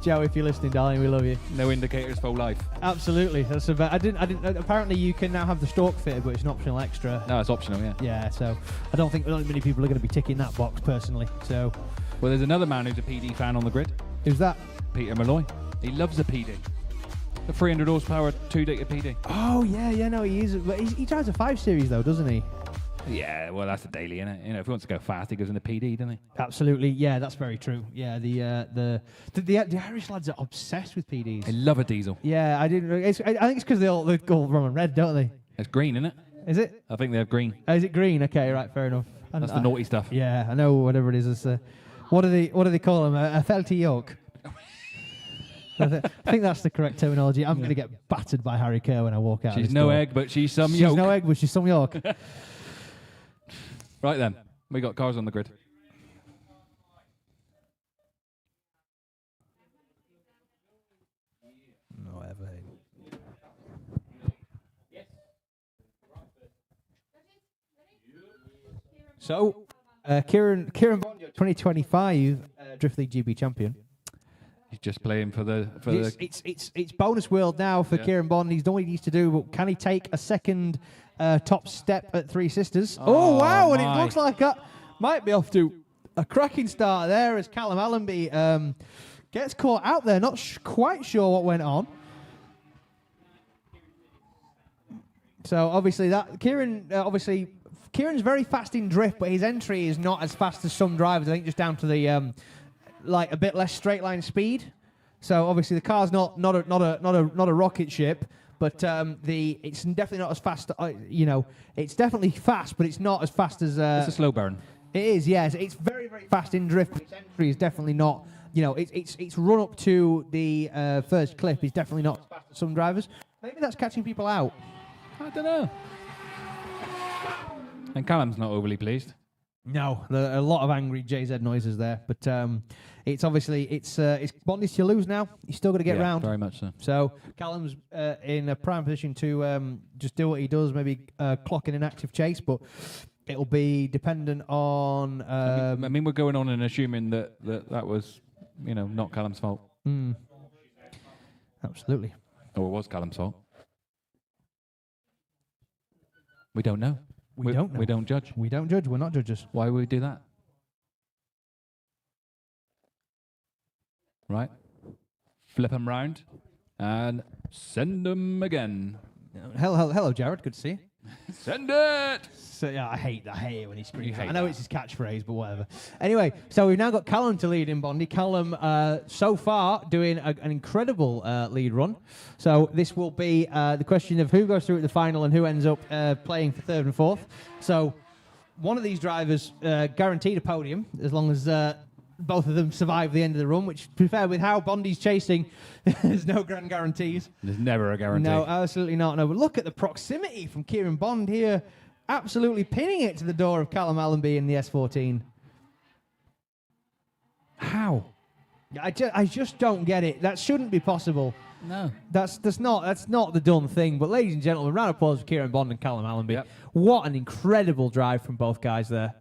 Joe, if you're listening, darling, we love you. No indicators for life. Absolutely. That's about. I didn't. Apparently, you can now have the stalk fitted, but it's an optional extra. No, it's optional. Yeah. Yeah. So I don't think not many people are going to be ticking that box personally. So Well, there's another man who's a PD fan on the grid. who's that? Peter Malloy. He loves a PD. A 300 horsepower 2-litre PD. Oh yeah. No, he is. But he drives a 5 Series though, doesn't he? Yeah, well, that's a daily, innit? You know, if he wants to go fast, he goes in the PD, doesn't he? Absolutely. Yeah, that's very true. Yeah. The Irish lads are obsessed with PDs. They love a diesel. Yeah, I didn't. I think it's because they all go rum and red, don't they? It's green, isn't it? Is it? I think they have green. Oh, is it green? Okay, right, fair ugh. That's the naughty stuff. Yeah, I know. Whatever it is, it's what do they call them? A felty yoke. I think that's the correct terminology. I'm going to get battered by Harry Kerr when I walk out. She's this no door. egg, but she's some She's yolk. no egg, but she's some yolk. Right then, we got cars on the grid. Whatever. So, Kieran Bondio, 2025 Drift League GB champion. He's just playing for the. It's bonus world now for Yeah. Kieran Bond. He's done what he needs to do, but can he take a second top step at Three Sisters? Oh wow! And it my. looks like that might be off to a cracking start there as Callum Allenby gets caught out there. Not quite sure what went on. So obviously Kieran's very fast in drift, but his entry is not as fast as some drivers. I think just down to the like a bit less straight line speed. So obviously the car's not a rocket ship, but it's definitely not as fast. It's definitely fast, but it's not as fast as. It's a slow burn. It is, yes. It's very very fast in drift, but its entry is definitely not. It's run up to the first clip is definitely not as fast as some drivers. Maybe that's catching people out. I don't know. And Callum's not overly pleased. No, there are a lot of angry JZ noises there, but it's obviously it's Bondi's to lose now. He's still got to get Yeah, round. very much so. So Callum's in a prime position to just do what he does, maybe clock in an active chase, but it'll be dependent on. I mean, we're going on and assuming that was, not Callum's fault. Absolutely. Or it was Callum's fault. We don't know. We don't know. We don't judge. We don't judge. We're not judges. Why would we do that? Right. Flip them round and send them again. Hello, Jared. Good to see you. Send it! So yeah, I hate it when he screams. You hate I know that. it's his catchphrase, but whatever. Anyway, so we've now got Callum to lead in Bondi. Callum, so far, doing an incredible lead run. So this will be the question of who goes through at the final and who ends up playing for third and fourth. So one of these drivers guaranteed a podium as long as both of them survive the end of the run, which, to be fair, with how Bondi's chasing, there's no grand guarantees. There's never a guarantee. No, absolutely not. No, but look at the proximity from Kieran Bond here, absolutely pinning it to the door of Callum Allenby in the S14. How? I just don't get it. That shouldn't be possible. No. That's not the dumb thing. But ladies and gentlemen, round of applause for Kieran Bond and Callum Allenby. Yep. What an incredible drive from both guys there.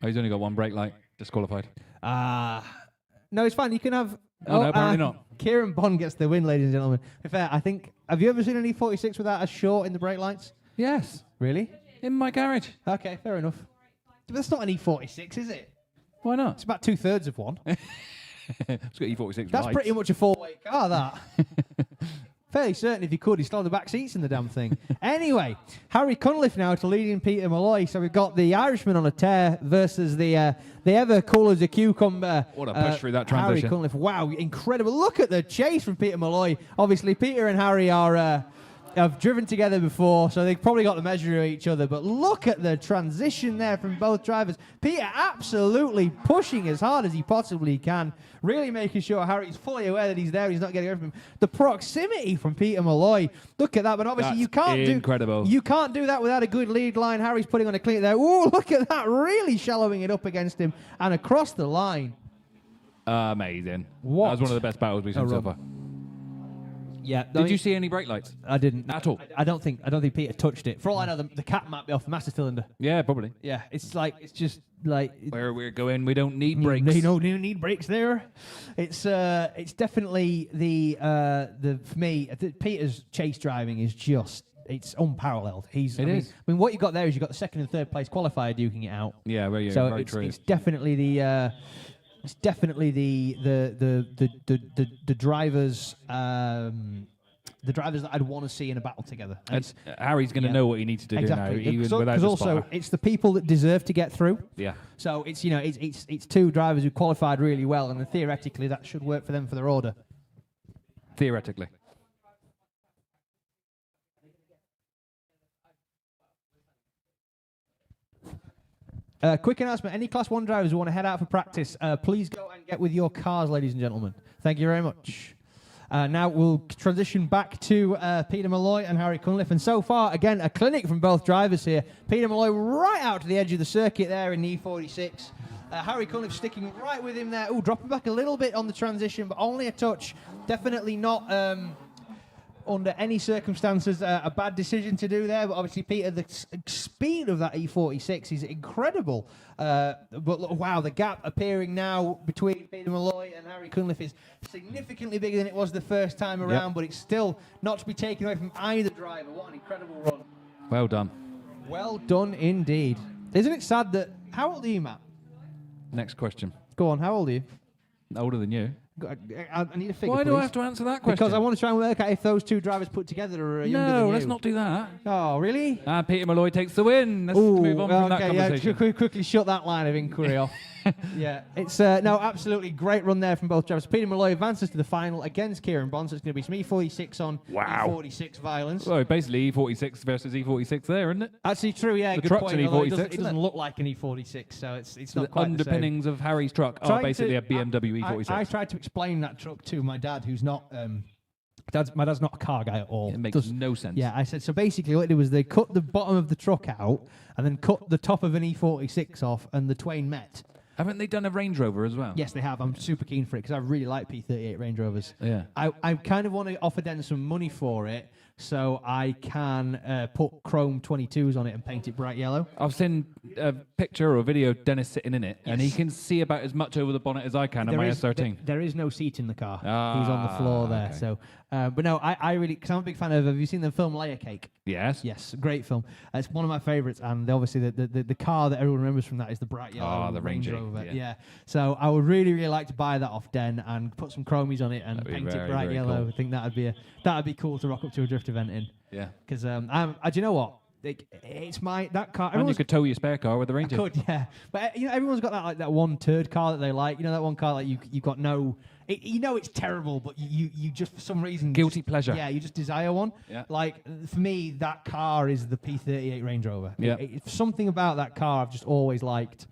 Oh, he's only got one brake light. Disqualified. No, it's fine. You can have. Oh, no, apparently not. Kieran Bond gets the win, ladies and gentlemen. In fact, I think. Have you ever seen an E46 without a short in the brake lights? Yes. Really? In my garage. Okay, fair enough. But that's not an E46, is it? Why not? It's about 2/3 of one. It's got E46 That's lights. pretty much a four-way car, that. Fairly certain if you could, he'd slide the back seats in the damn thing. Anyway, Harry Cunliffe now to leading Peter Malloy. So we've got the Irishman on a tear versus the ever cool as a cucumber. What a push through that Harry transition. Cunliffe. Wow, incredible. Look at the chase from Peter Malloy. Obviously, Peter and Harry are have driven together before, so they've probably got the measure of each other. But look at the transition there from both drivers. Peter absolutely pushing as hard as he possibly can, really making sure Harry's fully aware that he's there. He's not getting away from him. The proximity from Peter Malloy. Look at that. But obviously, That's incredible. You can't do that without a good lead line. Harry's putting on a clean there. Ooh, look at that! Really shallowing it up against him and across the line. Amazing. What? That was one of the best battles we've seen so far. Yeah. Did you see any brake lights? I didn't At all? I don't think Peter touched it. For all I know, the cap might be off the master cylinder. Yeah, probably. Yeah, it's just like Where we're going, we don't need you brakes. don't need brakes there. It's definitely the for me Peter's chase driving is just it's unparalleled. It is. I mean, what you got there is you got the second and third place qualifier duking it out. Yeah, well, yeah, So very it's, true. it's definitely the drivers. The drivers that I'd want to see in a battle together. And And Harry's going to yeah. know what he needs to do now, exactly. even without Because the also spotter. it's the people that deserve to get through. Yeah. So it's it's two drivers who qualified really well, and theoretically that should work for them for their order. Theoretically. Quick announcement: any Class 1 drivers who want to head out for practice, please go and get with your cars, ladies and gentlemen. Thank you very much. Now we'll transition back to Peter Malloy and Harry Cunliffe. And so far, again, a clinic from both drivers here. Peter Malloy right out to the edge of the circuit there in the E46. Harry Cunliffe sticking right with him there. Ooh, dropping back a little bit on the transition, but only a touch. Definitely not under any circumstances a bad decision to do there. But obviously, Peter, the speed of that E46 is incredible. But look, wow, the gap appearing now between Peter Malloy and Harry Cunliffe is significantly bigger than it was the first time around. But it's still not to be taken away from either driver. What an incredible run. Well done. Well done indeed. Isn't it sad that... How old are you, Matt? Next question. Go on, how old are you? Older than you. I need a figure, Why do I please. have to answer that question? Because I want to try and work out if those two drivers put together are younger than No, you. let's not do that. Oh, really? And Peter Malloy takes the win. Let's Ooh, move on from that okay, yeah, conversation. quickly shut that line of inquiry off. Yeah, it's no, absolutely great run there from both drivers. Peter Malloy advances to the final against Kieran Bond, so it's going to be some E46 on E46 violence. Well, basically E46 versus E46 there, isn't it? Actually, true, yeah, The good truck's point. an although E46, it isn't doesn't it? look like an E46, so it's The not quite the same. underpinnings of Harry's truck are Trying basically to- a BMW E46. I tried to explain that truck to my dad, who's not... my dad's not a car guy at all. It makes Does- no sense. Yeah, I said, so basically what they did was they cut the bottom of the truck out and then cut the top of an E46 off and the twain met. Haven't they done a Range Rover as well? Yes, they have. I'm super keen for it because I really like P38 Range Rovers. Yeah. I kind of want to offer Den some money for it so I can put chrome 22s on it and paint it bright yellow. I've seen a picture or a video of Dennis sitting in it, and he can see about as much over the bonnet as I can on my S13. There is no seat in the car. He's on the floor there. okay. So, but no, I really, because I'm a big fan of, have you seen the film Layer Cake? Yes. Yes, great film. It's one of my favourites, and obviously the car that everyone remembers from that is the bright yellow the Range Rangy, Rover. yeah. Yeah. So I would really like to buy that off Den and put some chromies on it and That'd be paint it very, bright very yellow. cool. I think that'd be cool to rock up to a drift event in. Yeah. Because do you know what? It's that car. And you everyone's- could tow your spare car with the I Ranger. could, yeah. But everyone's got that one turd car that they like. You know, that one car that you've got no. It's terrible, but you just for some reason Guilty pleasure. Yeah, you just desire one. Yeah. Like for me, that car is the P38 Range Rover. Yeah. Something about that car I've just always liked.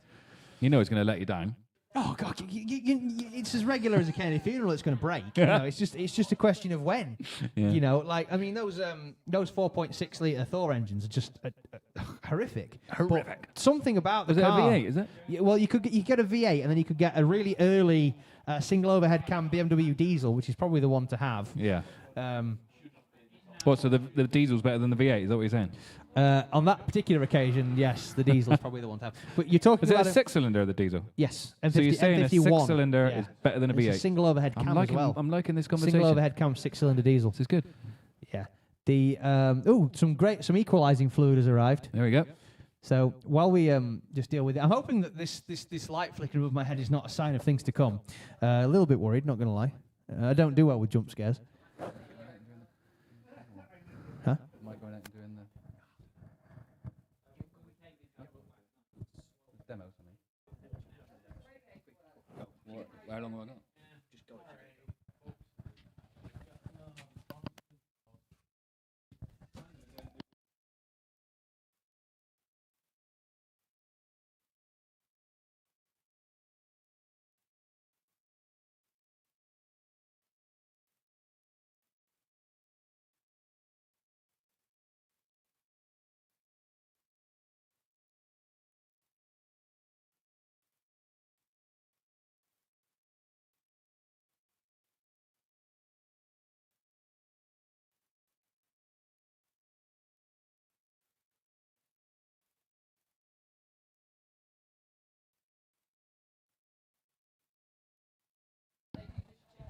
You know it's going to let you down. Oh God, it's as regular as a Kennedy funeral. It's going to break. You know, it's just a question of when. Yeah. You know, like I mean, those 4.6 litre Thor engines are just horrific. Horrific. But something about the Is it a car. V8, is it? Yeah, well, you get a V8, and then you could get a really early single overhead cam BMW diesel, which is probably the one to have. Yeah. Um, What, so the diesel's better than the V8, is that what you're saying? on that particular occasion, yes, the diesel's probably the one to have. But you're talking Is it about a six-cylinder, the diesel? Yes, So you're saying a M51. six-cylinder Yeah. is better than a It's V8? a single overhead cam as well. I'm liking this conversation. Single overhead cam, 6-cylinder diesel. This is good. Yeah. The some equalising fluid has arrived. There we go. So while we just deal with it, I'm hoping that this light flicker above my head is not a sign of things to come. A little bit worried, not going to lie. I don't do well with jump scares. Huh? How long have I got?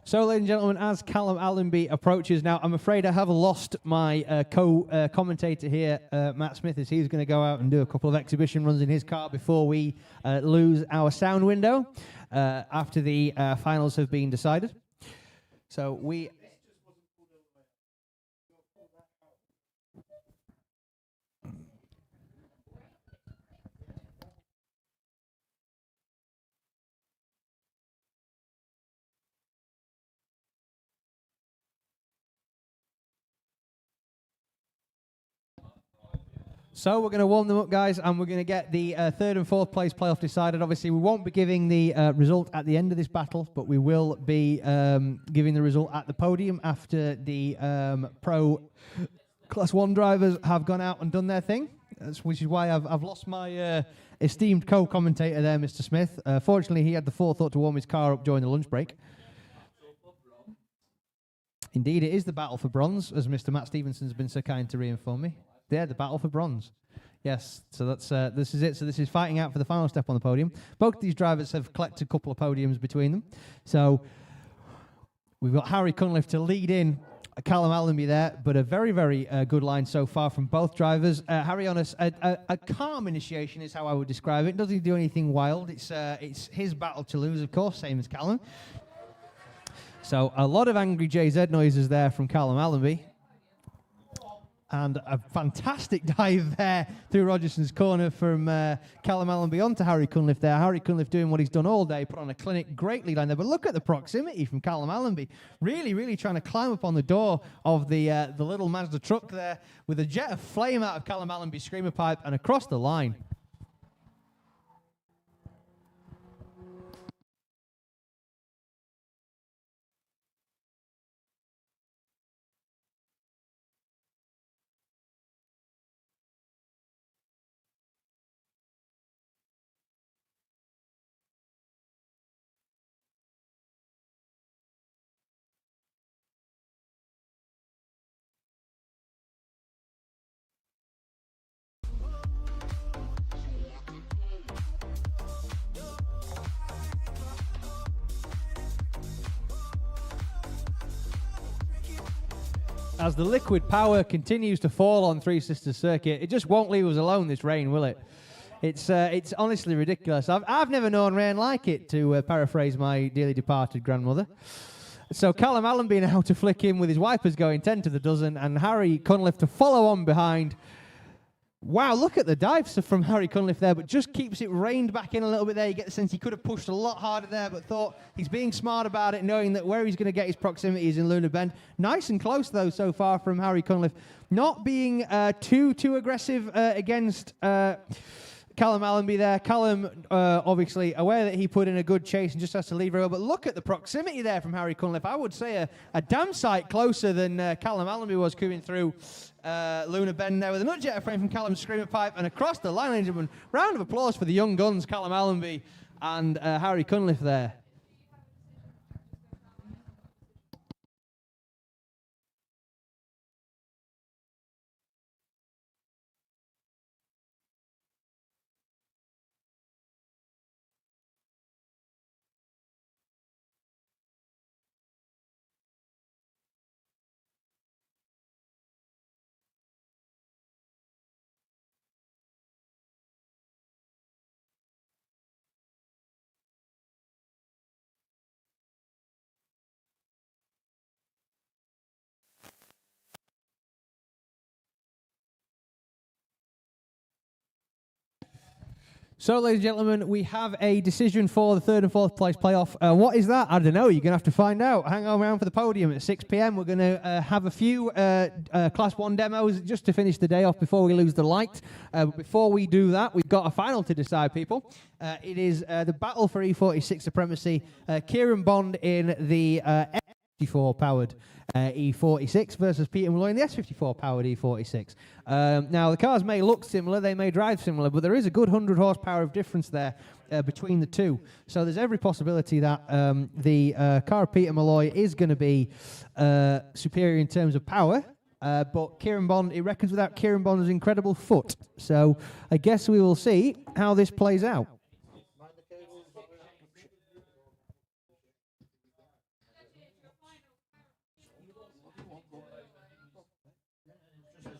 So, ladies and gentlemen, as Callum Allenby approaches now, I'm afraid I have lost my co-commentator here, Matt Smith, as he's going to go out and do a couple of exhibition runs in his car before we lose our sound window after the finals have been decided. So we... So we're going to warm them up, guys, and we're going to get the third and fourth place playoff decided. Obviously, we won't be giving the result at the end of this battle, but we will be giving the result at the podium after the pro Class 1 drivers have gone out and done their thing, which is why I've lost my esteemed co-commentator there, Mr. Smith. Fortunately, he had the forethought to warm his car up during the lunch break. Indeed, it is the battle for bronze, as Mr. Matt Stevenson's been so kind to re-inform me. Yeah, the battle for bronze. Yes, so that's this is it. So this is fighting out for the final step on the podium. Both of these drivers have collected a couple of podiums between them. So we've got Harry Cunliffe to lead in Callum Allenby there, but a very, very good line so far from both drivers. Harry on a calm initiation is how I would describe it. Doesn't do anything wild. It's his battle to lose, of course, same as Callum. So a lot of angry JZ noises there from Callum Allenby. And a fantastic dive there through Rogerson's corner from Callum Allenby onto Harry Cunliffe there. Harry Cunliffe doing what he's done all day, put on a clinic, great lead line there. But look at the proximity from Callum Allenby. Really, really trying to climb up on the door of the little Mazda truck there with a jet of flame out of Callum Allenby's screamer pipe and across the line. As the liquid power continues to fall on Three Sisters Circuit, it just won't leave us alone, this rain, will it? It's honestly ridiculous. I've never known rain like it, to paraphrase my dearly departed grandmother. So Callum Allenby now to flick in with his wipers going 10 to the dozen, and Harry Cunliffe to follow on behind. Wow, look at the dives from Harry Cunliffe there, but just keeps it reined back in a little bit there. You get the sense he could have pushed a lot harder there, but thought he's being smart about it, knowing that where he's going to get his proximity is in Luna Bend. Nice and close, though, so far from Harry Cunliffe. Not being too aggressive against Callum Allenby there. Callum, obviously, aware that he put in a good chase and just has to leave her. But look at the proximity there from Harry Cunliffe. I would say a damn sight closer than Callum Allenby was coming through Luna Bend there with a nut jet frame from Callum's screamer pipe and across the line, ladies and gentlemen. Round of applause for the young guns, Callum Allenby and Harry Cunliffe there. So, ladies and gentlemen, we have a decision for the third and fourth place playoff. What is that? I don't know. You're going to have to find out. Hang on around for the podium at 6 p.m. We're going to have a few Class 1 demos just to finish the day off before we lose the light. Before we do that, we've got a final to decide, people. It is the battle for E46 supremacy. Kieran Bond in the S54-powered E46 versus Peter Malloy in the S54-powered E46. Now, the cars may look similar, they may drive similar, but there is a good 100 horsepower of difference there between the two. So there's every possibility that the car of Peter Malloy is going to be superior in terms of power. But Kieran Bond, he reckons without Kieran Bond's incredible foot. So I guess we will see how this plays out.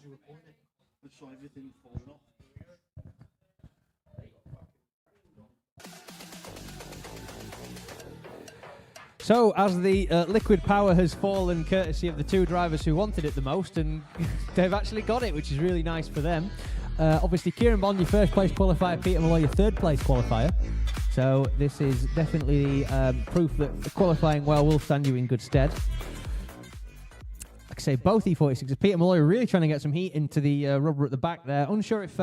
you were pulling it. I saw everything falling off. So, as the liquid power has fallen courtesy of the two drivers who wanted it the most, and they've actually got it, which is really nice for them. Obviously, Kieran Bond, your first place qualifier, Peter Malloy, your third place qualifier. So, this is definitely proof that qualifying well will stand you in good stead. Like I say, both E46s. Peter Malloy really trying to get some heat into the rubber at the back there. Unsure if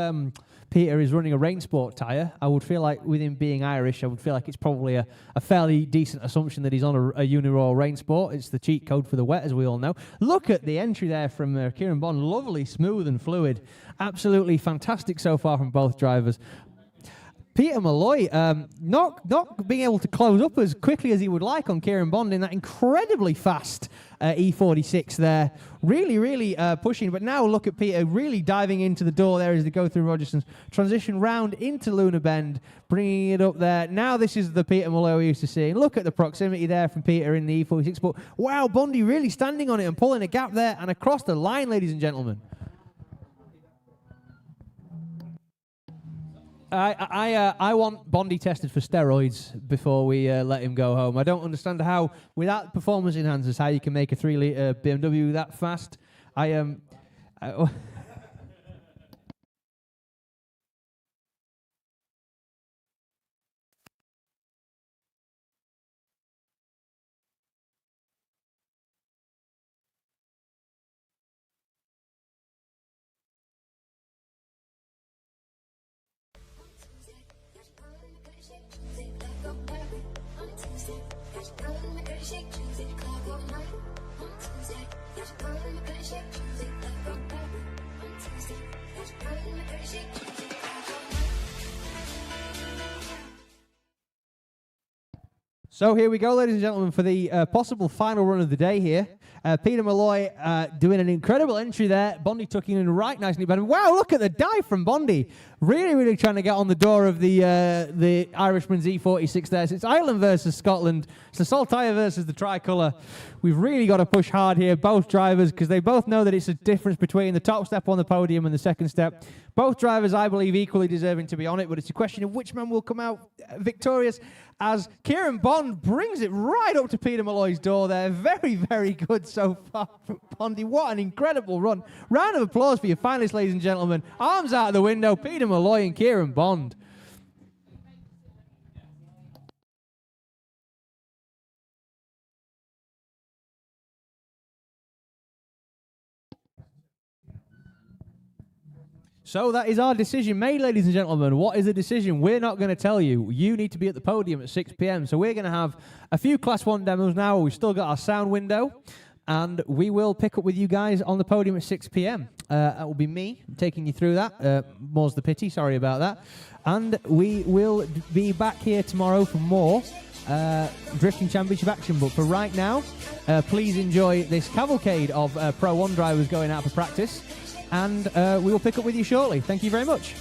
Peter is running a rain sport tyre. I would feel like, with him being Irish, I would feel like it's probably a fairly decent assumption that he's on a Uniroyal rain sport. It's the cheat code for the wet, as we all know. Look at the entry there from Kieran Bond. Lovely, smooth and fluid. Absolutely fantastic so far from both drivers. Peter Malloy not being able to close up as quickly as he would like on Kieran Bond in that incredibly fast E46 there. Really, really pushing. But now look at Peter really diving into the door there as they go through Rogerson's. Transition round into Luna Bend, bringing it up there. Now this is the Peter Malloy we used to see. Look at the proximity there from Peter in the E46. But wow, Bondy really standing on it and pulling a gap there and across the line, ladies and gentlemen. I want Bondy tested for steroids before we let him go home. I don't understand how, without performance enhancers, how you can make a 3-litre BMW that fast. So here we go, ladies and gentlemen, for the possible final run of the day here. Peter Malloy doing an incredible entry there. Bondy tucking in right nicely. But wow, look at the dive from Bondy. Really, really trying to get on the door of the Irishman's E46 there. So it's Ireland versus Scotland. It's the Saltire versus the Tricolour. We've really got to push hard here, both drivers, because they both know that it's a difference between the top step on the podium and the second step. Both drivers, I believe, equally deserving to be on it, but it's a question of which man will come out victorious as Kieran Bond brings it right up to Peter Malloy's door there. Very, very good so far from Bondy. What an incredible run. Round of applause for your finalists, ladies and gentlemen. Arms out of the window, Peter Malloy and Kieran Bond. So that is our decision made, ladies and gentlemen. What is the decision? We're not going to tell you. You need to be at the podium at 6 p.m. So we're going to have a few Class 1 demos now. We've still got our sound window. And we will pick up with you guys on the podium at 6 p.m. That will be me taking you through that. More's the pity. Sorry about that. And we will be back here tomorrow for more Drifting Championship action. But for right now, please enjoy this cavalcade of Pro 1 drivers going out for practice. And we will pick up with you shortly. Thank you very much.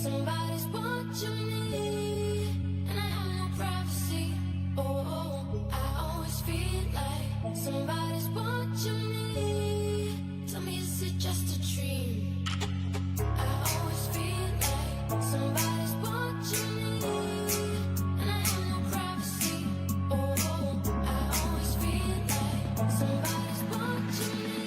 Somebody's watching me, and I have no privacy. Oh, I always feel like somebody's watching me. Tell me, is it just a dream? I always feel like somebody's watching me, and I have no privacy. Oh, I always feel like somebody's watching me.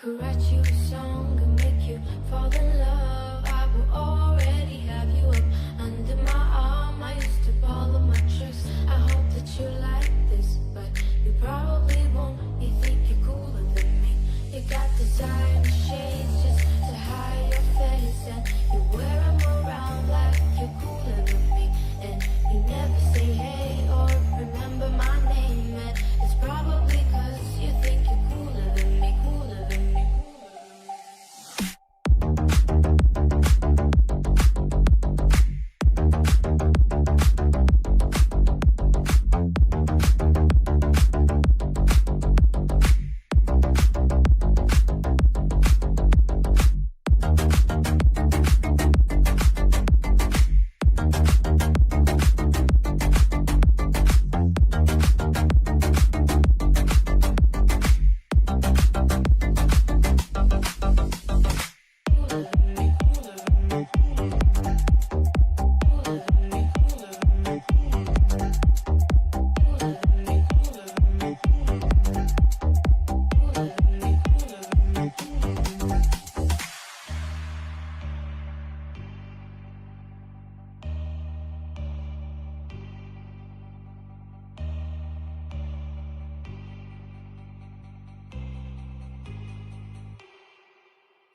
could write you a song and make you fall in love, I will already have you up under my arm. I used to follow my tricks. I hope that you like this, but you probably won't. You think you're cooler than me. You got designer shades just to hide your face, and you wear them around like you're cooler than me. And you never say hey or remember my name, and it's probably 'cause you think you're cooler than me, cooler than me, cooler than me.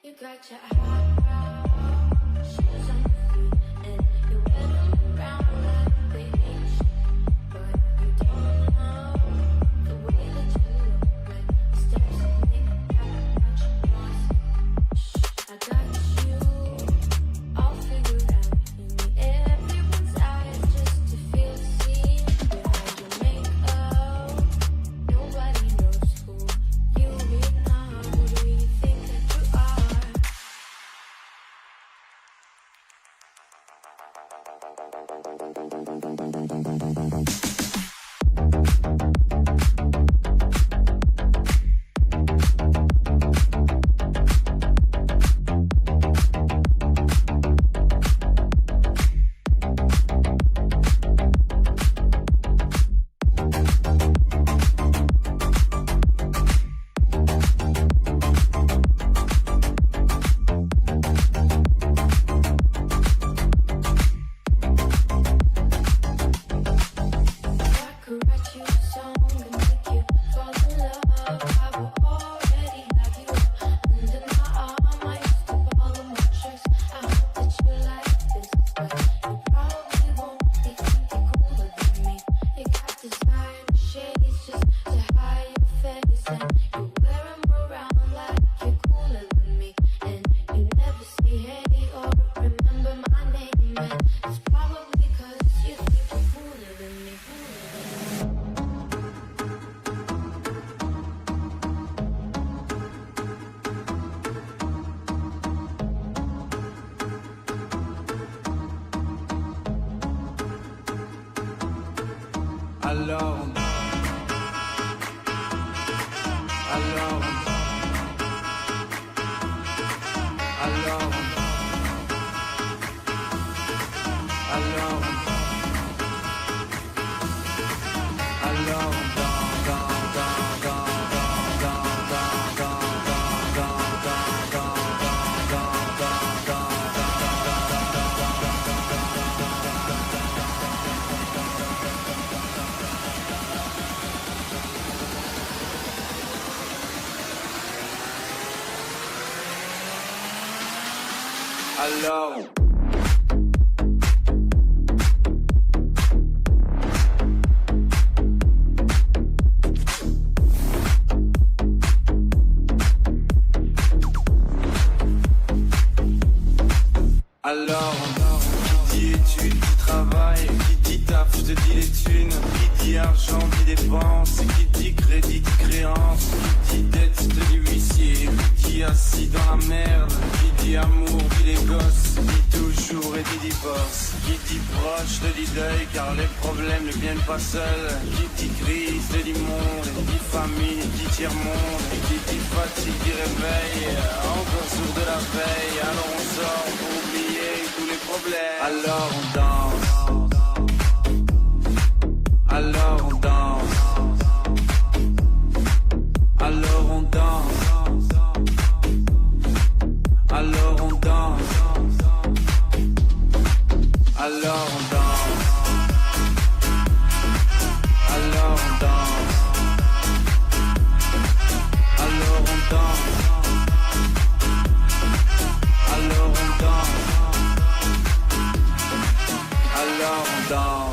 You got your high shoes on your feet, and you wear them around like they ain't shit. But you don't know the way that you look when the steps you make that much noise. I got you all figured out in everyone's eyes just to feel seen behind your makeup. Nobody knows who you really are. Who do you think that you are? I could write you a song and make you fall in love. I will already have you under my arm. I used to follow my tricks. I hope that you like this, but you probably won't. You think you're cooler than me. You got designer shades just to hide your face, and you wear 'em around like you're cooler than me. And you never say hey or remember my name, and it's probably 'cause you think you're cooler than me. Alors, alors, alors, alors. Alors, qui dit études, qui travaille, qui dit taf, je te dis les thunes, qui dit argent, dit dépense, qui dit crédit, dit créance, qui dit dette, je te dis huissier, qui dit assis dans la merde, qui dit amour, dit les gosses, dit toujours et dit divorce, qui dit proche, te dit deuil, car les problèmes ne viennent pas seuls, qui dit crise, te dit monde, qui dit famille, dit tiers-monde, qui dit fatigue, dit réveil, encore sourd de la veille, alors on sort pour oublier tous les problèmes. Alors on danse, alors on danse, alors on danse, alors on danse, alors on danse, alors on danse, alors on danse, alors on danse, alors on danse.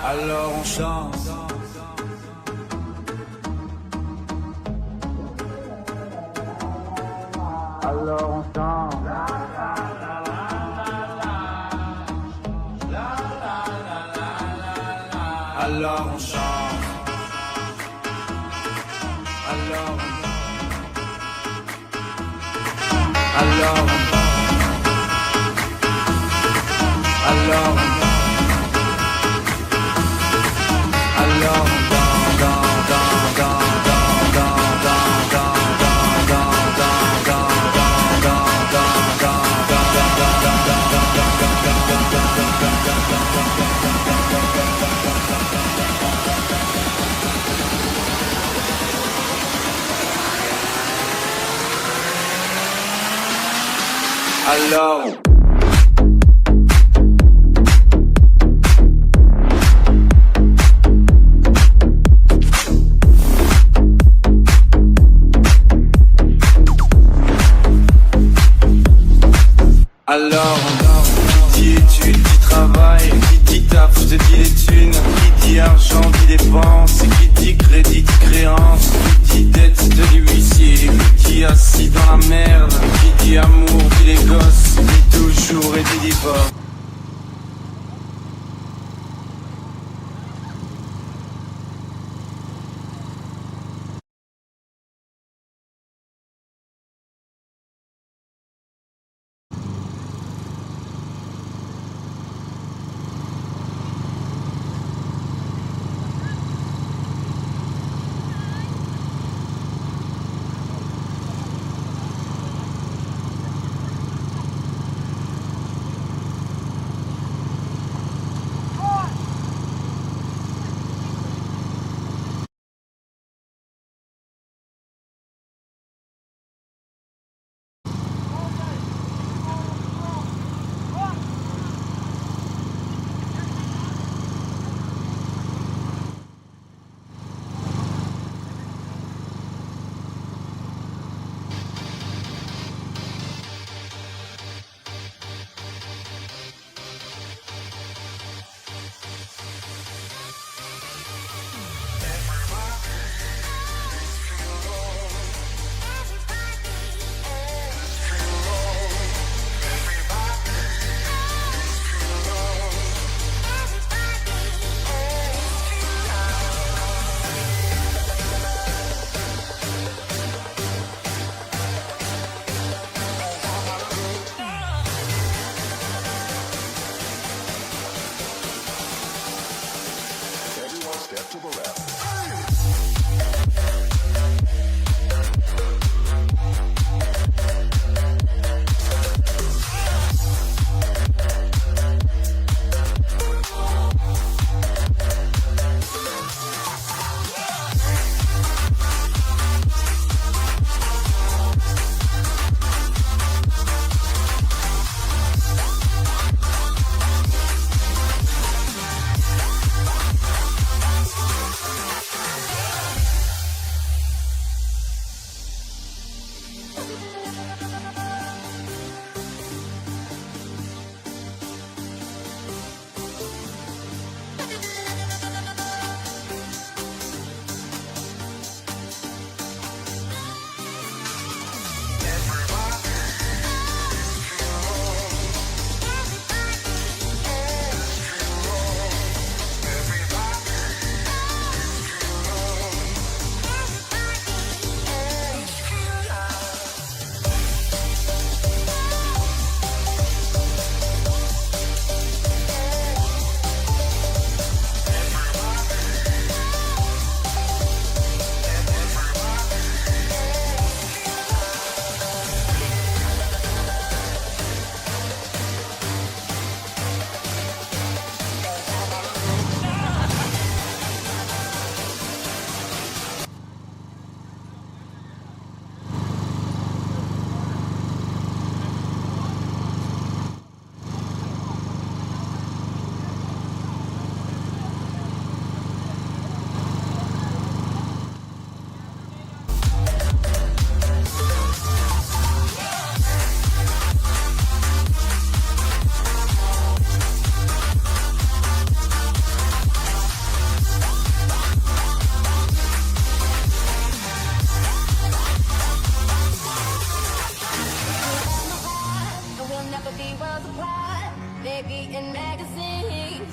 Alors on chante. Alors on chante. Alors on chante. Alors Alors Alors, qui dit études, dit travail, qui dit taf, je te dis les thunes, qui dit argent, dit dépenses, et qui dit crédit, dit créance, qui dit dette, te dit huissier, qui dit assis dans la merde, qui dit amour, dit les gosses, dit toujours et dit divorce.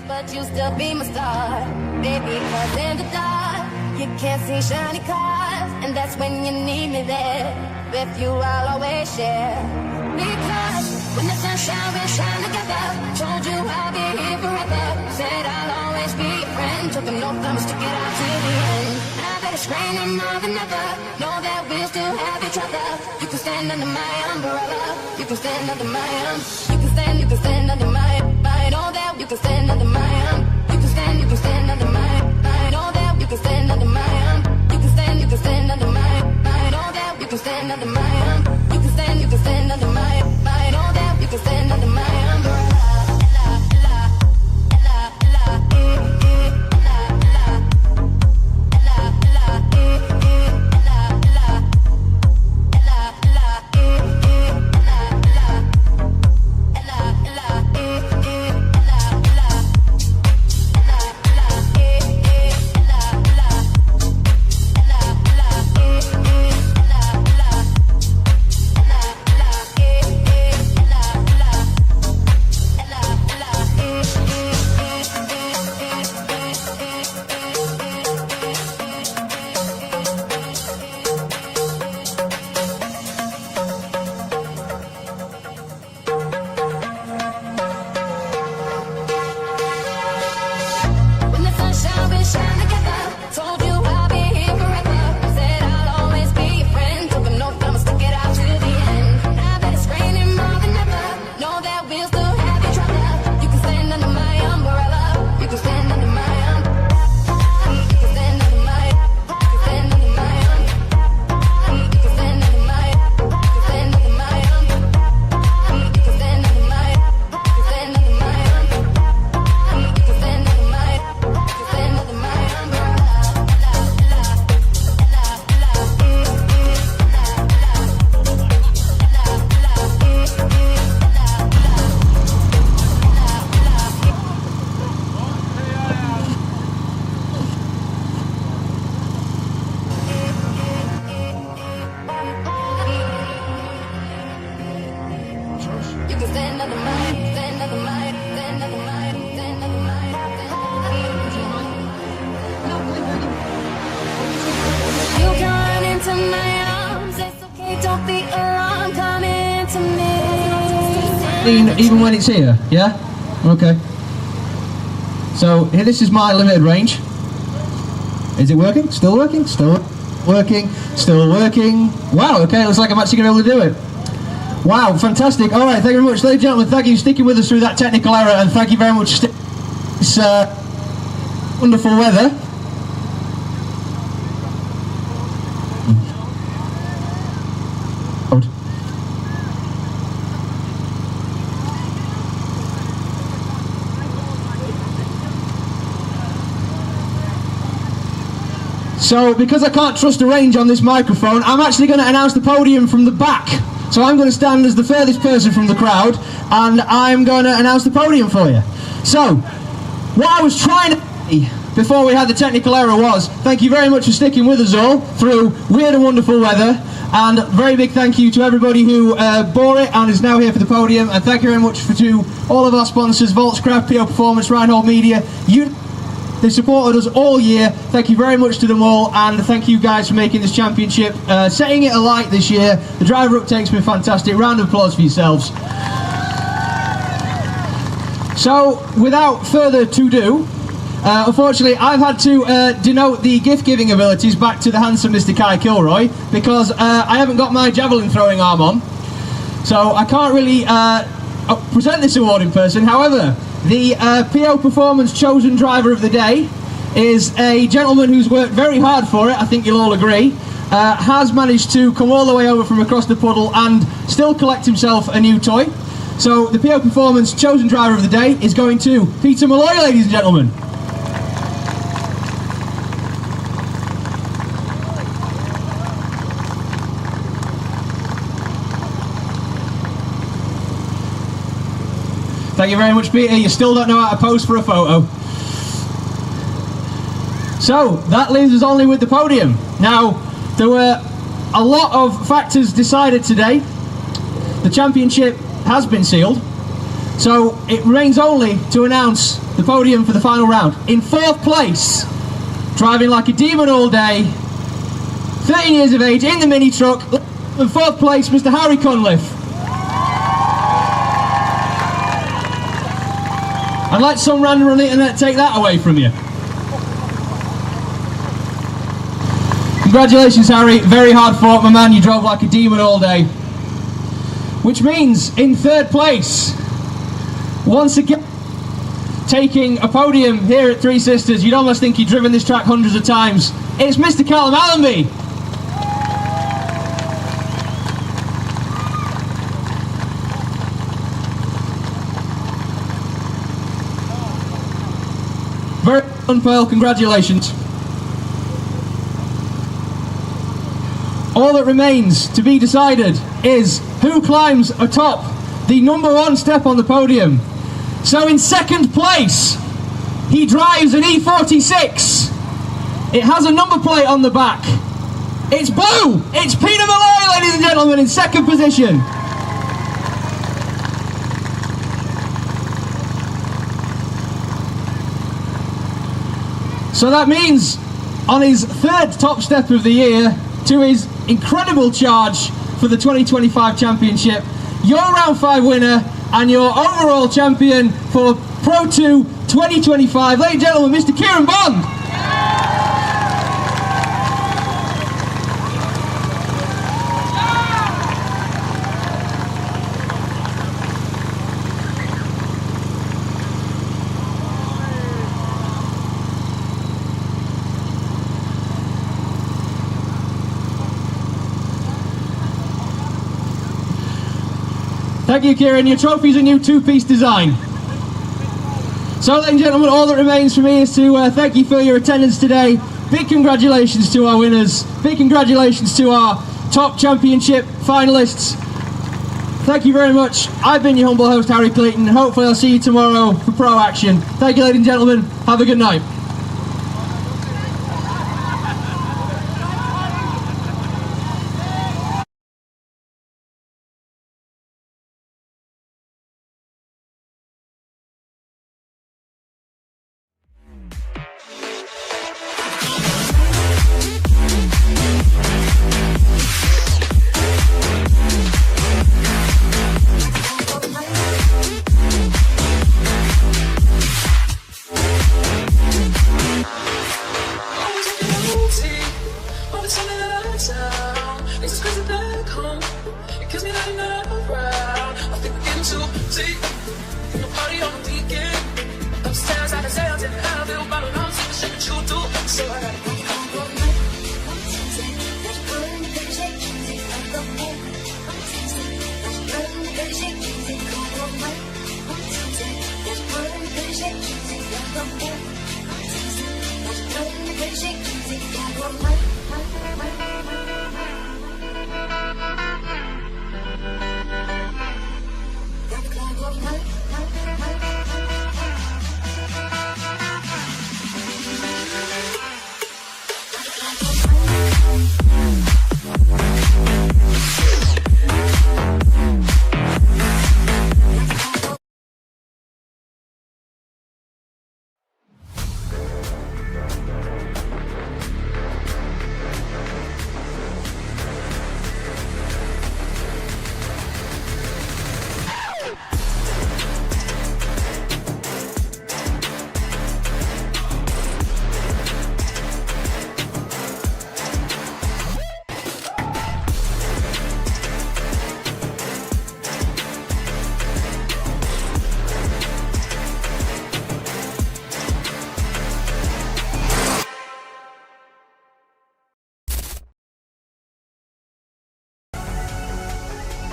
but you still be my star. Baby, cause in the dark, you can't see shiny cars, and that's when you need me there. With you, I'll always share. Because when the sun shines, we'll shine together. Told you I'll be here forever. Said I'll always be your friend. Took an oath, I'ma stick it out to the end. Now that it's raining more than ever, know that we'll still have each other. You can stand under my umbrella. You can stand under my you can stand under my know that you can stand under my you can stand under my know that you can stand under my you can stand under my know that you can stand under my you can stand under my know that you can stand under my umbrella. You can run into my arms, it's okay, don't be alarmed, come into me. Even when it's here, yeah? Okay. So here, this is my limited range. Is it working? Still working? Still working? Still working? Wow, okay, looks like I'm actually going to be able to do it. Wow, fantastic. All right, thank you very much. Ladies and gentlemen, thank you for sticking with us through that technical error, and thank you very much for this wonderful weather. So, because I can't trust the range on this microphone, I'm actually going to announce the podium from the back. So I'm going to stand as the furthest person from the crowd, and I'm going to announce the podium for you. So, what I was trying to say before we had the technical error was, thank you very much for sticking with us all through weird and wonderful weather, and a very big thank you to everybody who bore it and is now here for the podium, and thank you very much to all of our sponsors, Voltscraft, PO Performance, Reinhold Media. They supported us all year. Thank you very much to them all, and thank you guys for making this championship, setting it alight this year. The driver uptake's been fantastic. Round of applause for yourselves. So, without further to-do, unfortunately, I've had to denote the gift-giving abilities back to the handsome Mr. Kai Kilroy, because I haven't got my javelin throwing arm on. So I can't really present this award in person. However, the PO Performance Chosen Driver of the Day is a gentleman who's worked very hard for it, I think you'll all agree, has managed to come all the way over from across the puddle and still collect himself a new toy. So the PO Performance Chosen Driver of the Day is going to Peter Malloy, ladies and gentlemen. Thank you very much, Peter. You still don't know how to pose for a photo. So, that leaves us only with the podium. Now, there were a lot of factors decided today. The championship has been sealed. So, it remains only to announce the podium for the final round. In 4th place, driving like a demon all day, 13 years of age, in the mini truck. In 4th place, Mr. Harry Cunliffe. And let some random on the internet take that away from you. Congratulations, Harry. Very hard fought, my man. You drove like a demon all day. Which means, in 3rd place, once again, taking a podium here at Three Sisters, you'd almost think you'd driven this track hundreds of times. It's Mr. Callum Allenby. Very well, Pearl, congratulations. All that remains to be decided is who climbs atop the #1 step on the podium. So in 2nd place, he drives an E46. It has a number plate on the back. It's blue! It's Peter Malloy, ladies and gentlemen, in 2nd position. So that means, on his 3rd top step of the year, to his incredible charge for the 2025 championship, your round 5 winner and your overall champion for Pro 2 2025, ladies and gentlemen, Mr. Kieran Bond. Thank you, Kieran. Your trophy's a new 2-piece design. So, ladies and gentlemen, all that remains for me is to thank you for your attendance today. Big congratulations to our winners. Big congratulations to our top championship finalists. Thank you very much. I've been your humble host, Harry Clayton. Hopefully I'll see you tomorrow for Pro Action. Thank you, ladies and gentlemen. Have a good night.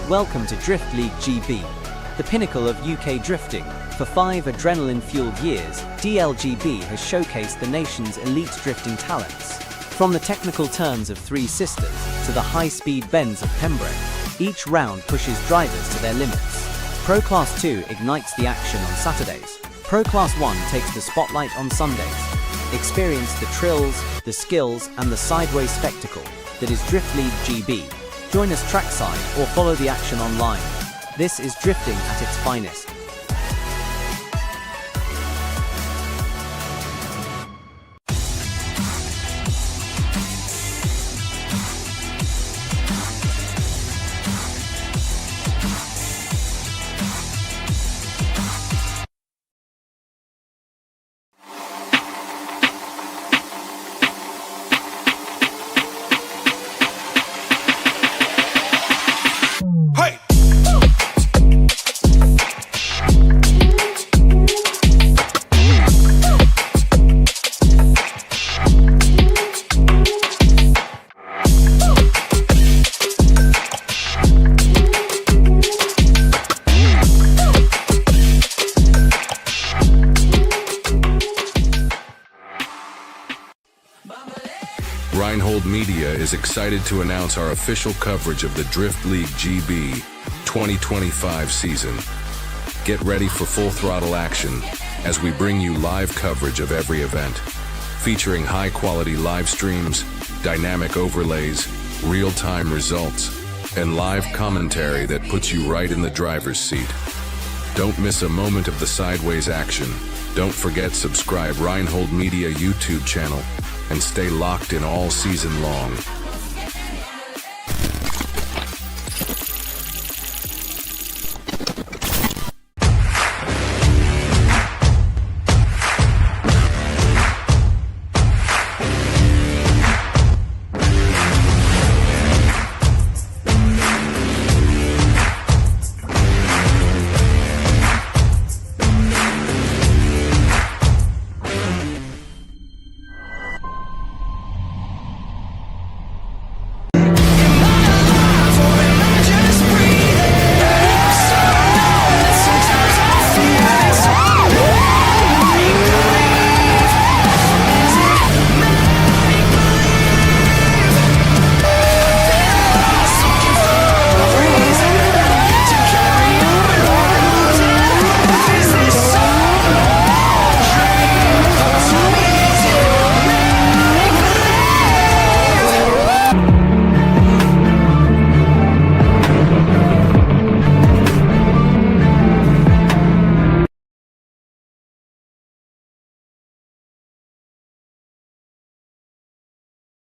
Welcome to Drift League GB, the pinnacle of UK drifting. For 5 adrenaline-fueled years, DLGB has showcased the nation's elite drifting talents. From the technical turns of Three Sisters to the high-speed bends of Pembroke, each round pushes drivers to their limits. Pro Class 2 ignites the action on Saturdays. Pro Class 1 takes the spotlight on Sundays. Experience the thrills, the skills, and the sideways spectacle that is Drift League GB. Join us trackside or follow the action online. This is drifting at its finest. Reinhold Media is excited to announce our official coverage of the Drift League GB 2025 season. Get ready for full throttle action as we bring you live coverage of every event, featuring high-quality live streams, dynamic overlays, real-time results, and live commentary that puts you right in the driver's seat. Don't miss a moment of the sideways action. Don't forget subscribe Reinhold Media YouTube channel and stay locked in all season long.